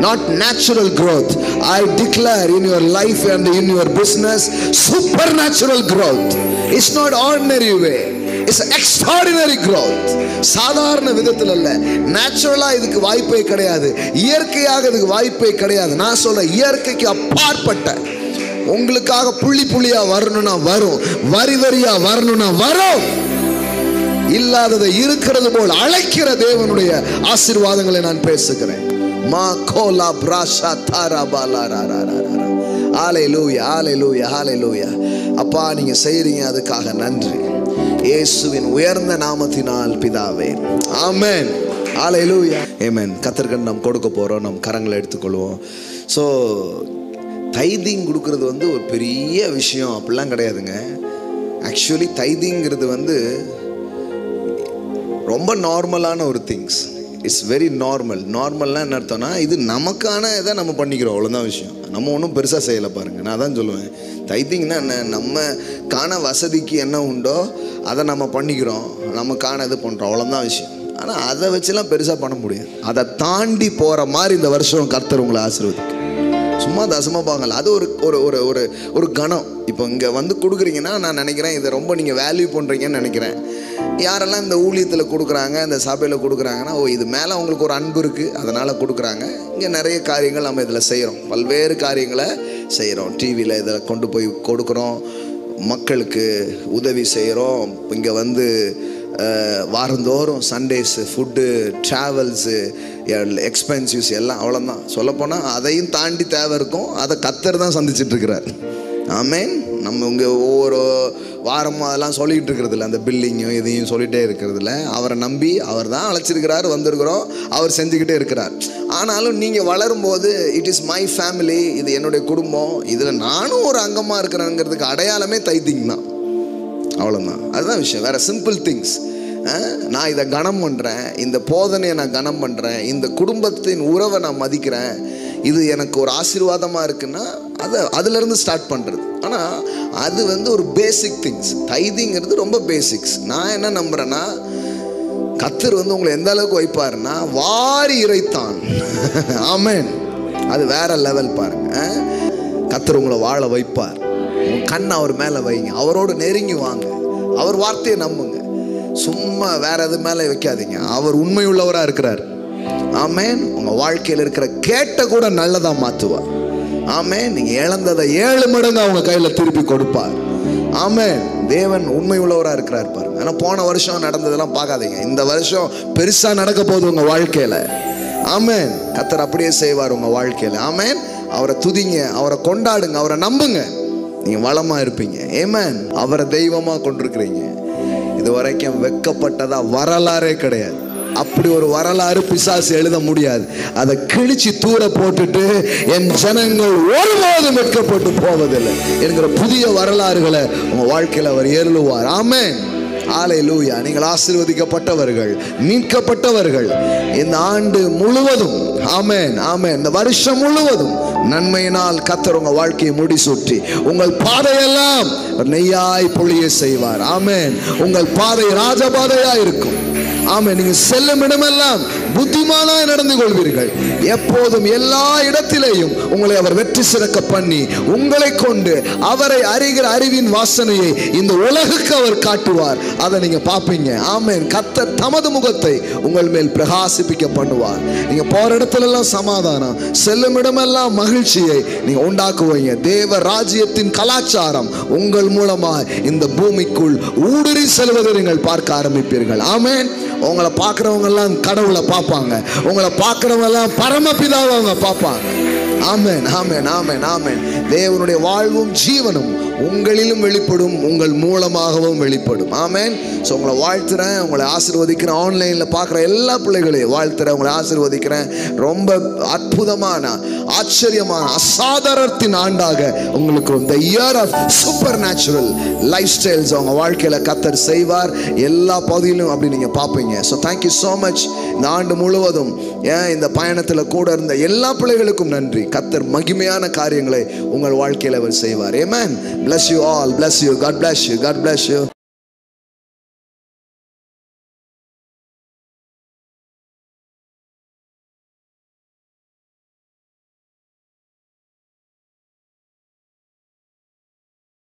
Not natural growth. I declare in your life and in your business supernatural growth. It's not ordinary way. It's extraordinary growth. சாதாரண விதத்தில் அல்ல, நேச்சுரலா இதுக்கு வாய்ப்பே கிடையாது, இயற்கையாக இதுக்கு வாய்ப்பே கிடையாது. நான் சொல்ற இயற்கைக்கு அப்பாற்பட்ட உங்களுக்காக புள்ளி புள்ளியா வரணும்னா வரும், வரி வரியா வரணும்னா வரும். இல்லாததை இருக்கிறது போல் அழைக்கிற தேவனுடைய ஆசீர்வாதங்களை நான் பேசுகிறேன். மா கோலா பிராஷா தாரா பாலாராராராரா. ஹalleluya, hallelujah, hallelujah. அப்பா நீங்க செய்றீங்க, அதுக்காக நன்றி. இயேசுவின் உயர்ந்த நாமத்தினால் பிதாவே, ஆமென். ஹalleluya, ஆமென். கர்த்தருக்கு நாம் கொடுக்க போறோம், நம் கரங்களை எடுத்துக்கொள்வோம். ஸோ தைதிங் கொடுக்கறது வந்து ஒரு பெரிய விஷயம் அப்படிலாம் கிடையாதுங்க. ஆக்சுவலி தைதிங்கிறது ரொம்ப நார்மலான ஒரு திங்ஸ். It's very normal. நார்மல்னால் என்ன அர்த்தம்னா, இது நமக்கான இதை நம்ம பண்ணிக்கிறோம், அவ்வளோதான் விஷயம். நம்ம ஒன்றும் பெருசாக செய்யலை பாருங்கள். நான் தான் சொல்லுவேன், தைத்திங்னா என்ன, நம்மக்கான வசதிக்கு என்ன உண்டோ அதை நம்ம பண்ணிக்கிறோம், நமக்கான இது பண்ணுறோம், அவ்வளோதான் விஷயம். ஆனால் அதை வச்சுலாம் பெருசாக பண்ண முடியாது. அதை தாண்டி போகிற மாதிரி இந்த வருஷம் கர்த்தர் உங்களை ஆசீர்வதிக்கும். சும்மா தசமாக பார்க்கல, அது ஒரு ஒரு ஒரு ஒரு ஒரு கணம். இப்போ இங்கே கொடுக்குறீங்கன்னா நான் நினைக்கிறேன் இதை ரொம்ப நீங்கள் வேல்யூ பண்ணுறீங்கன்னு நினைக்கிறேன். யாரெல்லாம் இந்த ஊழியத்தில் கொடுக்குறாங்க, இந்த சபையில் கொடுக்குறாங்கன்னா, ஓ இது மேலே அவங்களுக்கு ஒரு அன்பு இருக்குது, அதனால் கொடுக்குறாங்க. இங்கே நிறைய காரியங்கள் நம்ம இதில் செய்கிறோம், பல்வேறு காரியங்களை செய்கிறோம். டிவியில் இதில் கொண்டு போய் கொடுக்குறோம், மக்களுக்கு உதவி செய்கிறோம். இங்கே வாரந்தோறும் சண்டேஸு, ஃபுட்டு, ட்ராவல்ஸு, எக்ஸ்பென்சிவ்ஸ் எல்லாம் அவ்வளோதான். சொல்லப்போனால் அதையும் தாண்டி தேவை இருக்கும். அதை கர்த்தர் தான் சந்திச்சிட்ருக்கிறார். ஆமேன். நம்ம இங்கே ஒவ்வொரு வாரமும் அதெல்லாம் சொல்லிகிட்டு இருக்கிறதில்ல, அந்த பில்லிங்கும் இதையும் சொல்லிகிட்டே இருக்கிறதில்ல. அவரை நம்பி அவர் தான் அழைச்சிருக்கிறார், வந்திருக்கிறோம், அவர் செஞ்சுக்கிட்டே இருக்கிறார். ஆனாலும் நீங்கள் வளரும்போது இட் இஸ் மை ஃபேமிலி, இது என்னுடைய குடும்பம், இதில் நானும் ஒரு அங்கமாக இருக்கிறேங்கிறதுக்கு அடையாளமே தைத்திங் தான். அவ்வளோதான். அதுதான் விஷயம். வேற சிம்பிள் திங்ஸ். நான் இதை கனம் பண்ணுறேன், இந்த போதனையை நான் கனம் பண்ணுறேன், இந்த குடும்பத்தின் உறவை நான் மதிக்கிறேன், இது எனக்கு ஒரு ஆசீர்வாதமாக இருக்குன்னா அதுலேருந்து ஸ்டார்ட் பண்ணுறது. ஆனால் அது ஒரு பேசிக் திங்ஸ். டைதிங்கிறது ரொம்ப பேசிக்ஸ். நான் என்ன நம்புகிறேன்னா, கர்த்தர் உங்களை எந்த அளவுக்கு வைப்பாருன்னா வாரி இறைத்தான். ஆமென். அது வேற லெவல் பாருங்க. கர்த்தர் உங்களை வாழ வைப்பார். கண் அவர் மேலே வைங்க, அவரோடு நெருங்கி வாங்க, அவர் வார்த்தையை நம்புங்க. சும்மா வேற எது மேலே வைக்காதீங்க. அவர் உண்மை உள்ளவராக இருக்கிறார். ஆமென். உங்கள் வாழ்க்கையில் இருக்கிற கேட்ட கூட நல்லதாக மாற்றுவார். ஆமென். நீங்கள் இழந்ததை 7 மடங்கு அவங்க கையில் திருப்பி கொடுப்பார். ஆமென். தேவன் உண்மை உள்ளவராக இருக்கிறார் பாருங்க. ஆனால் போன வருஷம் நடந்ததெல்லாம் பார்க்காதீங்க. இந்த வருஷம் பெருசாக நடக்க போகுது உங்கள் வாழ்க்கையில். ஆமென். கர்த்தர் அப்படியே செய்வார் உங்கள் வாழ்க்கையில். ஆமென். அவரை துதிங்க, அவரை கொண்டாடுங்க, அவரை நம்புங்க, நீங்கள் வளமாக இருப்பீங்க. ஆமென். அவரை தெய்வமாக கொண்டிருக்கிறீங்க. இது வரைக்கும் வெட்கப்பட்டதா வரலாறே கிடையாது. அப்படி ஒரு வரலாறு பிசாசு எழுத முடியாது. அதை கிழிச்சு தூர போட்டுட்டு என் ஜனங்கள் ஒருபோதும் வெட்கப்பட்டு போவதில்லை என்கிற புதிய வரலாறுகளை உங்க வாழ்க்கையில் அவர் ஏறுவார். ஆமென். ஹல்லேலூயா. நீங்கள் ஆசீர்வதிக்கப்பட்டவர்கள், மீட்கப்பட்டவர்கள். இந்த ஆண்டு முழுவதும், ஆமென் ஆமென், இந்த வருஷம் முழுவதும் நன்மையினால் கர்த்தர் உங்கள் வாழ்க்கையை முடிசூட்டி உங்கள் பாதையெல்லாம் நெய்யாய் பொழிய செய்வார். ஆமென். உங்கள் பாதை ராஜபாதையாய் இருக்கும். ஆமென். நீங்க செல்லும் இடமெல்லாம் புத்திமானாய் நடந்து கொள்வீர்கள். எப்போதும் எல்லா இடத்திலேயும் உங்களை அவர் வெற்றி சிறக்க பண்ணி உங்களை கொண்டு அவரை அறிகிற அறிவின் வாசனையை இந்த உலகுக்கு அவர் காட்டுவார். அதை நீங்க பார்ப்பீங்க. ஆமென். கர்த்தர் தமது முகத்தை உங்கள் மேல் பிரகாசிப்பிக்க பண்ணுவார். நீங்க போற இடத்துல எல்லாம் சமாதானம், செல்லும் இடமெல்லாம் மகிழ்ச்சியை நீங்க உண்டாக்குவீங்க. தேவ ராஜ்யத்தின் கலாச்சாரம் உங்கள் மூலமா இந்த பூமிக்குள் ஊடுருவி செல்வதை நீங்கள் பார்க்க ஆரம்பிப்பீர்கள். ஆமென். உங்களை பார்க்கிறவங்க எல்லாம் கடவுளை பார்ப்பாங்க. உங்களை பார்க்கிறவங்க எல்லாம் பரமபிதாவை அவங்க பார்ப்பாங்க. ஆமென் ஆமென் ஆமென் ஆமென். தேவனுடைய வாழ்வும் ஜீவனும் உங்களிலும் வெளிப்படும், உங்கள் மூலமாகவும் வெளிப்படும். ஆமென். ஸோ உங்களை வாழ்த்துறேன், உங்களை ஆசீர்வதிக்கிறேன். ஆன்லைனில் பார்க்குற எல்லா பிள்ளைகளையும் வாழ்த்துறேன், உங்களை ஆசீர்வதிக்கிறேன். ரொம்ப அற்புதமான, ஆச்சரியமான, அசாதாரணத்தின் ஆண்டாக உங்களுக்கு இந்த year of supernatural lifestyles உங்கள் வாழ்க்கையில் கர்த்தர் செய்வார். எல்லா பகுதியிலும் அப்படி நீங்கள் பார்ப்பீங்க. So thank you so much. இந்த ஆண்டு முழுவதும் இந்த பயணத்தில் கூட இருந்த எல்லா பிள்ளைகளுக்கும் நன்றி. கர்த்தர் மகிமையான காரியங்களை உங்கள் வாழ்க்கையில் அவர் செய்வார். ஆமென். Bless you all. Bless you. God bless you. God bless you.